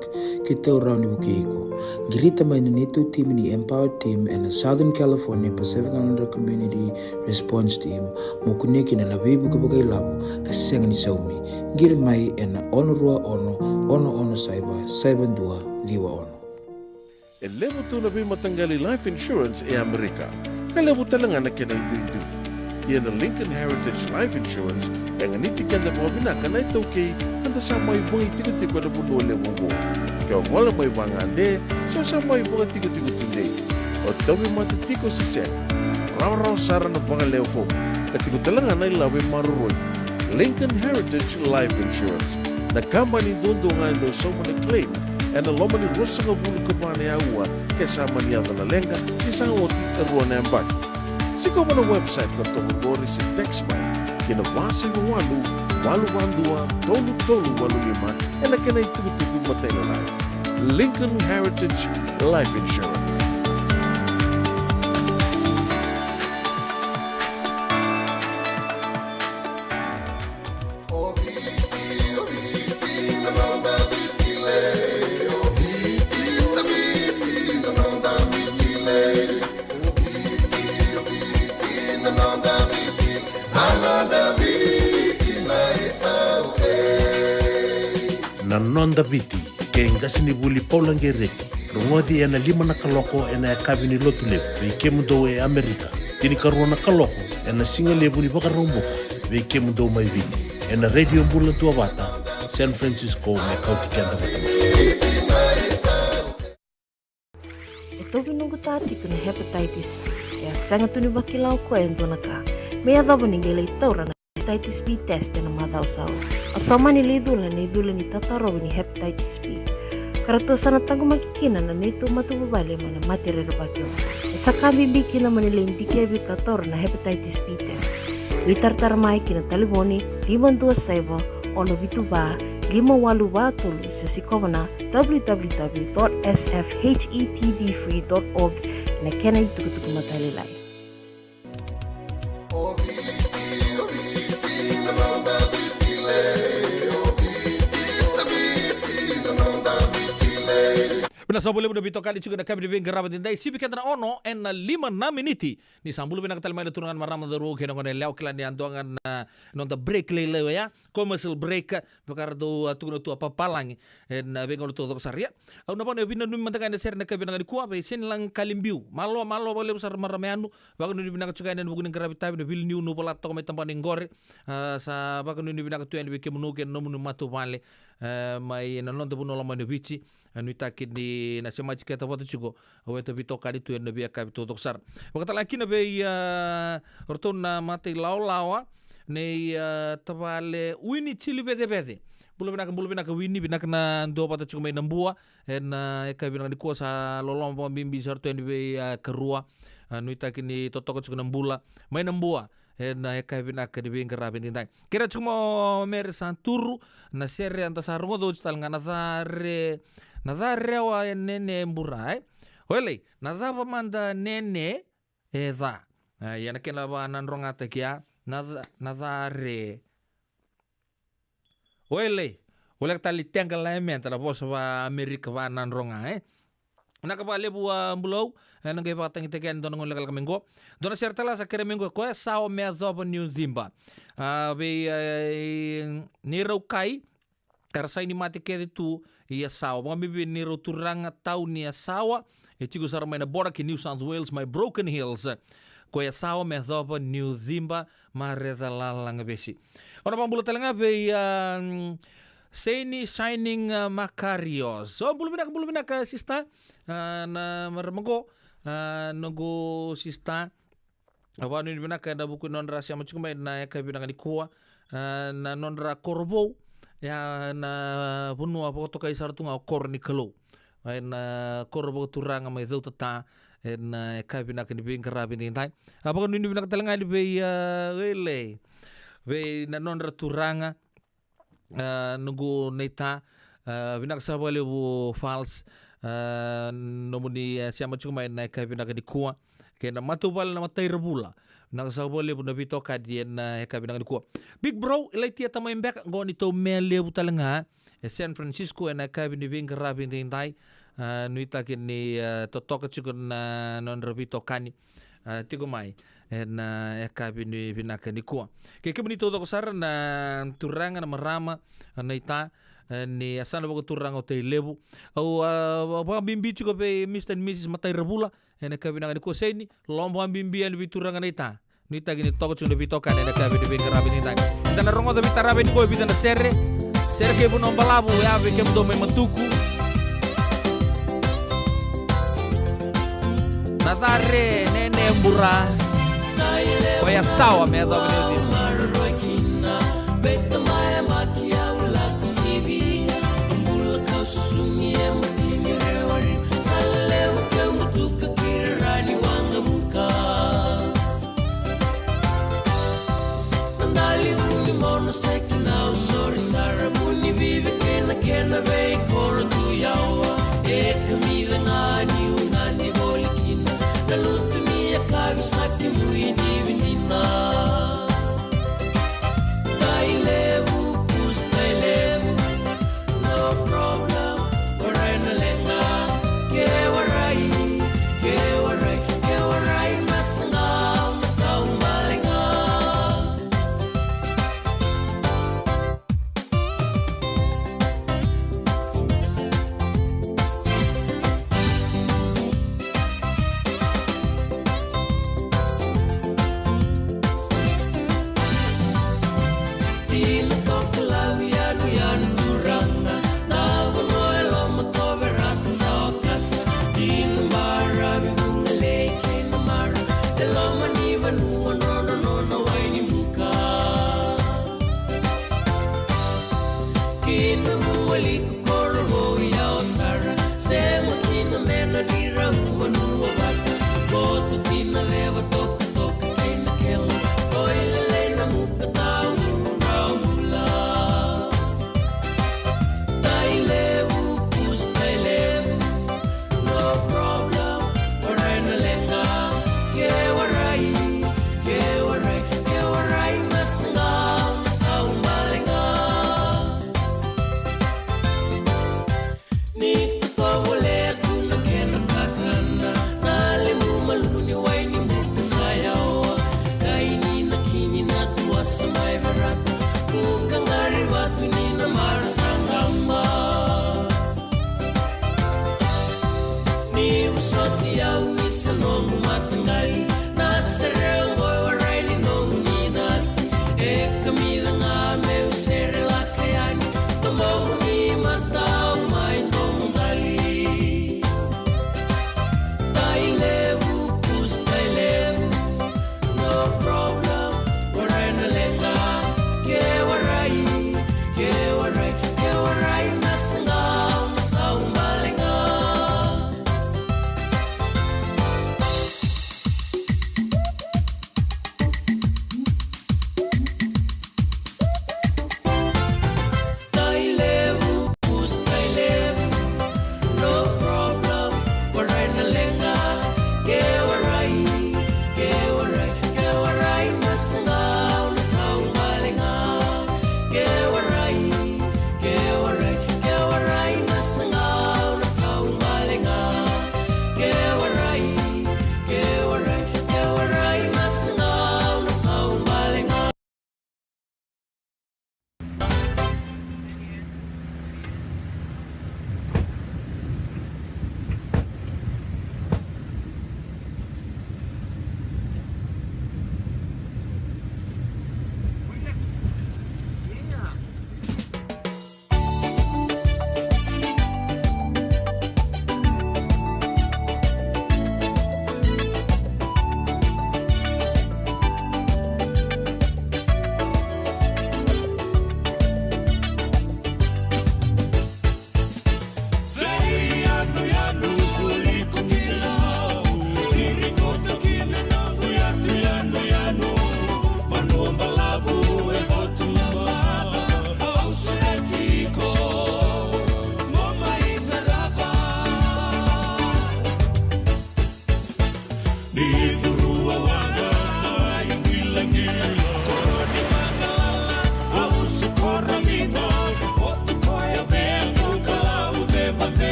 kita urau ni bukiiko. Girita mai na neto team ni Empower Team and the Southern California Pacific Islander Community Response Team mukuneki na nabibu kabagay labo kasi ni saumi. Gir mai na ono saiba 72 liwa ono. E levo tu na matanggali life insurance e Amerika. Kalevo talangan na kena itu. Ia na Lincoln Heritage Life Insurance yang aniti kanda mo binaka na ito kay kanda sa may buhay tigo-tigo na buno lewo. Kaya wala may wangande, so sa may buhay tigo-tigo tunde. O tawi matitiko sa siya. Raw sara na mga lewo. Katigo talangan na ilawi maruroy. Lincoln Heritage Life Insurance. Nakamba ni dundungan do sa mga claim. And the loma ni rosa nga bulu kabane awa kasama niya na lenga isang oti karuan na ambag. Siko mo na website ko itong gori si Textby. Kinabasing walu lima e na kanay tugutugong matay na lang. Lincoln Heritage Life Insurance. Nonda viti, ke ngasi ni buli paulange reki. Rungodi ena 5 na kaloko ena kabini lotu lebu. Vike mudo e Amerika. Tini karuana kaloko ena singa lebu ni baka romboka. Vike mudo mai viti. Ena radio mbula tua bata. San Francisco me kautikianda matama. Ito pinunggu tati kuna hepatitis B. Ya sangat tuni bakilau ko ento naka. Mea dabo ninggela itaura na hepatitis B test na mataw sawa. Asama ni lidula ni tataro ni hepatitis B. Karato sana tango makikina na nito matubabali mana matire bakyo. Sa kabibi kina manilindi kebi tator na hepatitis B test. Witartar mai kina taliboni 527 ono bituba 5883 sa sikomana www.sfhetbfree.org na kena itukutuku matalilay. Bina sabule bina bito kali juga na kami di bingkar rabat indai sibi kentana ono en 5 miniti ni sambulu bina katal maila turungan marama daru kena ngone leo klan di antuangan nonta break lele ya commercial break bakar do tukuna tu apa palang en bengol tu tok saria au napa ne bina numi mantakan ser na kabina ngadi kuwa be sen lang kalimbiu malo boleh besar marame anu bakar nuni bina kacukai dan bukunin kerabi tabi bil niu no pola tok me tampan ngore sa bakar nuni bina katu en beke munuke no munu matu vale mai na nonta buno lama ne bici anu itakin di nasema kita watu chugo aweta bitoka di tu en nabi akabi to toksar wakata laki na be orton na mate lawa ne tabale wini chili bede bulu bina ka wini bina na ndo pata chugo mai nambua en akabi na di kuasa lolom bimbi sarto en be kerua anu itakin di totoko chugo nambula mai nambua na akabi na ka di bingkara bindai kira chumo mer santuru na serre antasarungo do tal ngana Nadha wa nene mburai. Ole, nadha manda nene edha. Yana kena ba nanrongata kia nadha re. Ole tali tenggal la menta la bosa ba Amerika ba nanronga Nakaba lebu mbulau nangay ba tangi tegen don ngol legal kamengo. Dona sertala sa keremengo ko sao me adobo New Zimba. Be niro kai Karsa ini mati kede tu ia sawa. Mga bibi niro turanga tau ni sawa. E chigo sara may nabora ki New South Wales may Broken Hills. Ko ia sawa me thopa New Zimba mareda lalang besi. Ona pambulo talanga be Seni Shining Macarios. So bulu bina ka sista na maramago nago sista. Awano ni bina ka na buku non rasya macumay na ka bina ni kuwa na non ra korbo. Ya na bunu apa to kai sartu nga kor ni kelo na korbo turanga mai zau tata na kabina kan bin karabi ni tai apa kan ni bina talanga di be wele be na non turanga nugo neta bina sabale bu false nomuni siama cuma na kabina kan di kuwa kena matubal na matai rebula nakasabole bu nabi to kadien na kabina kan di kuwa Big Bro ilay tiya tamay mbek ngo nito mele butalanga San Francisco na kabin bin karabi ni tai nuita kini totoka chukun na non rabito kani tigomai na kabin bin akani kuwa kaya bonito to sar na turanga na marama naita ni asana bago turanga o tay lebu au ba bimbi chuko pe Mr. and Mrs. Matay Rabula na kabin akani kuwa seni lombo bimbi an bituranga naita Nita gini toko chung lebih tokan ada kabe di bingkar rabi nita. Dan na rongo tapi tarabe di koi bidana serre ke bunom balabu ya bikem do me matuku. Nazare nene mbura. Koya sawa me do bini Kena be kor tu yawa kami ngani ngani bolikina lalu tu mi akabi sakti muini vinina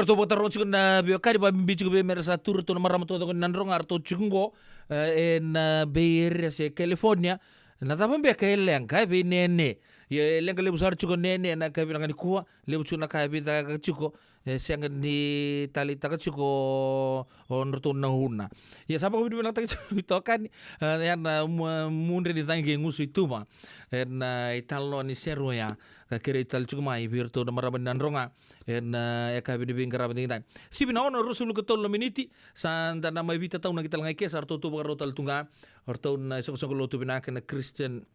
Orto bota rocho na biokari ba bicho be merasa tur to maram to nandrong arto chungo en Bay se California na tapa be ka eleng ka be nene ye lenga lebu sar chuko nene na ka binanga ni kuwa lebu chuna ka be ta ka chuko senga ni tali ta ka chuko on to na huna ye sapa ko binanga ta to kan yan munre di tangi ngusu ituma en italo ni seroya ka kere ital chuko mai virto na maram nandronga en eka bidi bingara bidi dai sibina ono rusul ko tollo miniti san dana mai vita tauna kita ngai kesar to barotal tunga orto na sok lo tu binaka na Christian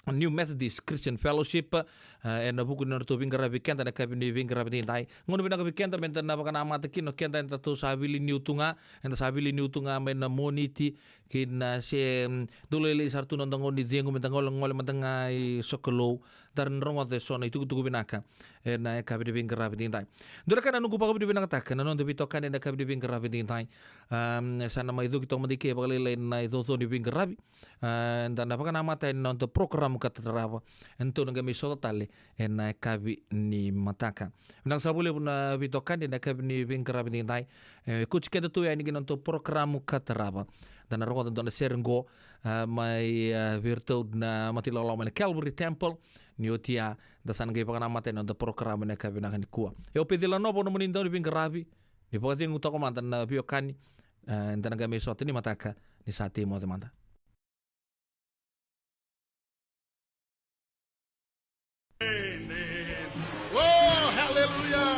New Methodist Christian Fellowship en buku na to bingara bikenta na kabini bingara bidi dai ngono binaka bikenta menta na baka amata kino kenta enta to sabili new tunga enta sabili new tunga men na moniti kin se dolele sartu no ngoni diengo menta ngol mentengai sokolo dan rongo te sona itu tuku binaka na kabidi bingara bidi dai dora kana nuku pa kabidi binaka tak na non debito kana na kabidi bingara bidi dai sana mai itu kita medike bakal na itu to di bingara dan baka amata non to program katarava ento nga miso tale na kabi ni mataka nang sabule na bitokan na kabi ni bingara bidi dai kuch keda tu ya ni non to program katarava dan rongo to na serengo mai virtu na matilolo na Calvary Temple niotia dasan gay pakanamate no the program na kabi na kuwa yo pedila no no munindaw ni bingarabi ni pagati ng utako mantan na biokani enta nga miso ni mataka ni sati mo demanda. Oh, hallelujah!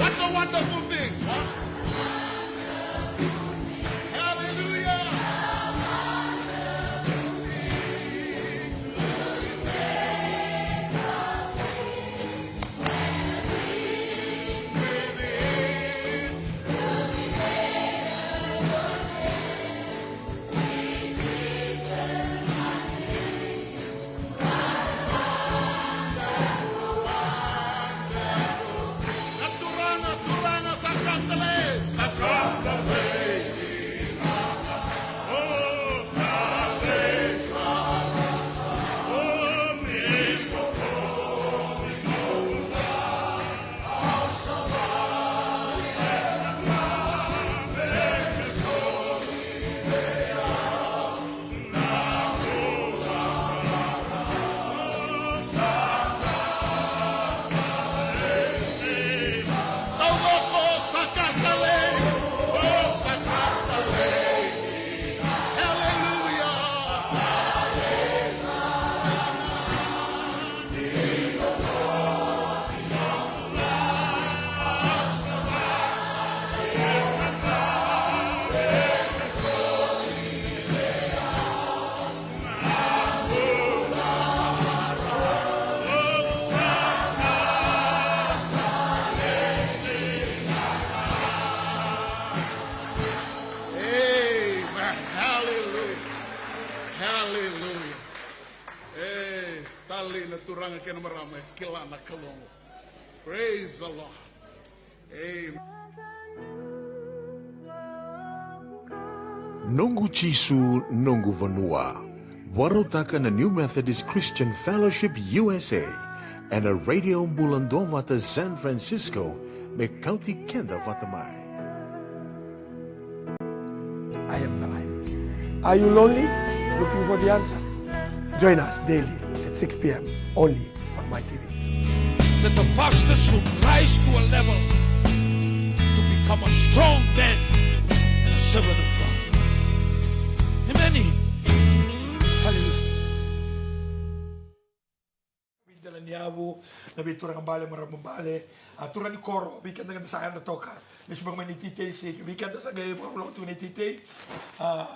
What a wonderful thing. Hallelujah. Praise the Lord. Amen. Nungu Chisu Nungu Vanua. Warotaka na New Methodist Christian Fellowship USA and a Radio Bulandovata San Francisco me County Kenda Vatamai. I am the life. Are you lonely? Looking for the answer? Join us daily at 6 p.m. only on my TV. That the pastor should rise to a level to become a strong man and a servant of God. Amen. Hallelujah. Dalam niabu, nabi turang kembali merambale, turang di koro, bikin dengan sayang na toka. Nisbang manitite si, bikin sa gaya mga tu nitite,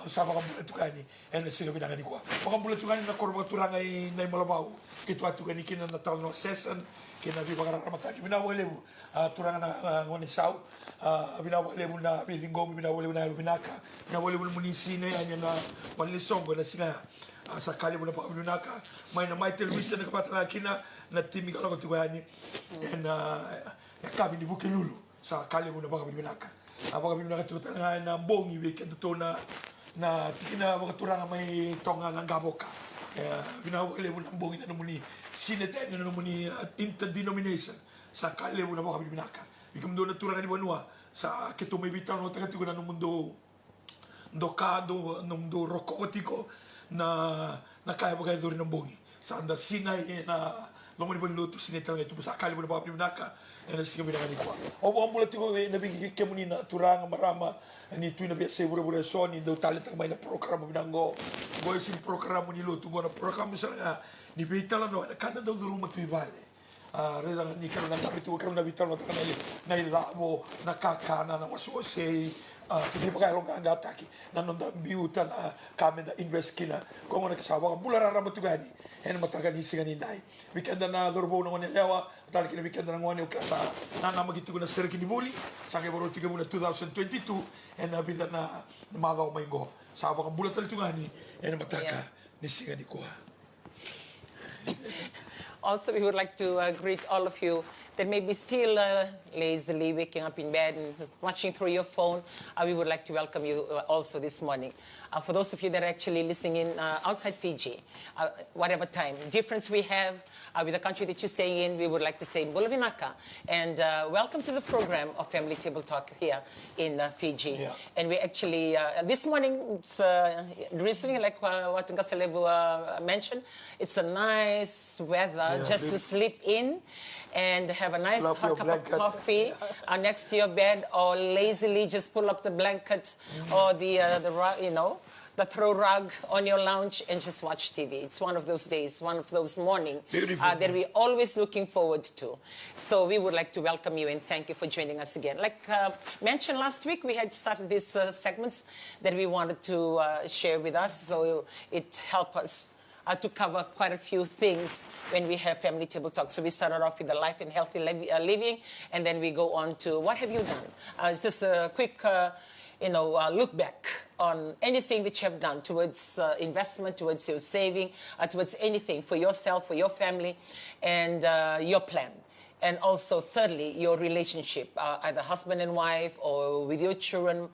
sama kamu tukani, and sila binangan ni ko. Mga bulat tukani na koro turang ay nay malabaw, kito at tukani kina na taon no season, kina bi pagaramataki. Binawale mo, turang na ngonisaw, binawale mo na bidinggong, binawale mo na binaka, binawale mo munisine, anya na panlisong na singa. Sakali mo na pakaminunaka, may na may television na kapatala kina na timi ka lang tugani and yakabi ni buke lulu sa kali mo na pakaminunaka. Pakaminunaka tuta nga na bongi weekend to na tikina makaturang may tonga ng gaboka. Binawali mo ng bongi na muni sinete na muni interdenomination sa kali mo na pakaminunaka. Bigam do na turang ni Banua sa kito may bitaw no taga tugunan ng mundo dokado ng mundo rokotiko na kaya bagay doon ng bongi. Sa anda sinay na lumani ba niluto sinitang ito sa akali mo na mga pinaka na sige binakani ko. O ang mula tigo nabigay mo ni na turang marama ni tu na biya seguro so ni do talent ang may na programa binango. Boy sin programa ni luto go na programa sa nga ni bitala no kada do rumah tu vale. Reda ni karon na tabi tu karon na bitala no kanay na ilamo na kakana na masosay. Hindi pa kayo ang atake na nung biuta na kami na invest kina kung ano kasawa ka mula ramatugani and matagani siya ninday weekend na dorbo ng lewa tal kina weekend na ngwani ukasa na namagito ko na sir kinibuli sa kay baro tiga muna 2022 and nabida na magaw may go sawa ka mula talitugani and mataga ni siya ni kuha. Also, we would like to greet all of you that may be still lazily waking up in bed and watching through your phone. We would like to welcome you also this morning. For those of you that are actually listening in outside Fiji, whatever time difference we have with the country that you're staying in, we would like to say Mbula Vinaka and welcome to the program of Family Table Talk here in Fiji. Yeah. And we actually, this morning, it's drizzling like what Ngasalevu mentioned. It's a nice weather. Just to sleep in and have a nice hot cup of coffee next to your bed, or lazily just pull up the blanket or the throw rug on your lounge and just watch TV. It's one of those days, one of those mornings that we're always looking forward to. So we would like to welcome you and thank you for joining us again. Like mentioned last week, we had started these segments that we wanted to share with us, so it helped us to cover quite a few things when we have Family Table Talk. So we started off with the life and healthy living, and then we go on to what have you done? Just a quick, look back on anything that you have done towards investment, towards your saving, towards anything for yourself, for your family, and your plan. And also, thirdly, your relationship, either husband and wife or with your children,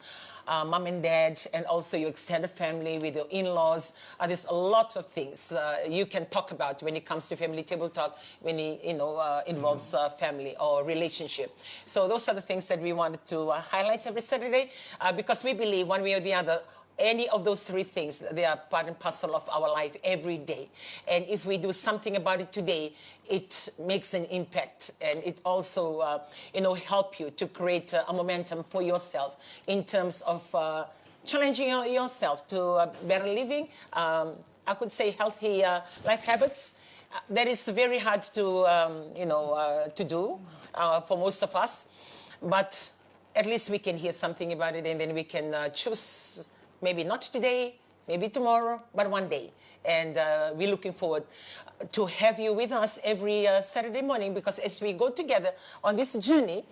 mom and dad, and also your extended family with your in-laws. There's a lot of things you can talk about when it comes to Family Table Talk when it involves family or relationship. So those are the things that we wanted to highlight every Saturday because we believe one way or the other, any of those three things, they are part and parcel of our life every day. And if we do something about it today, it makes an impact. And it also, help you to create a momentum for yourself in terms of challenging yourself to better living. I could say healthy life habits. That is very hard to do for most of us. But at least we can hear something about it, and then we can choose. Maybe not today, maybe tomorrow, but one day. And we're looking forward to have you with us every Saturday morning because as we go together on this journey,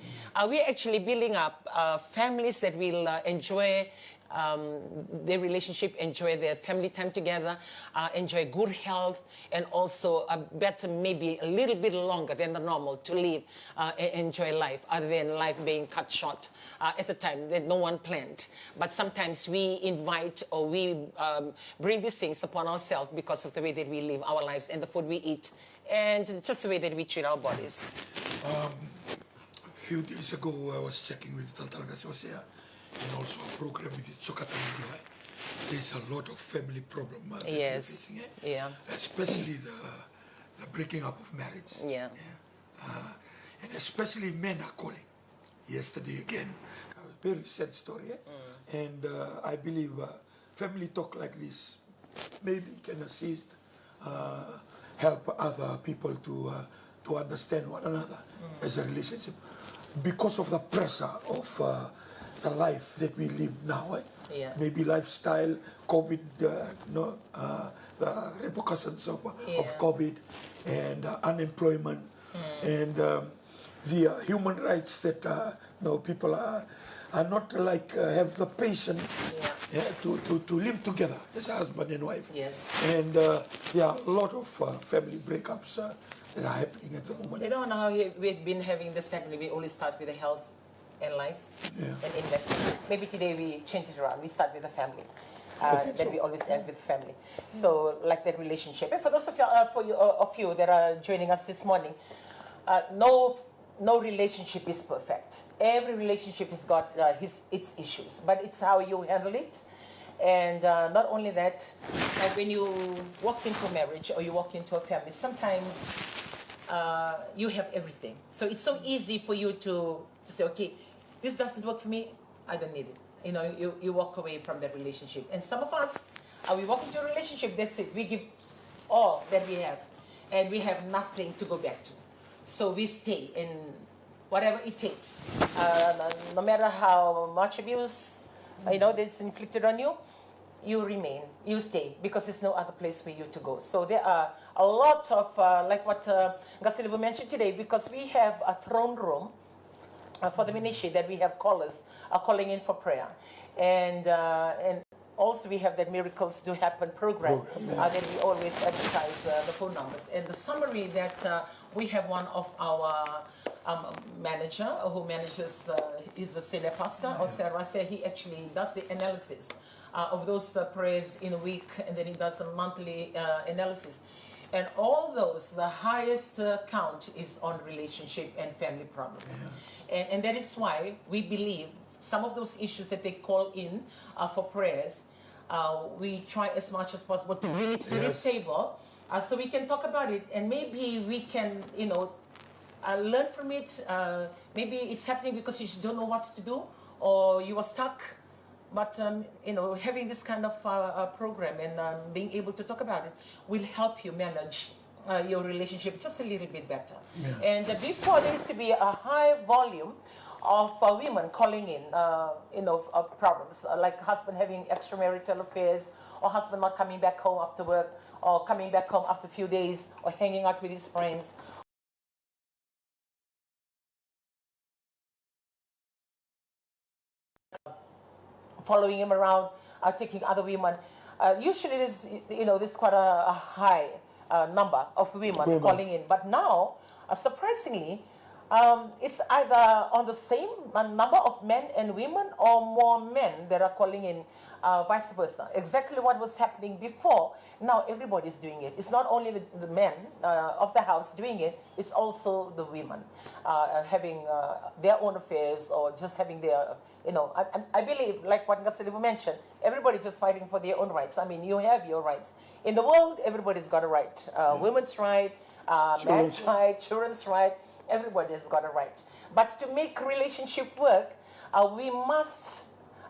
we're actually building up families that will enjoy their relationship, enjoy their family time together, enjoy good health, and also a better, maybe a little bit longer than the normal to live, enjoy life, other than life being cut short at a time that no one planned. But sometimes we invite or we bring these things upon ourselves because of the way that we live our lives and the food we eat, and just the way that we treat our bodies. A few days ago, I was checking with Taltalaga Sosea and also a program with Tsokatamidiwai. There's a lot of family problem that we're facing, especially the breaking up of marriage. And especially men are calling. Yesterday again, a very sad story. And I believe family talk like this maybe can assist, help other people to understand one another as a relationship. Because of the pressure of the life that we live now, maybe lifestyle, COVID, the repercussions of COVID, and unemployment, and the human rights that people are not like have the patience to live together as husband and wife. And there are a lot of family breakups that are happening at the moment. You don't know how we've been having the segment. We always start with the health and life and investment. Maybe today we change it around. We start with the family. That we always end with family. So like that relationship. And for those of you that are joining us this morning, no relationship is perfect. Every relationship has got its issues, but it's how you handle it. And not only that, like when you walk into marriage or you walk into a family, sometimes you have everything. So it's so easy for you to say, okay, this doesn't work for me, I don't need it. You know, you walk away from that relationship. And some of us, we walk into a relationship, that's it. We give all that we have, and we have nothing to go back to. So we stay in whatever it takes. No matter how much abuse, that's inflicted on you, you remain, you stay, because there's no other place for you to go. So there are a lot of, like what Gasilibu mentioned today, because we have a throne room for the ministry that we have callers calling in for prayer. And also we have that Miracles Do Happen program that we always advertise the phone numbers. And the summary that we have one of our manager who manages, is a senior pastor, or Sarah, he actually does the analysis of those prayers in a week, and then he does a monthly analysis. And all those, the highest count is on relationship and family problems. And that is why we believe some of those issues that they call in for prayers, we try as much as possible to bring it to this table so we can talk about it, and maybe we can, learn from it. Maybe it's happening because you just don't know what to do, or you are stuck. But, having this kind of program and being able to talk about it will help you manage your relationship just a little bit better. And before, there used to be a high volume of women calling in, problems, like husband having extramarital affairs, or husband not coming back home after work, or coming back home after a few days, or hanging out with his friends. Following him around, taking other women. Usually there's quite a high number of women calling in. But now, surprisingly, it's either on the same number of men and women, or more men that are calling in, vice versa. Exactly what was happening before, now everybody's doing it. It's not only the men of the house doing it, it's also the women having their own affairs, or just having their, I believe, like what Gasilibu mentioned, everybody's just fighting for their own rights. I mean, you have your rights. In the world, everybody's got a right. Women's right, men's right, children's right, everybody has got a right. But to make relationship work, we must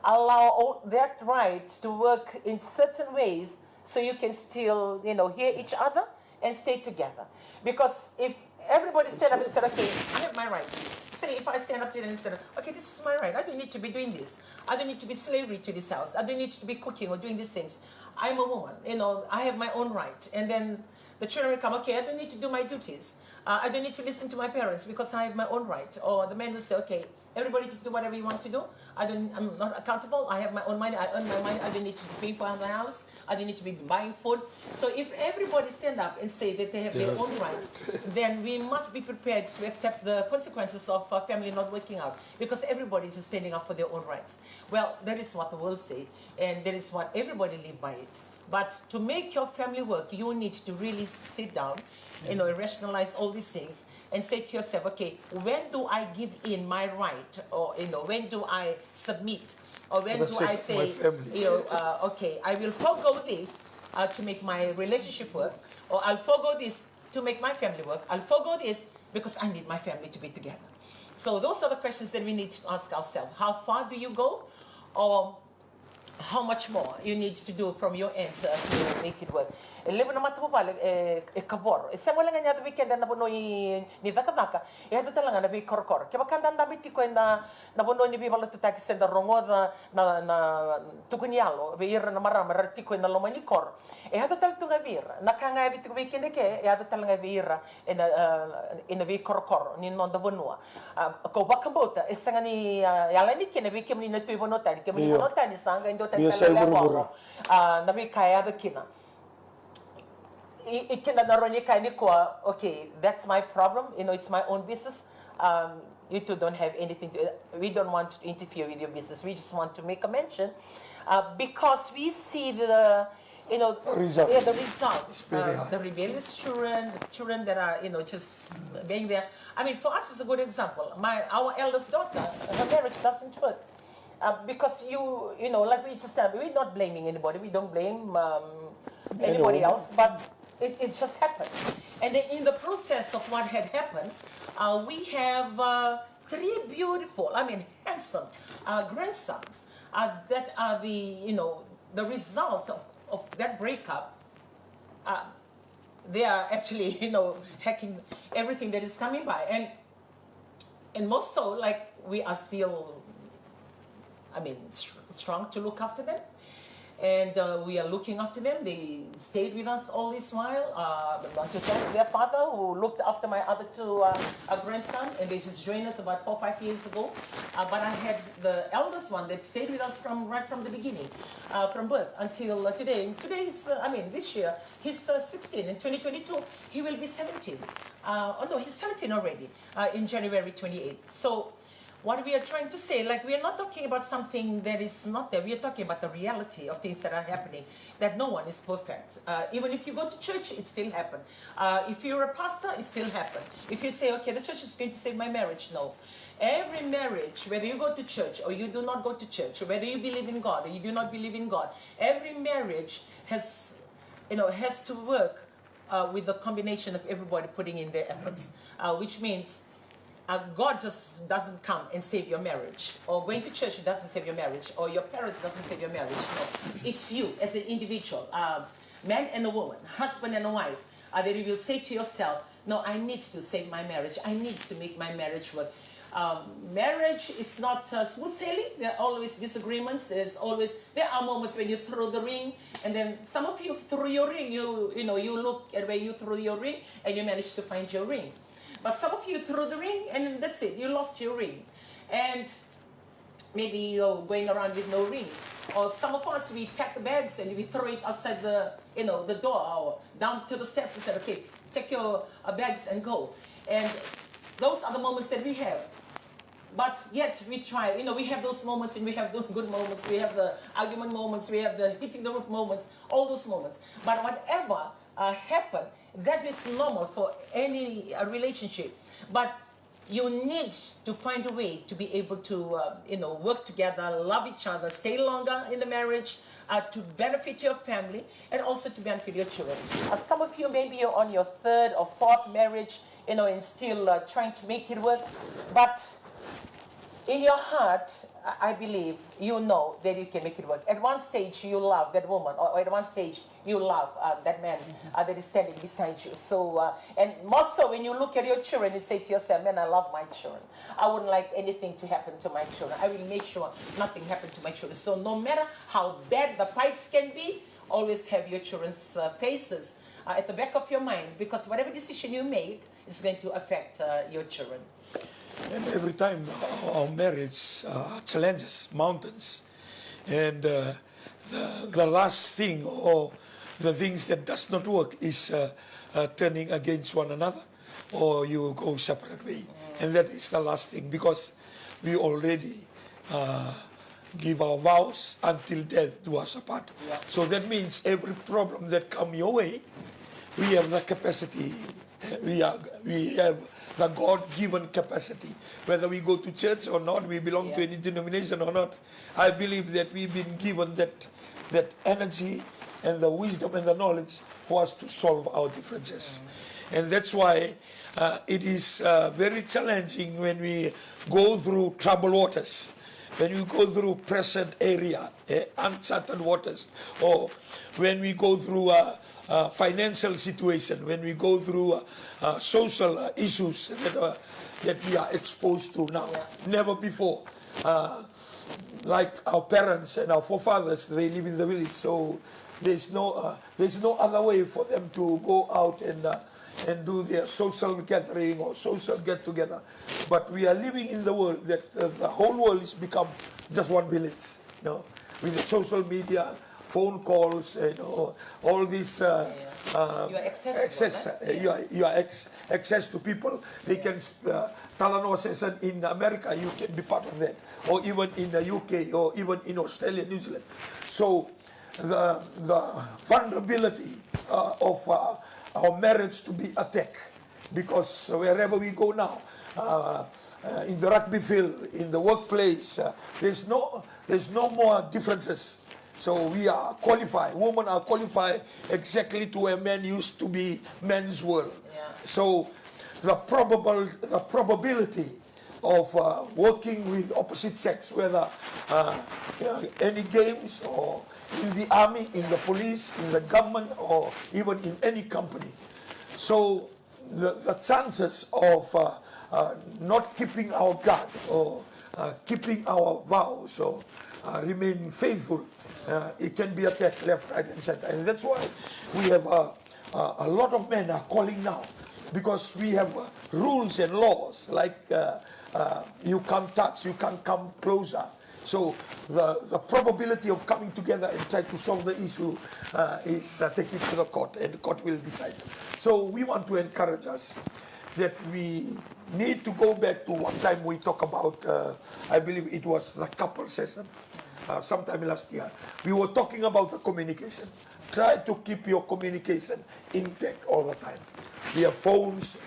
allow that right to work in certain ways, so you can still, hear each other and stay together. Because if everybody stand up and said, okay, I have my right. Say, if I stand up to them and say, okay, this is my right. I don't need to be doing this. I don't need to be slavery to this house. I don't need to be cooking or doing these things. I'm a woman. I have my own right. And then the children will come, okay, I don't need to do my duties. I don't need to listen to my parents because I have my own right. Or the men will say, okay, Everybody just do whatever you want to do. I'm not accountable. I have my own money. I earn my money. I don't need to pay for my house. I don't need to be buying food. So if everybody stand up and say that they have their own rights, then we must be prepared to accept the consequences of a family not working out, because everybody is just standing up for their own rights. Well, that is what the world say, and that is what everybody live by it. But to make your family work, you need to really sit down, rationalize all these things, and say to yourself, okay, when do I give in my right, or when do I submit, or when do I say, okay, I will forego this to make my relationship work, or I'll forego this to make my family work. I'll forego this because I need my family to be together. So those are the questions that we need to ask ourselves. How far do you go, or how much more you need to do from your end to make it work? Lebo na matu pala kabor. Sa mo lang nga nabi weekend na bono ni vaka e hado talaga na bi korkor. Ke bakanda na biti ko na bono ni bi bala tuta ki senda rongo na tukunyalo be ir na marama rati ko na lomani kor. E hado tal tunga vir. Na kanga biti ko weekend ke e hado talaga vir ina bi korkor ni non da bonua. Ko bakambota e sanga ni yala ni ke na bi kemni na tu bono tani kemni bono tani sanga indo tani na bi kaya da kina. Okay, that's my problem. It's my own business. You two don't have anything to. We don't want to interfere with your business. We just want to make a mention because we see the result. The result. The rebellious children, the children that are just being there. I mean, for us, it's a good example. Our eldest daughter, her marriage doesn't work. Because like we just said, we're not blaming anybody. We don't blame anybody else, but it just happened. And then in the process of what had happened, we have 3 beautiful, handsome grandsons that are the result of that breakup. They are actually, hacking everything that is coming by. And most so, like, we are still strong to look after them, and we are looking after them. They stayed with us all this while. I want to thank their father who looked after my other 2 grandsons, and they just joined us about 4 or 5 years ago. But I had the eldest one that stayed with us right from the beginning, from birth until today. And today is, this year, he's 16. In 2022, he will be 17. He's 17 already in January 28th. So what we are trying to say, we are not talking about something that is not there. We are talking about the reality of things that are happening, that no one is perfect. Even if you go to church, it still happens. If you're a pastor, it still happens. If you say, okay, the church is going to save my marriage, no. Every marriage, whether you go to church or you do not go to church, or whether you believe in God or you do not believe in God, every marriage has to work with the combination of everybody putting in their efforts, which means God just doesn't come and save your marriage, or going to church doesn't save your marriage, or your parents doesn't save your marriage. No, it's you as an individual, man and a woman, husband and a wife, that you will say to yourself, no, I need to save my marriage. I need to make my marriage work. Marriage is not smooth sailing. There are always disagreements. There are moments when you throw the ring, and then some of you threw your ring. You look at where you threw your ring, and you manage to find your ring. But some of you threw the ring, and that's it. You lost your ring. And maybe you're going around with no rings. Or some of us, we pack the bags and we throw it outside the door or down to the steps and say, okay, take your bags and go. And those are the moments that we have. But yet we try, we have those moments, and we have the good moments. We have the argument moments. We have the hitting the roof moments, all those moments. But whatever happened, that is normal for any relationship. But you need to find a way to be able to, work together, love each other, stay longer in the marriage, to benefit your family, and also to benefit your children. Some of you, maybe you're on your 3rd or 4th marriage, and still trying to make it work. But in your heart, I believe you know that you can make it work. At one stage, you love that woman, or at one stage, you love that man that is standing beside you. So, and more so when you look at your children and say to yourself, man, I love my children. I wouldn't like anything to happen to my children. I will make sure nothing happens to my children. So no matter how bad the fights can be, always have your children's faces at the back of your mind, because whatever decision you make is going to affect your children. And every time our marriage challenges mountains, and the last thing or the things that does not work is turning against one another, or you go separate way. And that is the last thing, because we already give our vows until death do us apart. So that means every problem that come your way, we have the capacity. We have the God-given capacity. Whether we go to church or not, we belong to any denomination or not, I believe that we've been given that energy and the wisdom and the knowledge for us to solve our differences. And that's why it is very challenging when we go through troubled waters, when we go through present area, uncharted waters, or when we go through a financial situation, when we go through social issues that we are exposed to now. Never before. Like our parents and our forefathers, they live in the village, so there's no other way for them to go out and do their social gathering or social get-together. But we are living in the world that the whole world has become just one village, with the social media, phone calls, all these access to people. They can Talanoa session in America, you can be part of that, or even in the UK, or even in Australia, New Zealand. So the vulnerability of our marriage to be attacked, because wherever we go now, in the rugby field, in the workplace, there's no more differences. So we are qualified. Women are qualified exactly to where men used to be men's world. So the probability of working with opposite sex, whether any games or in the army, in the police, in the government, or even in any company. So the chances of not keeping our guard or keeping our vows or remaining faithful, it can be attacked left, right, and center. And that's why we have a lot of men are calling now, because we have rules and laws like you can't touch, you can't come closer. So the probability of coming together and try to solve the issue is taken to the court, and the court will decide. So we want to encourage us that we need to go back to one time we talk about, I believe it was the couple session, sometime last year. We were talking about the communication. Try to keep your communication intact all the time. We have phones,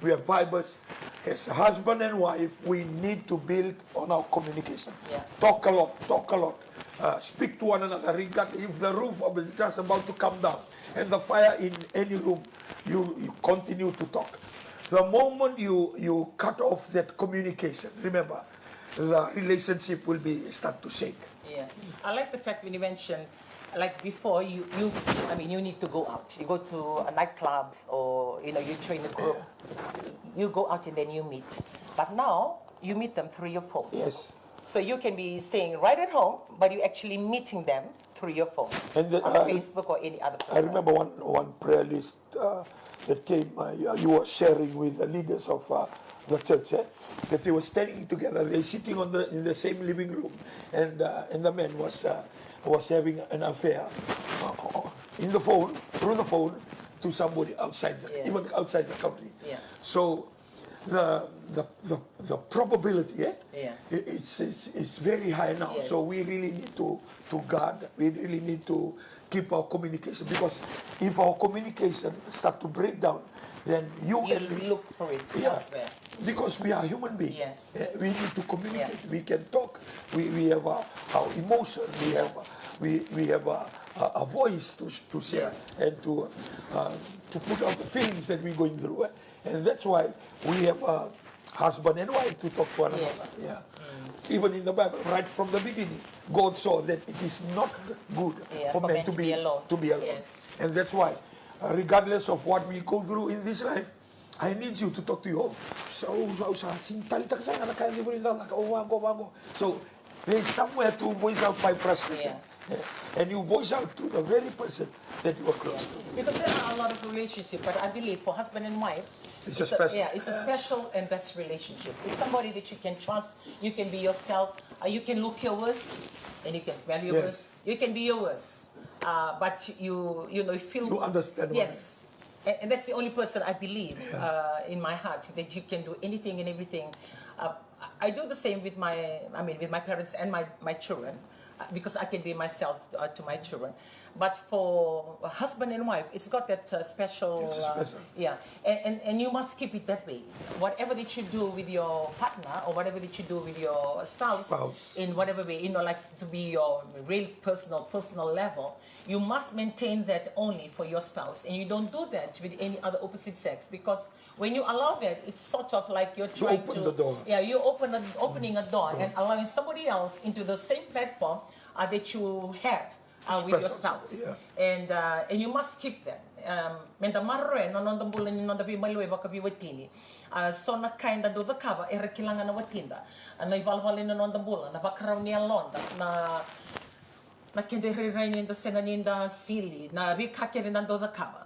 we have Vibers. As a husband and wife, we need to build on our communication. Talk a lot. Speak to one another. Regardless if the roof is just about to come down and the fire in any room, you continue to talk. The moment you cut off that communication, remember, the relationship will start to shake. Yeah, I like the fact when you mentioned, like before, you need to go out. You go to nightclubs, or you join a group. You go out and then you meet. But now you meet them through your phone. Yes. So you can be staying right at home, but you're actually meeting them through your phone, and on Facebook or any other platform. I remember one prayer list that came. You were sharing with the leaders of the church, that they were standing together. They're sitting in the same living room, and the man was having an affair through the phone, to somebody outside, even outside the country. So the probability, it's very high now. Yes. So we really need to guard. We really need to keep our communication, because if our communication start to break down, then you and me look for it elsewhere. Because we are human beings. Yes. We need to communicate. We can talk. We have our emotion. We have a voice to share, and to put out the feelings that we're going through. And that's why we have a husband and wife to talk to one another. Even in the Bible, right from the beginning, God saw that it is not good for men to be alone. And that's why, regardless of what we go through in this life, I need you to talk to you. So there's somewhere to voice out my frustration. And you voice out to the very person that you are close to. Because there are a lot of relationships, but I believe for husband and wife, It's a special. it's a special and best relationship. It's somebody that you can trust. You can be yourself. You can look your worst, and you can smell your Yes. worst. You can be your worst, but you feel. You understand what Yes, and that's the only person I believe in my heart that you can do anything and everything. I do the same with with my parents and my children. Because I can be myself to my children. But for a husband and wife, it's got that special... It's special. And you must keep it that way. Whatever that you do with your partner or whatever that you do with your spouse. In whatever way, like to be your real personal level, you must maintain that only for your spouse. And you don't do that with any other opposite sex, because when you allow that, it's sort of like you're trying open the door. Yeah, you're opening a door and allowing somebody else into the same platform that you have with your spouse. Yeah. And you must keep that. Menda marre no nonda bulan nonda bi malwe baka bi watini. So na kinda do the cover e rekilanga na watinda. Na ivalvale na nonda bulan na bakarau ni alonda na kende rerein in the senganinda sili na bi kakere na do the cover.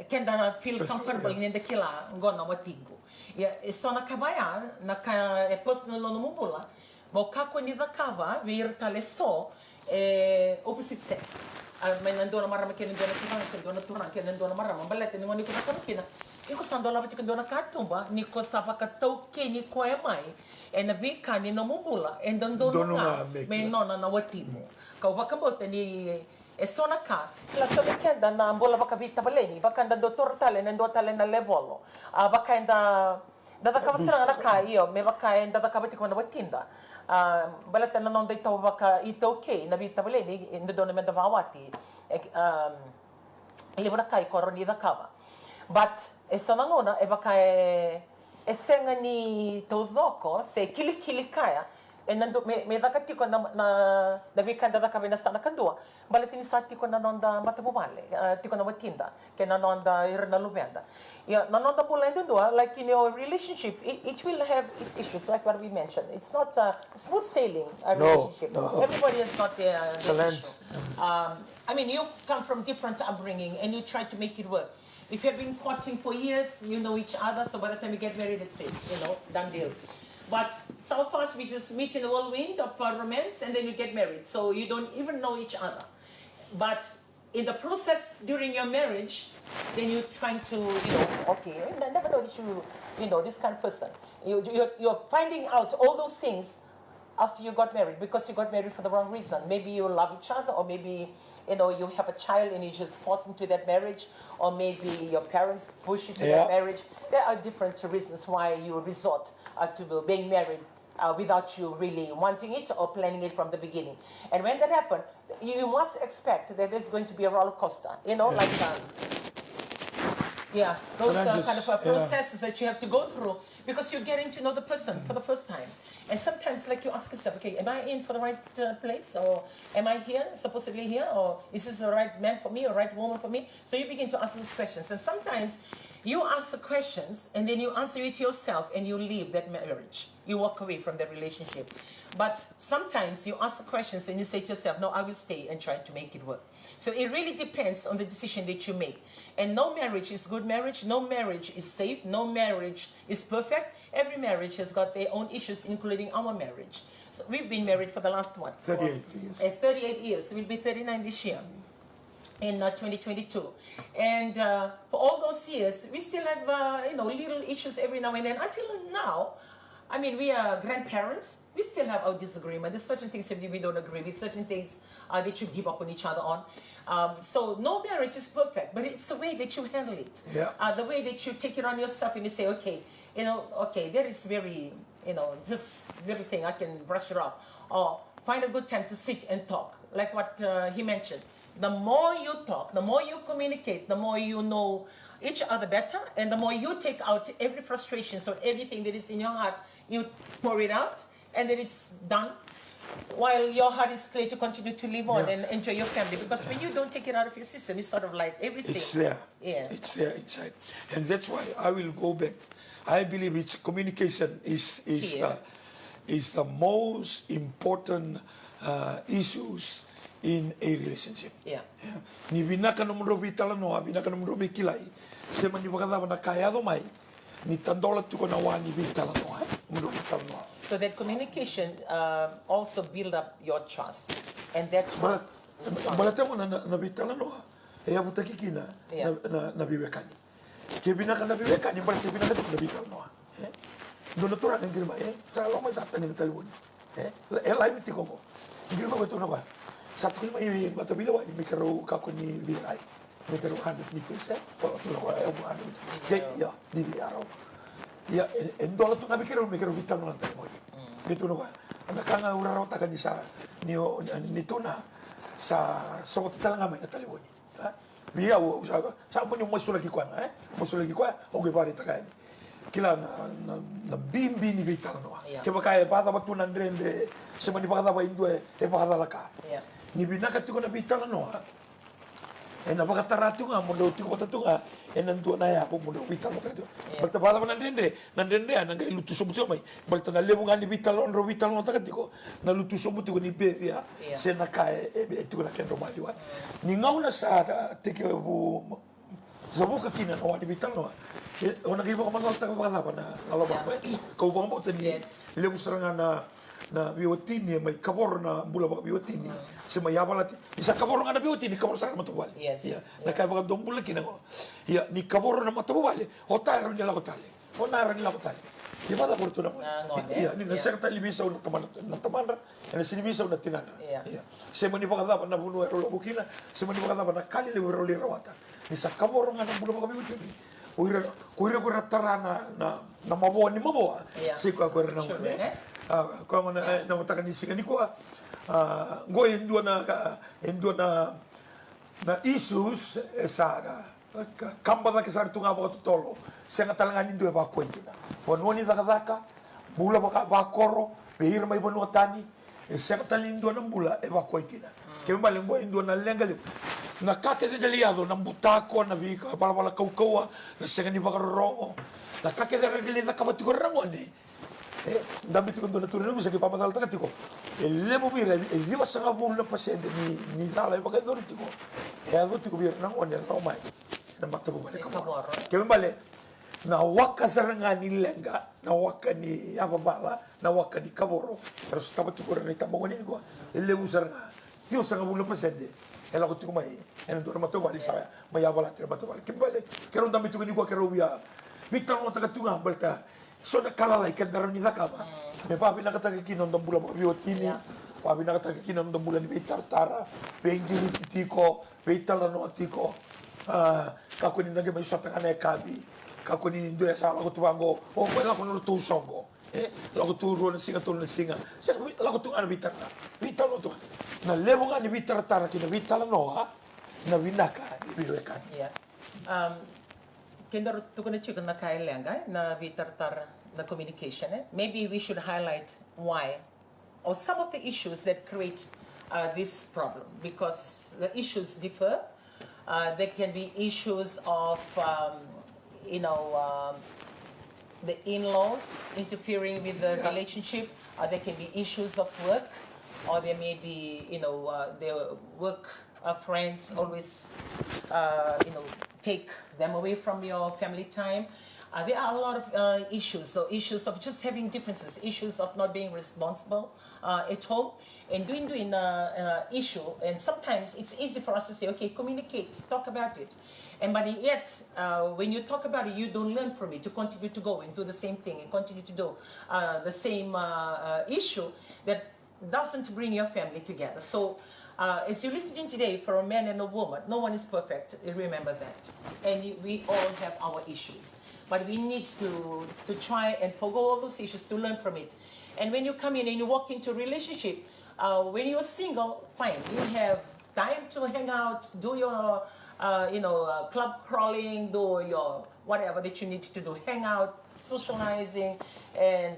Kenda feel comfortable in the kila ngona watingu. So na kabaya na personal no mubula. Mo kako ni the cover vi irtale so opposite sex. May nandun na marama kaya nandun na turang, nandun na turang kaya nandun na marama. Balat, ni wani ko na kina. Iko sando la ba chika nandun na katumba, ni ko sa pakataw ke ni ko emay, na bika ni namubula, nandun na may nona na watimo. Kau bakabota ni sona ka, la sobe kenda na mbola baka vita baleni, baka nda doktor tale, nando tale na levolo. Baka nda dada kabasira na ka iyo, me baka nda kabati ko na watinda. Balatan na nonda ito baka ito okay, nabita baleni, nando na menda vawati. Limo na kai koroni da kama. But sona ngona baka senga ni tozoko se kili kaya. Nando me dakati ko na bika nda kabe na sana kandua. Balatin sa tiko na nonda matabumale, tiko na watinda, ke na nonda irna lubenda. Yeah, na nonda bulendo doa, like in your relationship, it will have its issues, like what we mentioned. It's not smooth sailing relationship. No. Everybody has got their Challenge. issue. You come from different upbringing, and you try to make it work. If you have been courting for years, you know each other, so by the time you get married, it's it, done deal. But some of us, we just meet in the whirlwind of romance, and then you get married, so you don't even know each other. But in the process during your marriage, then you're trying to, okay, I never know that this kind of person. You're finding out all those things after you got married, because you got married for the wrong reason. Maybe you love each other, or maybe you have a child and you just force into that marriage, or maybe your parents push you to that marriage. There are different reasons why you resort to being married without you really wanting it or planning it from the beginning. And when that happens, you must expect that there's going to be a roller coaster, like those kind of processes that you have to go through, because you're getting to know the person for the first time. And sometimes, like, you ask yourself, okay, am I in for the right place, or am I here, supposedly here, or is this the right man for me, or right woman for me? So you begin to ask these questions, and sometimes you ask the questions, and then you answer it yourself, and you leave that marriage. You walk away from that relationship. But sometimes you ask the questions, and you say to yourself, no, I will stay and try to make it work. So it really depends on the decision that you make. And no marriage is good marriage. No marriage is safe. No marriage is perfect. Every marriage has got their own issues, including our marriage. So we've been married for the last, 38 years. 38 years. We'll be 39 this year. In 2022, and for all those years, we still have little issues every now and then. Until now, we are grandparents. We still have our disagreement. There's certain things that we don't agree with. Certain things that you give up on each other on. So no marriage is perfect, but it's the way that you handle it. The way that you take it on yourself, and you say, okay, there is very, just little thing I can brush it off, or find a good time to sit and talk, like what he mentioned. The more you talk, the more you communicate, the more you know each other better, and the more you take out every frustration, so everything that is in your heart, you pour it out, and then it's done, while your heart is clear to continue to live on and enjoy your family. Because when you don't take it out of your system, it's sort of like everything. It's there. Yeah. It's there inside. And that's why I will go back. I believe it's communication is the most important issues in a relationship. Yeah. Ni binaka no mro vitala no, binaka no mro kilai. Se mani wakada na kaya do mai. Ni tandola tuko na wani vitala no, mro vitala no. So that communication also build up your trust, and that trust. Balatemo na vitala no. Ya butaki kina na viwekani. Ke binaka na viwekani, balate binaka tuko na vitala no. Dono tora ngir mai, sa lo mai satang ni talibun. Lai miti kongo. Ngir mai to na ba. Satu kali mai mata bila wai mikro kako ni birai. Mikro 100 meters po to na wai abu anu. Ya di biaro. Ya endola to na mikro vital no tanto. Gitu no ba. Ana kanga uraro ta kan sa ni tuna sa so talang mai na talibun. Bia wo sa mo mo sula ki kwa mo sula ki kwa o ge bari ta kai. Kila na bimbi ni vital no. Ke bakai pada waktu nandrende semani pada wa indue pada laka. Ni binaka tuko na vital no. Na baka taratu nga mo do tiko tatu nga nandu na ya po mo do vital mo tatu. Balta pada nandrende ana ngai lutu sobuto mai. Balta na lebu nga ni vital on ro vital no takatiko. Na lutu sobuto ni beria se na kai tuko na kendo mali wa. Ni ngauna sa tike bu zabuka kina no ni vital no. Ona gibo ka mangal ta ba na alaba ko ba mo tani le musranga na biotini mai kabor na bula ba biotini se mai abalati isa kabor na biotini kabor sa matawal ya na kai ba dom bula kina ko ya ni kabor na matawal hotaro ni la kotale onara ni la kotale di mana porto na ya ni na serta libisa na tamana na sinibisa na tinana ya se mani ba kada na bunu ero bukina se mani ba kada na kali le ero le rawata ni sa kabor na bula ba biotini Kuira tarana na maboa ni maboa. Si ko kuira na mo. Ko na matakan ni singa ni ko. Go endua na issues esara. Kamba na kisar tunga ba tolo. Senga talangan indu ba ko intina. Wononi daka bula ba koro, behir mai bonu tani. Senga talindu na bula e ba ko ikina. Ke mbale go indu na lenga na kate de liado na butako na vika pala kaukaua na senga ni bakarongo na kake de regeli da kabati ko rangone dambi tiko na turno bisa ke pamadal takatiko le mo bira e diva sanga bulla pasende ni dala e bakador tiko e ado tiko bir rangone no mai na bakta bo bale kabor ke mbale na waka saranga ni lenga na waka ni ababala na waka ni kaboro pero staba tiko rene tambongoni ko le usaranga dio sanga bulla pasende ela ko tuko mai ena do mato bali sa mai abala tre mato bali kimbale kero ndambi tuko ni ko kero bia victor mo taka tunga balta so na kala lai kan darani zakaba me pa bina kata ki non dambula biotini pa bina kata ki non dambula ni tartara pengili titiko peitala no tiko ka ko ni ndage mai sota kana kabi ka ko ni ndo ya sa ko tubango o ko la ko no tu songo lago tu ro na singa lago tu ana vital no na levo nga ni vital tara ki na vital no na vinaka ni biwekan Kendo tu kena cakap na kaya lenga na vital tara na communication maybe we should highlight why or some of the issues that create this problem because the issues differ there can be issues of the in-laws interfering with the relationship, there can be issues of work, or there may be, their work friends always, take them away from your family time. There are a lot of issues, so issues of just having differences, issues of not being responsible at home, and doing issue. And sometimes it's easy for us to say, okay, communicate, talk about it. But yet, when you talk about it, you don't learn from it. You continue to go and do the same thing and continue to do the same issue that doesn't bring your family together. So as you're listening today, for a man and a woman, no one is perfect. Remember that. And we all have our issues. But we need to try and forgo all those issues to learn from it. And when you come in and you walk into a relationship, when you're single, fine. You have time to hang out, do your club crawling, do your whatever that you need to do, hang out, socializing, and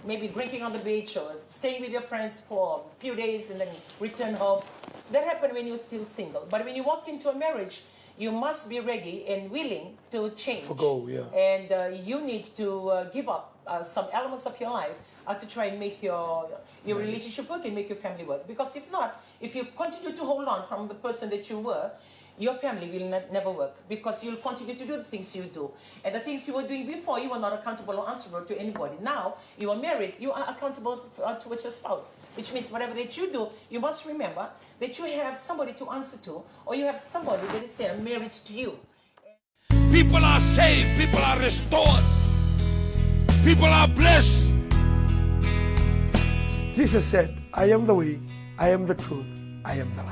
maybe drinking on the beach or staying with your friends for a few days and then return home. That happens when you're still single. But when you walk into a marriage, you must be ready and willing to change. Forgo, yeah. And you need to give up some elements of your life to try and make your relationship work and make your family work. Because if not, if you continue to hold on from the person that you were, your family will never work, because you'll continue to do the things you do. And the things you were doing before, you were not accountable or answerable to anybody. Now, you are married, you are accountable towards your spouse, which means whatever that you do, you must remember that you have somebody to answer to, or you have somebody that is married to you. People are saved, people are restored, people are blessed. Jesus said, I am the way, I am the truth, I am the life.